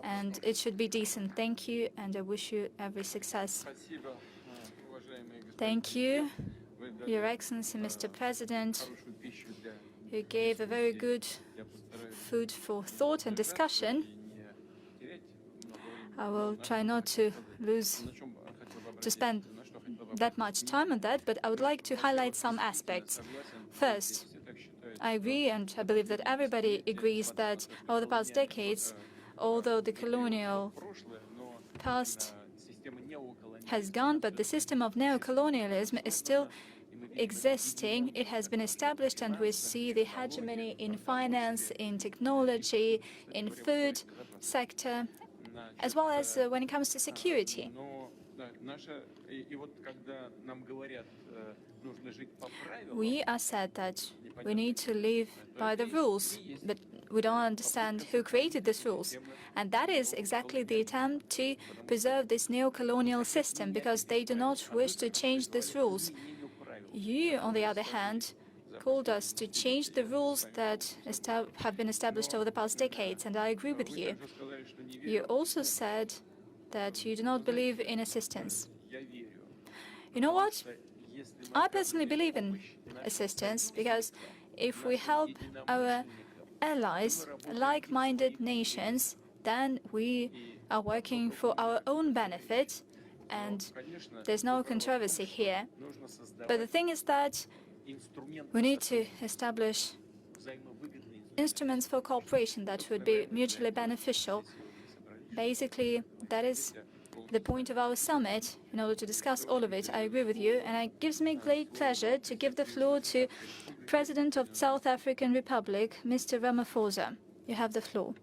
and it should be decent. Thank you, and I wish you every success. Thank you, Your Excellency, Mr. President, who gave a very good food for thought and discussion. I will try not to spend that much time on that, but I would like to highlight some aspects. First, I agree, and I believe that everybody agrees, that over the past decades, although the colonial past has gone, but the system of neocolonialism is still existing, it has been established, and we see the hegemony in finance, in technology, in food sector, as well as when it comes to security. We are said that we need to live by the rules, but we don't understand who created these rules. And that is exactly the attempt to preserve this neo-colonial system, because they do not wish to change these rules. You, on the other hand, called us to change the rules that have been established over the past decades, and I agree with you. You also said that you do not believe in assistance. You know what? I personally believe in assistance, because if we help our allies, like-minded nations, then we are working for our own benefit, and there's no controversy here. But the thing is that we need to establish instruments for cooperation that would be mutually beneficial. Basically, that is the point of our summit, in order to discuss all of it. I agree with you, and it gives me great pleasure to give the floor to President of South African Republic, Mr. Ramaphosa. You have the floor.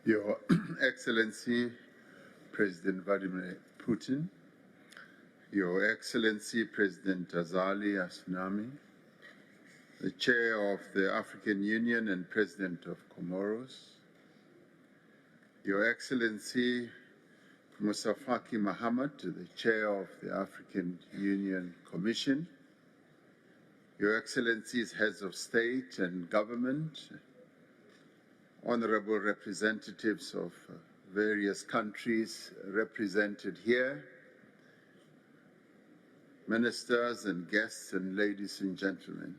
Your Excellency, President Vladimir Putin, Your Excellency, President Azali Assoumani, the Chair of the African Union and President of Comoros, Your Excellency Moussa Faki Mahamat, the Chair of the African Union Commission, Your Excellencies, Heads of State and Government, honorable representatives of various countries represented here, ministers and guests, and ladies and gentlemen.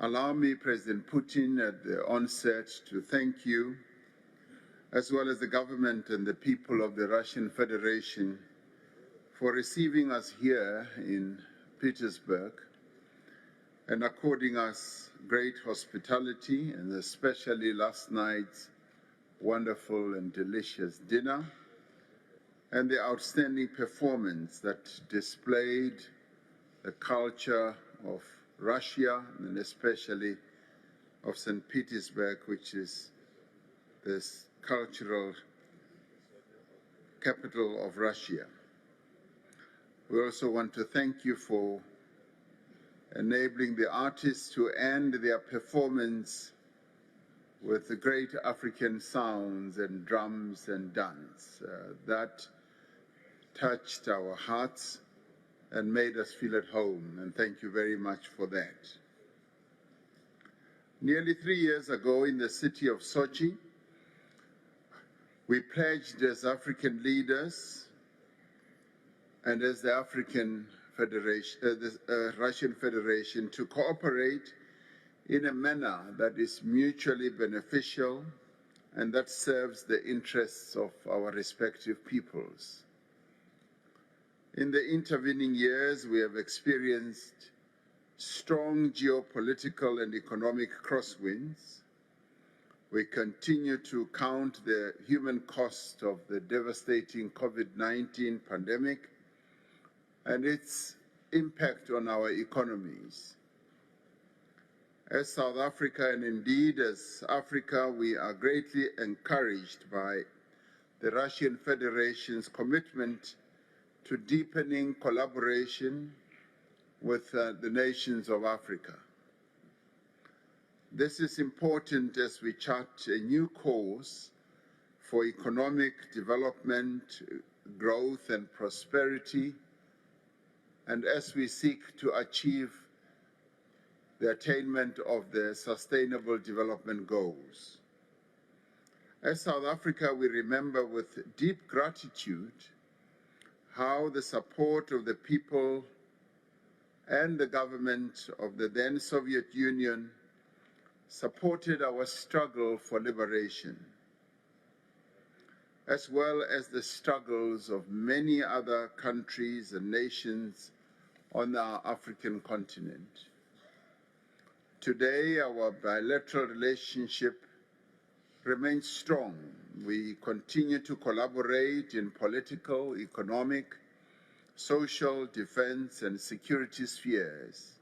Allow me, President Putin, at the onset to thank you, as well as the government and the people of the Russian Federation, for receiving us here in Petersburg and according us great hospitality, and especially last night's wonderful and delicious dinner, and the outstanding performance that displayed the culture of Russia, and especially of St. Petersburg, which is this cultural capital of Russia. We also want to thank you for enabling the artists to end their performance with the great African sounds and drums and dance. That touched our hearts and made us feel at home, and thank you very much for that. Nearly 3 years ago in the city of Sochi, we pledged as African leaders and as the Russian Federation to cooperate in a manner that is mutually beneficial and that serves the interests of our respective peoples. In the intervening years, we have experienced strong geopolitical and economic crosswinds. We continue to count the human cost of the devastating COVID-19 pandemic and its impact on our economies. As South Africa, and indeed as Africa, we are greatly encouraged by the Russian Federation's commitment to deepening collaboration with the nations of Africa. This is important as we chart a new course for economic development, growth, and prosperity, and as we seek to achieve the attainment of the Sustainable Development Goals. As South Africa, we remember with deep gratitude how the support of the people and the government of the then Soviet Union supported our struggle for liberation, as well as the struggles of many other countries and nations on our African continent. Today, our bilateral relationship remains strong. We continue to collaborate in political, economic, social, defense, and security spheres.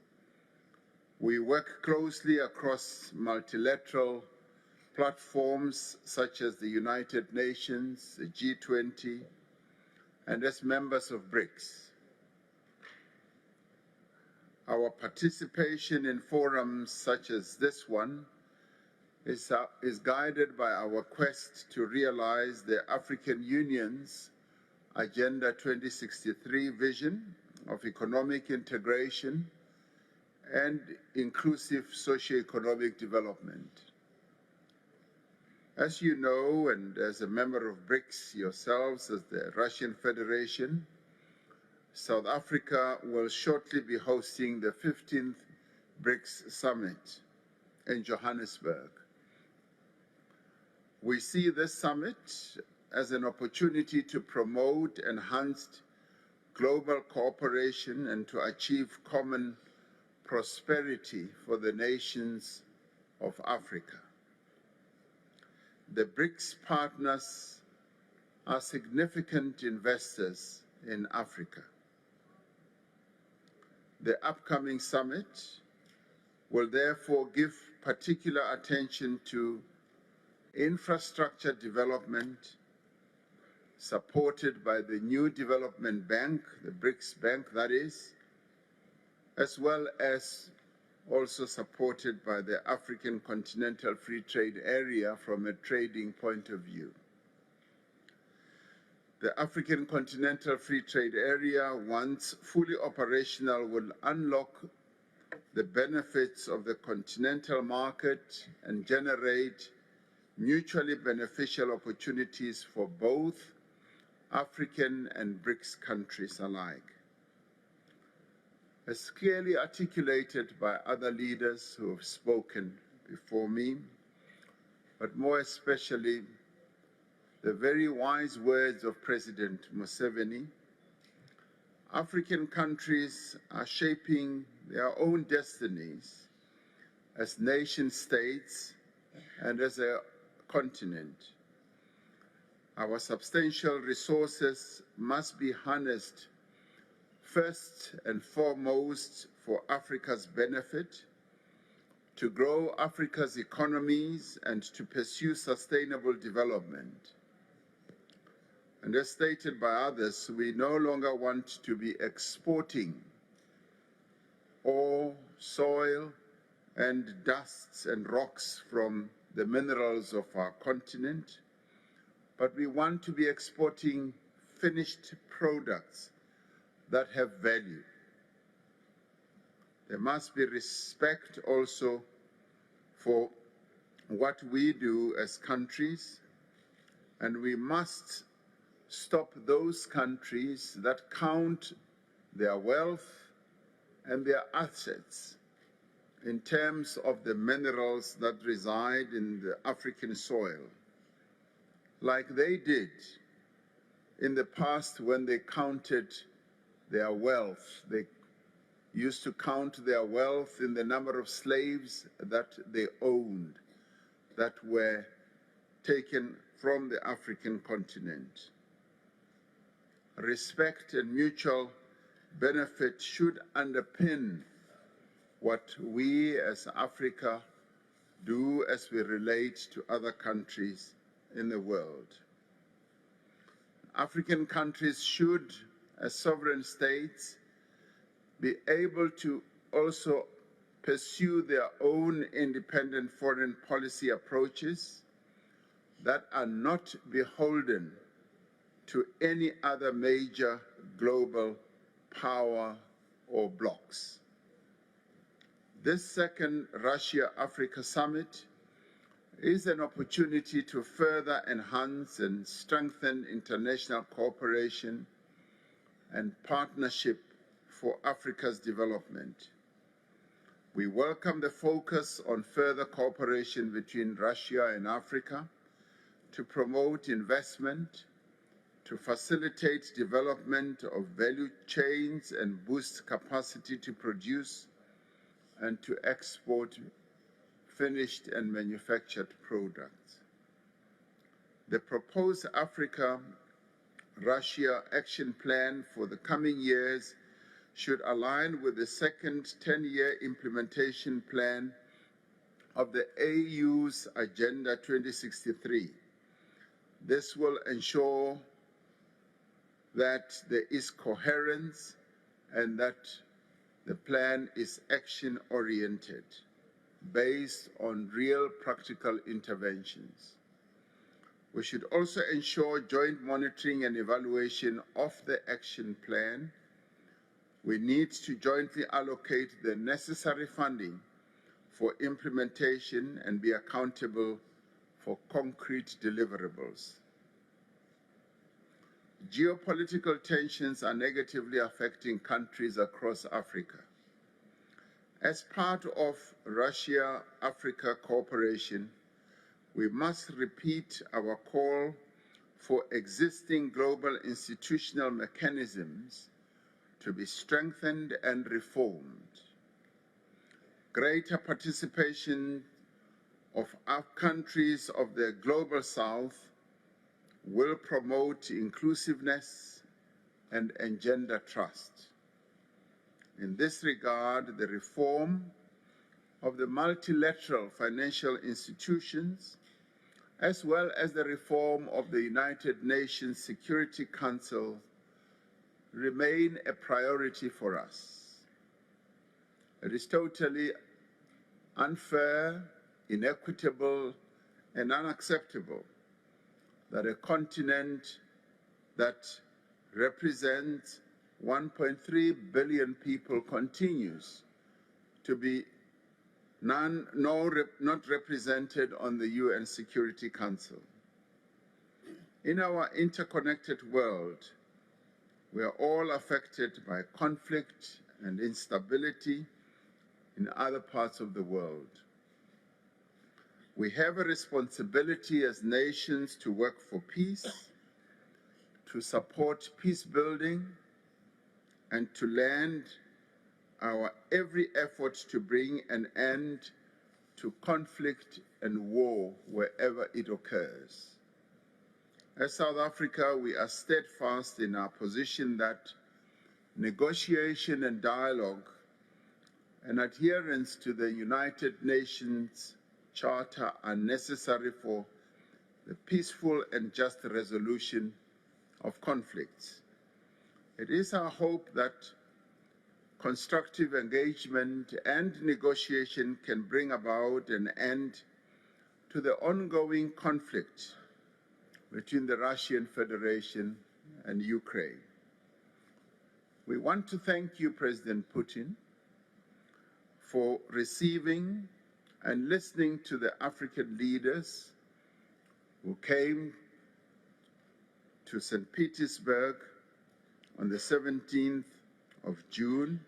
We work closely across multilateral platforms such as the United Nations, the G20, and as members of BRICS. Our participation in forums such as this one is guided by our quest to realize the African Union's Agenda 2063 vision of economic integration and inclusive socio-economic development. As you know, and as a member of BRICS yourselves, as the Russian Federation, South Africa will shortly be hosting the 15th BRICS Summit in Johannesburg. We see this summit as an opportunity to promote enhanced global cooperation and to achieve common prosperity for the nations of Africa. The BRICS partners are significant investors in Africa. The upcoming summit will therefore give particular attention to infrastructure development supported by the new development bank, the BRICS Bank that is, as well as also supported by the African Continental Free Trade Area from a trading point of view. The African Continental Free Trade Area, once fully operational, will unlock the benefits of the continental market and generate mutually beneficial opportunities for both African and BRICS countries alike. As clearly articulated by other leaders who have spoken before me, but more especially the very wise words of President Museveni, African countries are shaping their own destinies as nation-states and as a continent. Our substantial resources must be harnessed first and foremost for Africa's benefit, to grow Africa's economies and to pursue sustainable development. And as stated by others, we no longer want to be exporting ore, soil, and dusts and rocks from the minerals of our continent, but we want to be exporting finished products that have value. There must be respect also for what we do as countries, and we must stop those countries that count their wealth and their assets in terms of the minerals that reside in the African soil, like they did in the past when they counted their wealth. They used to count their wealth in the number of slaves that they owned, that were taken from the African continent. Respect and mutual benefit should underpin what we as Africa do as we relate to other countries in the world. African countries should, as sovereign states, be able to also pursue their own independent foreign policy approaches that are not beholden to any other major global power or blocs. This second Russia-Africa summit is an opportunity to further enhance and strengthen international cooperation and partnership for Africa's development. We welcome the focus on further cooperation between Russia and Africa to promote investment, to facilitate development of value chains and boost capacity to produce and to export finished and manufactured products. The proposed Africa Russia action plan for the coming years should align with the second 10-year implementation plan of the AU's Agenda 2063. This will ensure that there is coherence and that the plan is action-oriented, based on real practical interventions. We should also ensure joint monitoring and evaluation of the action plan. We need to jointly allocate the necessary funding for implementation and be accountable for concrete deliverables. Geopolitical tensions are negatively affecting countries across Africa. As part of Russia-Africa cooperation, we must repeat our call for existing global institutional mechanisms to be strengthened and reformed. Greater participation of our countries of the Global South will promote inclusiveness and engender trust. In this regard, the reform of the multilateral financial institutions, as well as the reform of the United Nations Security Council, remain a priority for us. It is totally unfair, inequitable, and unacceptable that a continent that represents 1.3 billion people continues to be not represented on the UN Security Council. In our interconnected world, we are all affected by conflict and instability in other parts of the world. We have a responsibility as nations to work for peace, to support peace building, and to lend our every effort to bring an end to conflict and war wherever it occurs. As South Africa, we are steadfast in our position that negotiation and dialogue and adherence to the United Nations Charter are necessary for the peaceful and just resolution of conflicts. It is our hope that constructive engagement and negotiation can bring about an end to the ongoing conflict between the Russian Federation and Ukraine. We want to thank you, President Putin, for receiving and listening to the African leaders who came to St. Petersburg on the 17th of June,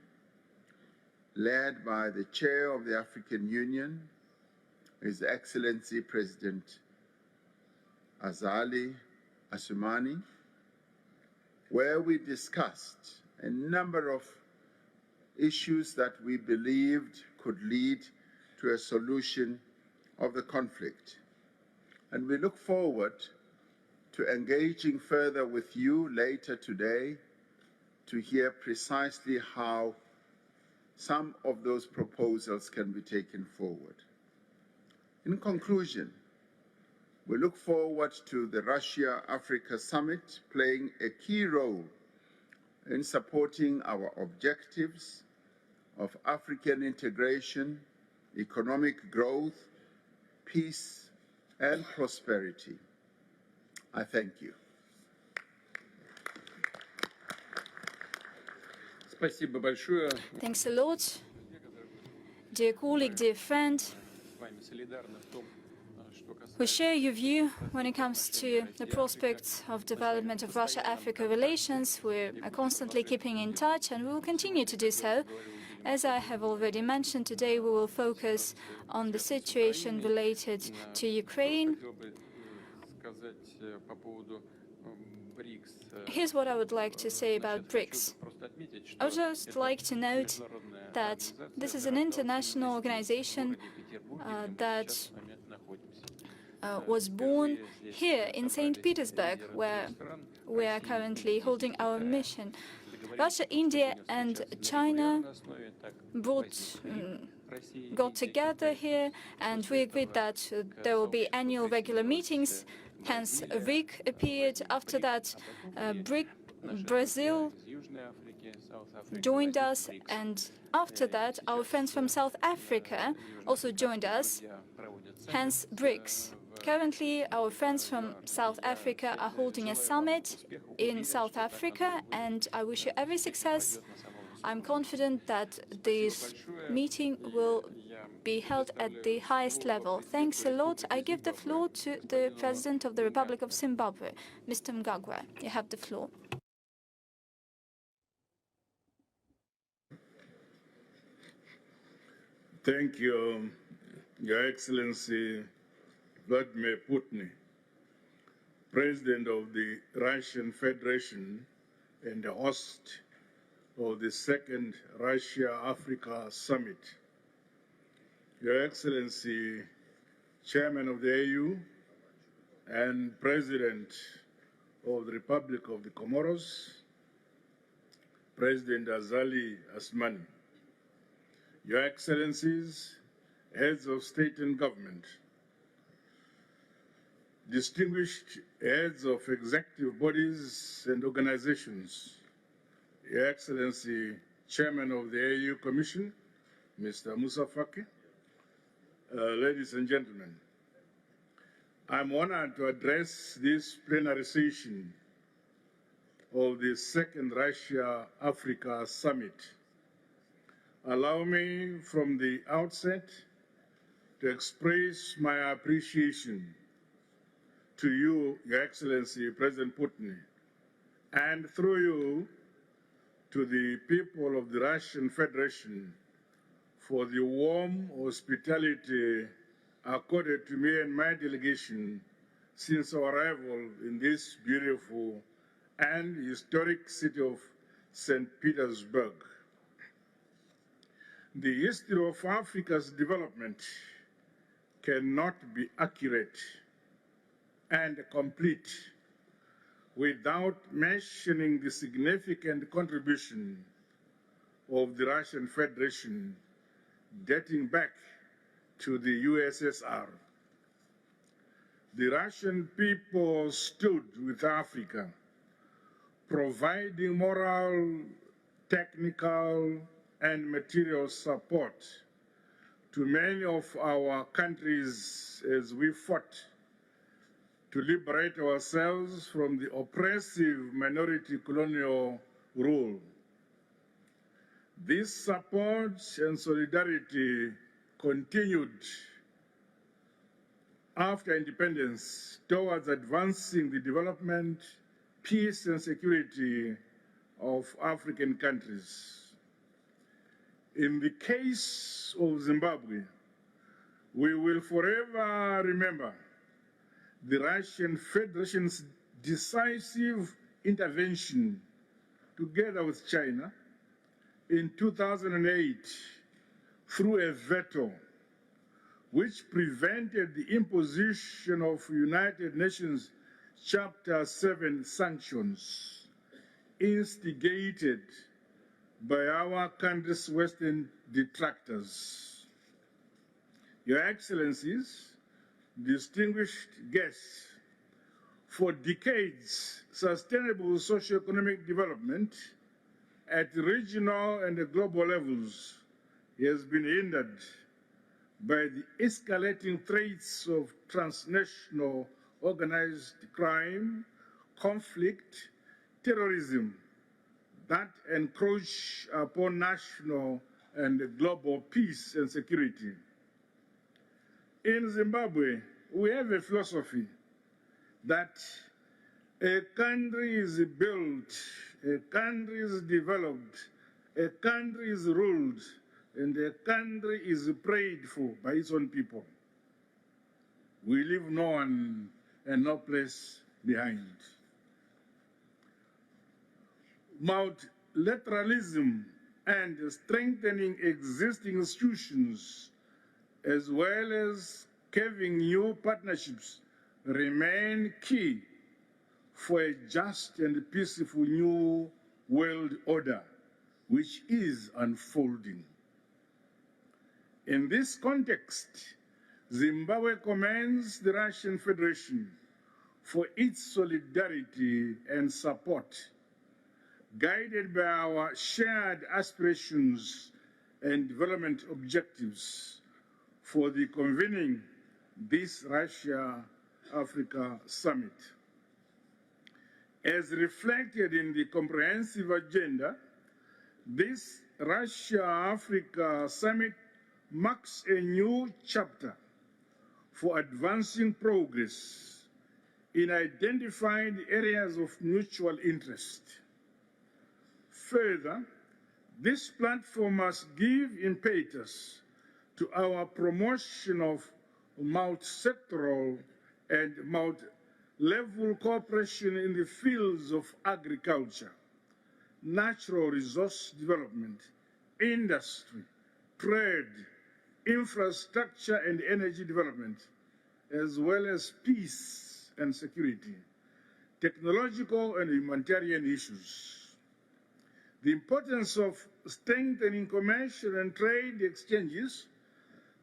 led by the Chair of the African Union, His Excellency President Azali Assoumani, where we discussed a number of issues that we believed could lead to a solution of the conflict. And we look forward to engaging further with you later today to hear precisely how some of those proposals can be taken forward. In conclusion, we look forward to the Russia-Africa Summit playing a key role in supporting our objectives of African integration, economic growth, peace, and prosperity. I thank you. Thanks a lot. Dear colleague, dear friend, we share your view when it comes to the prospects of development of Russia-Africa relations. We are constantly keeping in touch, and we will continue to do so. As I have already mentioned, today we will focus on the situation related to Ukraine. Here's what I would like to say about BRICS. I would just like to note that this is an international organization that was born here in St. Petersburg, where we are currently holding our mission. Russia, India, and China got together here, and we agreed that there will be annual regular meetings. Hence, RIC appeared. After that, Brazil joined us, and after that, our friends from South Africa also joined us, hence BRICS. Currently, our friends from South Africa are holding a summit in South Africa, and I wish you every success. I'm confident that this meeting will be held at the highest level. Thanks a lot. I give the floor to the President of the Republic of Zimbabwe, Mr. Mnangagwa. You have the floor. Thank you, Your Excellency Vladimir Putin, President of the Russian Federation and the host of the second Russia-Africa Summit. Your Excellency, Chairman of the AU and President of the Republic of the Comoros, President Azali Asmani. Your Excellencies, heads of state and government, distinguished heads of executive bodies and organizations, Your Excellency, Chairman of the AU Commission, Mr. Moussa Faki, ladies and gentlemen, I'm honored to address this plenary session of the second Russia-Africa Summit. Allow me from the outset to express my appreciation to you, Your Excellency President Putin, and through you to the people of the Russian Federation for the warm hospitality accorded to me and my delegation since our arrival in this beautiful and historic city of St. Petersburg. The history of Africa's development cannot be accurate and complete without mentioning the significant contribution of the Russian Federation dating back to the USSR. The Russian people stood with Africa, providing moral, technical, and material support to many of our countries as we fought to liberate ourselves from the oppressive minority colonial rule. This support and solidarity continued after independence towards advancing the development, peace, and security of African countries. In the case of Zimbabwe, we will forever remember the Russian Federation's decisive intervention together with China in 2008 through a veto which prevented the imposition of United Nations Chapter 7 sanctions instigated by our country's Western detractors. Your Excellencies, distinguished guests, for decades, sustainable socio-economic development at regional and global levels has been hindered by the escalating threats of transnational organized crime, conflict, terrorism that encroach upon national and global peace and security. In Zimbabwe, we have a philosophy that a country is built, a country is developed, a country is ruled, and a country is prayed for by its own people. We leave no one and no place behind. Multilateralism and strengthening existing institutions, as well as carving new partnerships remain key for a just and peaceful new world order which is unfolding. In this context, Zimbabwe commends the Russian Federation for its solidarity and support, guided by our shared aspirations and development objectives for the convening this Russia-Africa Summit. As reflected in the comprehensive agenda, this Russia-Africa Summit marks a new chapter for advancing progress in identified areas of mutual interest. Further, this platform must give impetus to our promotion of multi-sectoral and multi-level cooperation in the fields of agriculture, natural resource development, industry, trade, infrastructure and energy development, as well as peace and security, technological and humanitarian issues. The importance of strengthening commercial and trade exchanges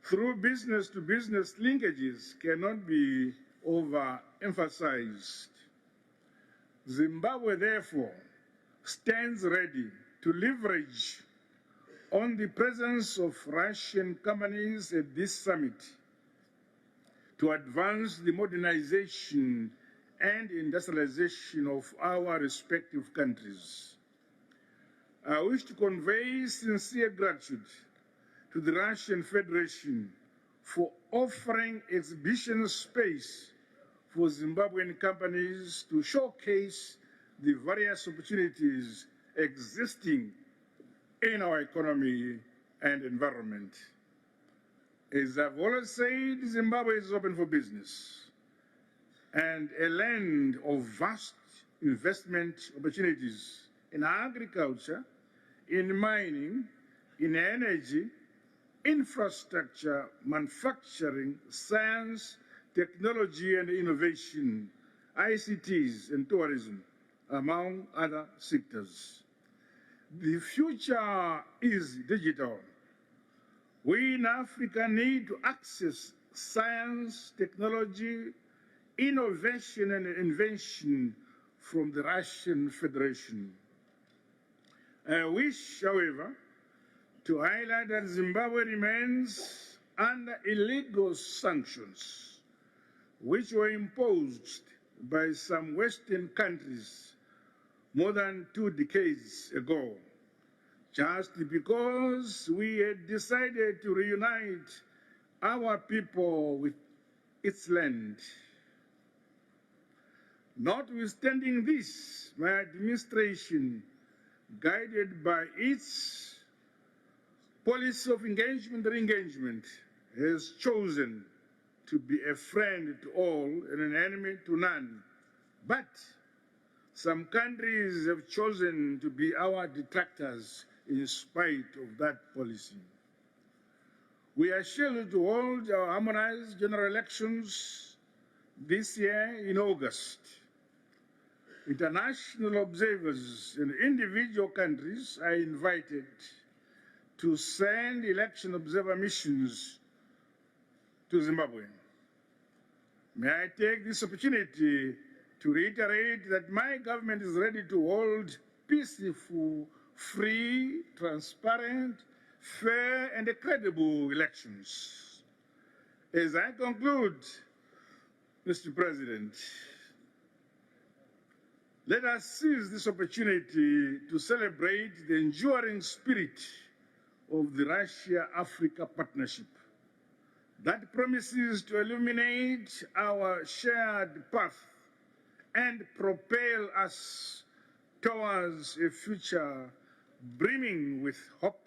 through business-to-business linkages cannot be overemphasized. Zimbabwe, therefore, stands ready to leverage on the presence of Russian companies at this summit to advance the modernization and industrialization of our respective countries. I wish to convey sincere gratitude to the Russian Federation for offering exhibition space for Zimbabwean companies to showcase the various opportunities existing in our economy and environment. As I've always said, Zimbabwe is open for business and a land of vast investment opportunities in agriculture, in mining, in energy, infrastructure, manufacturing, science, technology and innovation, ICTs and tourism, among other sectors. The future is digital. We in Africa need to access science, technology, innovation and invention from the Russian Federation. I wish, however, to highlight that Zimbabwe remains under illegal sanctions, which were imposed by some Western countries more than 2 decades ago, just because we had decided to reunite our people with its land. Notwithstanding this, my administration, guided by its policy of engagement and re-engagement, has chosen to be a friend to all and an enemy to none. But some countries have chosen to be our detractors in spite of that policy. We are scheduled to hold our harmonized general elections this year in August. International observers in individual countries are invited to send election observer missions to Zimbabwe. May I take this opportunity to reiterate that my government is ready to hold peaceful, free, transparent, fair, and credible elections. As I conclude, Mr. President, let us seize this opportunity to celebrate the enduring spirit of the Russia-Africa partnership that promises to illuminate our shared path and propel us towards a future brimming with hope,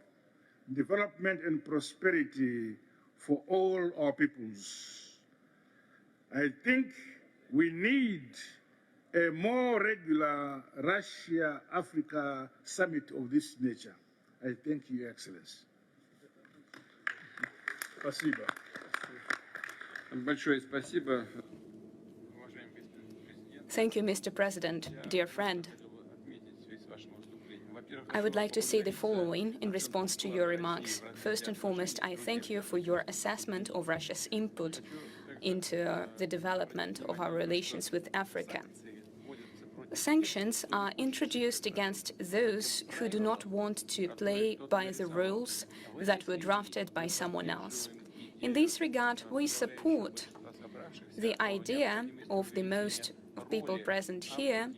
development, and prosperity for all our peoples. I think we need a more regular Russia-Africa summit of this nature. I thank you, Your Excellency. Спасибо. Большое спасибо. Thank you, Mr. President, dear friend. I would like to say the following in response to your remarks. First and foremost, I thank you for your assessment of Russia's input into the development of our relations with Africa. Sanctions are introduced against those who do not want to play by the rules that were drafted by someone else. In this regard, we support the idea of the most people present here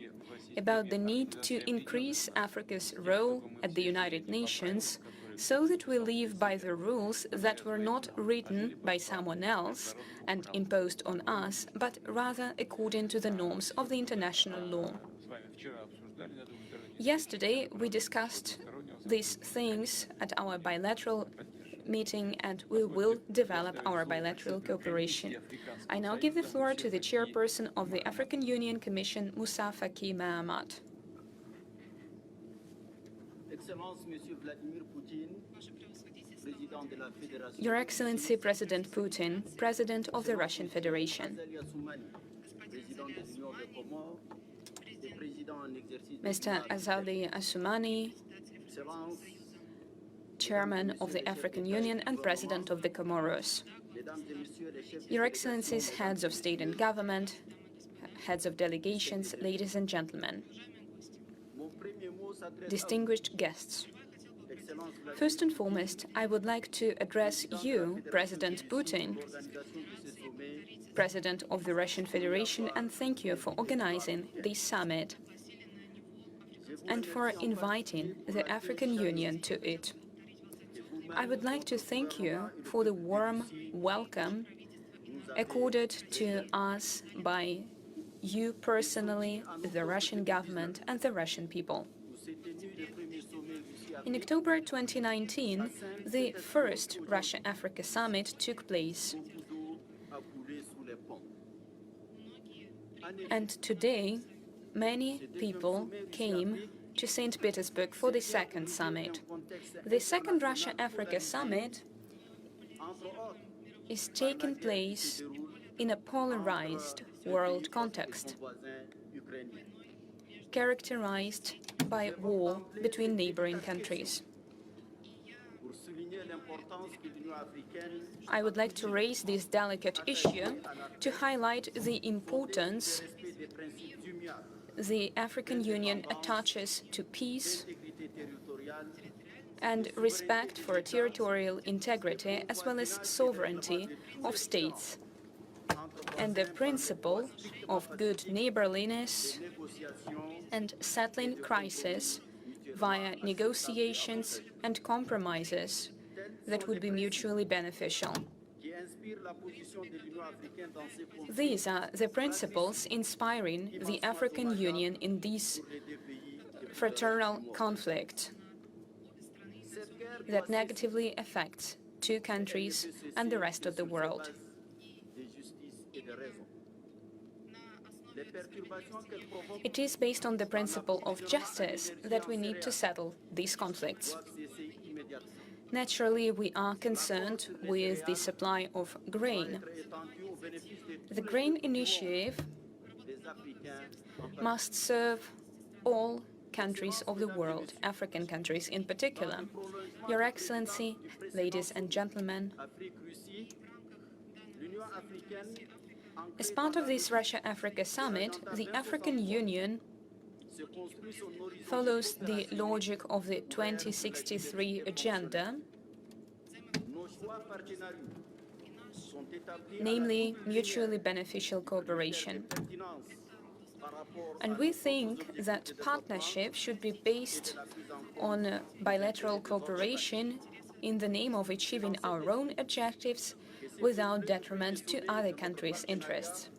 about the need to increase Africa's role at the United Nations so that we live by the rules that were not written by someone else and imposed on us, but rather according to the norms of the international law. Yesterday, we discussed these things at our bilateral meeting, and we will develop our bilateral cooperation. I now give the floor to the chairperson of the African Union Commission, Moussa Faki Mahamat. Your Excellency President Putin, President of the Russian Federation, Mr. Azali Assoumani, Chairman of the African Union and President of the Comoros, Your Excellencies, Heads of State and Government, Heads of Delegations, ladies and gentlemen, distinguished guests. First and foremost, I would like to address you, President Putin, President of the Russian Federation, and thank you for organizing this summit and for inviting the African Union to it. I would like to thank you for the warm welcome accorded to us by you personally, the Russian government, and the Russian people. In October 2019, the first Russia-Africa summit took place. And today, many people came to St. Petersburg for the second summit. The second Russia-Africa summit is taking place in a polarized world context, characterized by war between neighboring countries. I would like to raise this delicate issue to highlight the importance the African Union attaches to peace and respect for territorial integrity as well as sovereignty of states, and the principle of good neighborliness and settling crisis via negotiations and compromises that would be mutually beneficial. These are the principles inspiring the African Union in this fraternal conflict that negatively affects two countries and the rest of the world. It is based on the principle of justice that we need to settle these conflicts. Naturally, we are concerned with the supply of grain. The grain initiative must serve all countries of the world, African countries in particular. Your Excellency, ladies and gentlemen, as part of this Russia-Africa summit, the African Union follows the logic of the 2063 agenda, namely mutually beneficial cooperation. And we think that partnership should be based on bilateral cooperation in the name of achieving our own objectives without detriment to other countries' interests.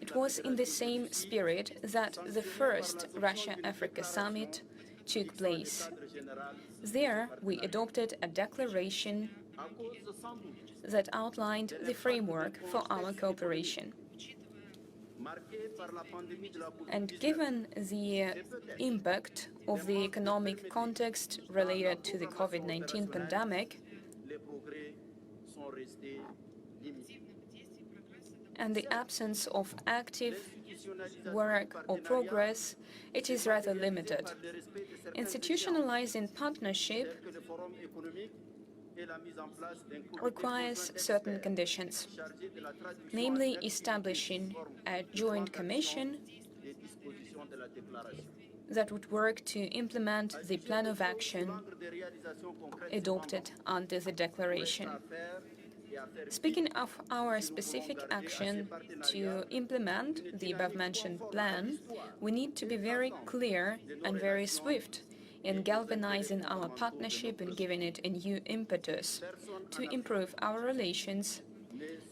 It was in the same spirit that the first Russia-Africa summit took place. There, we adopted a declaration that outlined the framework for our cooperation. And given the impact of the economic context related to the COVID-19 pandemic, and the absence of active work or progress, it is rather limited. Institutionalizing partnership requires certain conditions, namely establishing a joint commission that would work to implement the plan of action adopted under the declaration. Speaking of our specific action to implement the above-mentioned plan, we need to be very clear and very swift in galvanizing our partnership and giving it a new impetus to improve our relations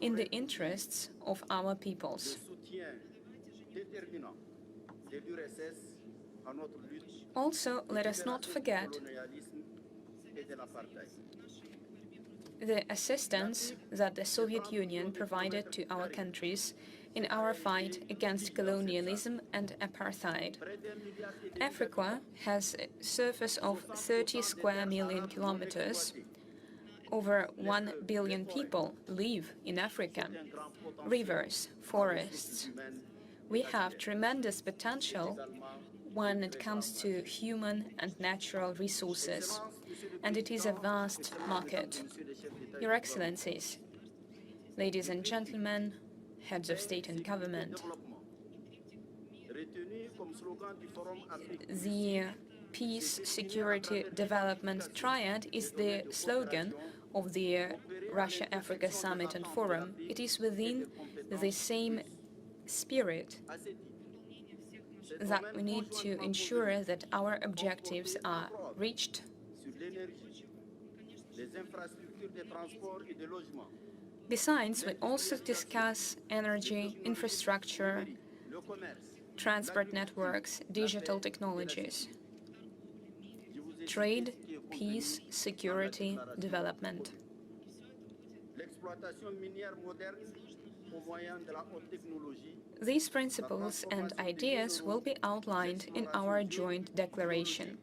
in the interests of our peoples. Also, let us not forget the assistance that the Soviet Union provided to our countries in our fight against colonialism and apartheid. Africa has a surface of 30 square million kilometers. Over 1 billion people live in Africa. Rivers, forests. We have tremendous potential when it comes to human and natural resources, and it is a vast market. Your Excellencies, ladies and gentlemen, heads of state and government, the Peace, Security, Development Triad is the slogan of the Russia-Africa Summit and Forum. It is within the same spirit that we need to ensure that our objectives are reached. Besides, we also discuss energy, infrastructure, transport networks, digital technologies, trade, peace, security, development. These principles and ideas will be outlined in our joint declaration.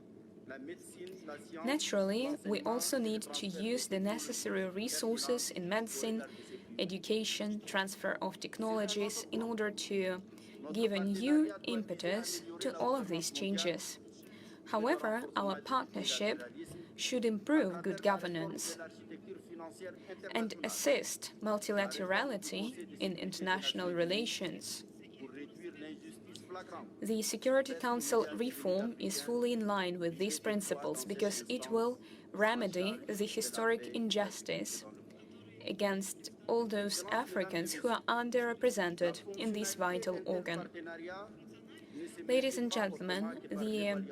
Naturally, we also need to use the necessary resources in medicine, education, transfer of technologies in order to give a new impetus to all of these changes. However, our partnership should improve good governance and assist multilaterality in international relations. The Security Council reform is fully in line with these principles because it will remedy the historic injustice against all those Africans who are underrepresented in this vital organ. Ladies and gentlemen, the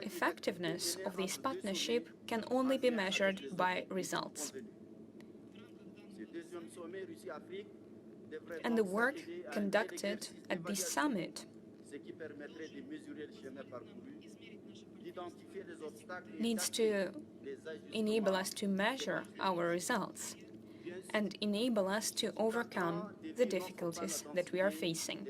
effectiveness of this partnership can only be measured by results. And the work conducted at this summit needs to enable us to measure our results and enable us to overcome the difficulties that we are facing.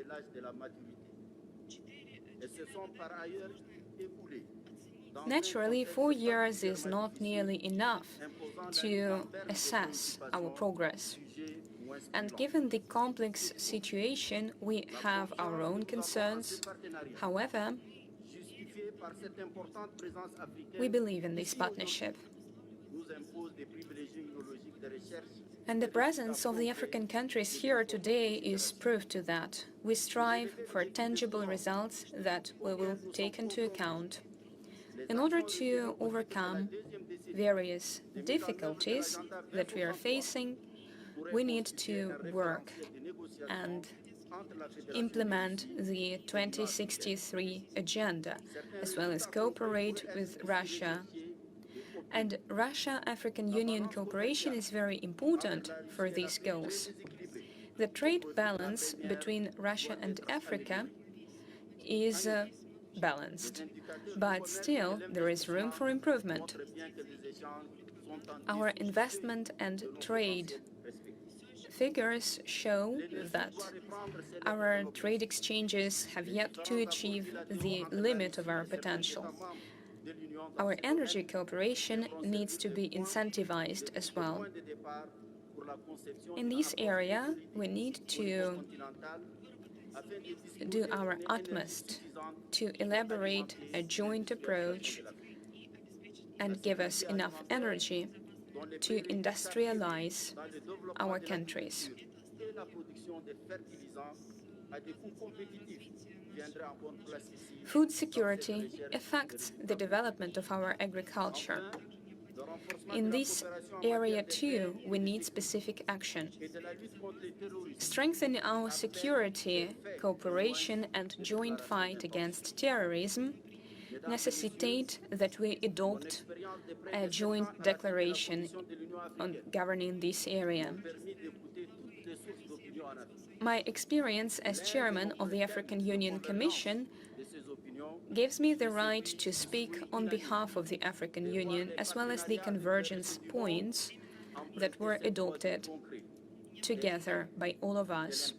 Naturally, 4 years is not nearly enough to assess our progress. And given the complex situation, we have our own concerns. However, we believe in this partnership. And the presence of the African countries here today is proof to that. We strive for tangible results that we will take into account. In order to overcome various difficulties that we are facing, we need to work and implement the 2063 agenda, as well as cooperate with Russia. And Russia-African Union cooperation is very important for these goals. The trade balance between Russia and Africa is balanced, but still there is room for improvement. Our investment and trade figures show that our trade exchanges have yet to achieve the limit of our potential. Our energy cooperation needs to be incentivized as well. In this area, we need to do our utmost to elaborate a joint approach and give us enough energy to industrialize our countries. Food security affects the development of our agriculture. In this area, too, we need specific action. Strengthening our security, cooperation, and joint fight against terrorism necessitate that we adopt a joint declaration on governing this area. My experience as chairman of the African Union Commission gives me the right to speak on behalf of the African Union, as well as the convergence points that were adopted together by all of us.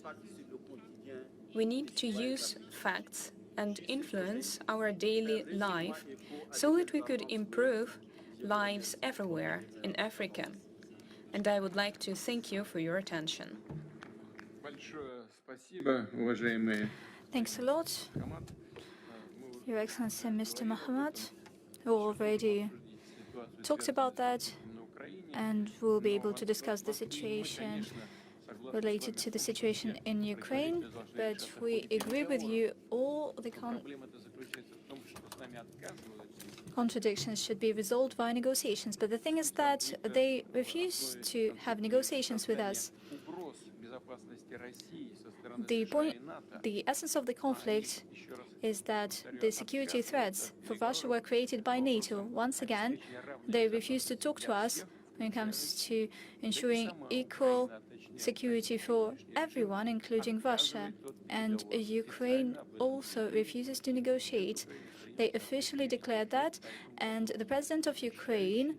We need to use facts and influence our daily life so that we could improve lives everywhere in Africa. And I would like to thank you for your attention. Thanks a lot, Your Excellency Mr. Mohammed, who already talked about that, and we'll be able to discuss the situation related to the situation in Ukraine. But we agree with you, all the contradictions should be resolved via negotiations. But the thing is that they refuse to have negotiations with us. The essence of the conflict is that the security threats for Russia were created by NATO. Once again, they refuse to talk to us when it comes to ensuring equal security for everyone, including Russia. And Ukraine also refuses to negotiate. They officially declared that, and the president of Ukraine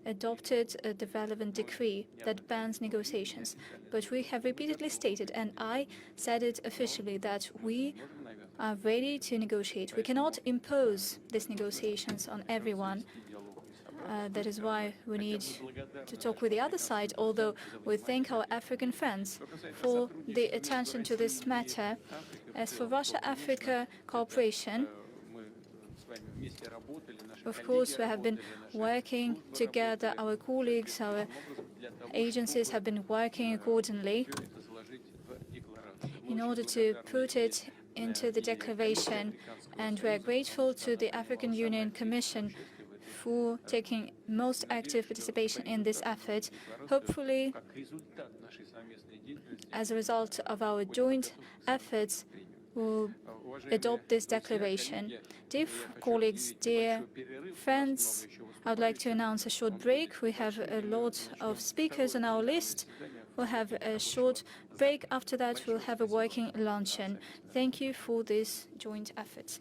adopted the relevant decree that bans negotiations. But we have repeatedly stated, and I said it officially, that we are ready to negotiate. We cannot impose these negotiations on everyone. That is why we need to talk with the other side, although we thank our African friends for the attention to this matter. As for Russia-Africa cooperation, of course, we have been working together. Our colleagues, our agencies have been working accordingly in order to put it into the declaration. And we are grateful to the African Union Commission for taking most active participation in this effort. Hopefully, as a result of our joint efforts, we'll adopt this declaration. Dear colleagues, dear friends, I would like to announce a short break. We have a lot of speakers on our list. We'll have a short break. After that, we'll have a working luncheon. Thank you for this joint effort.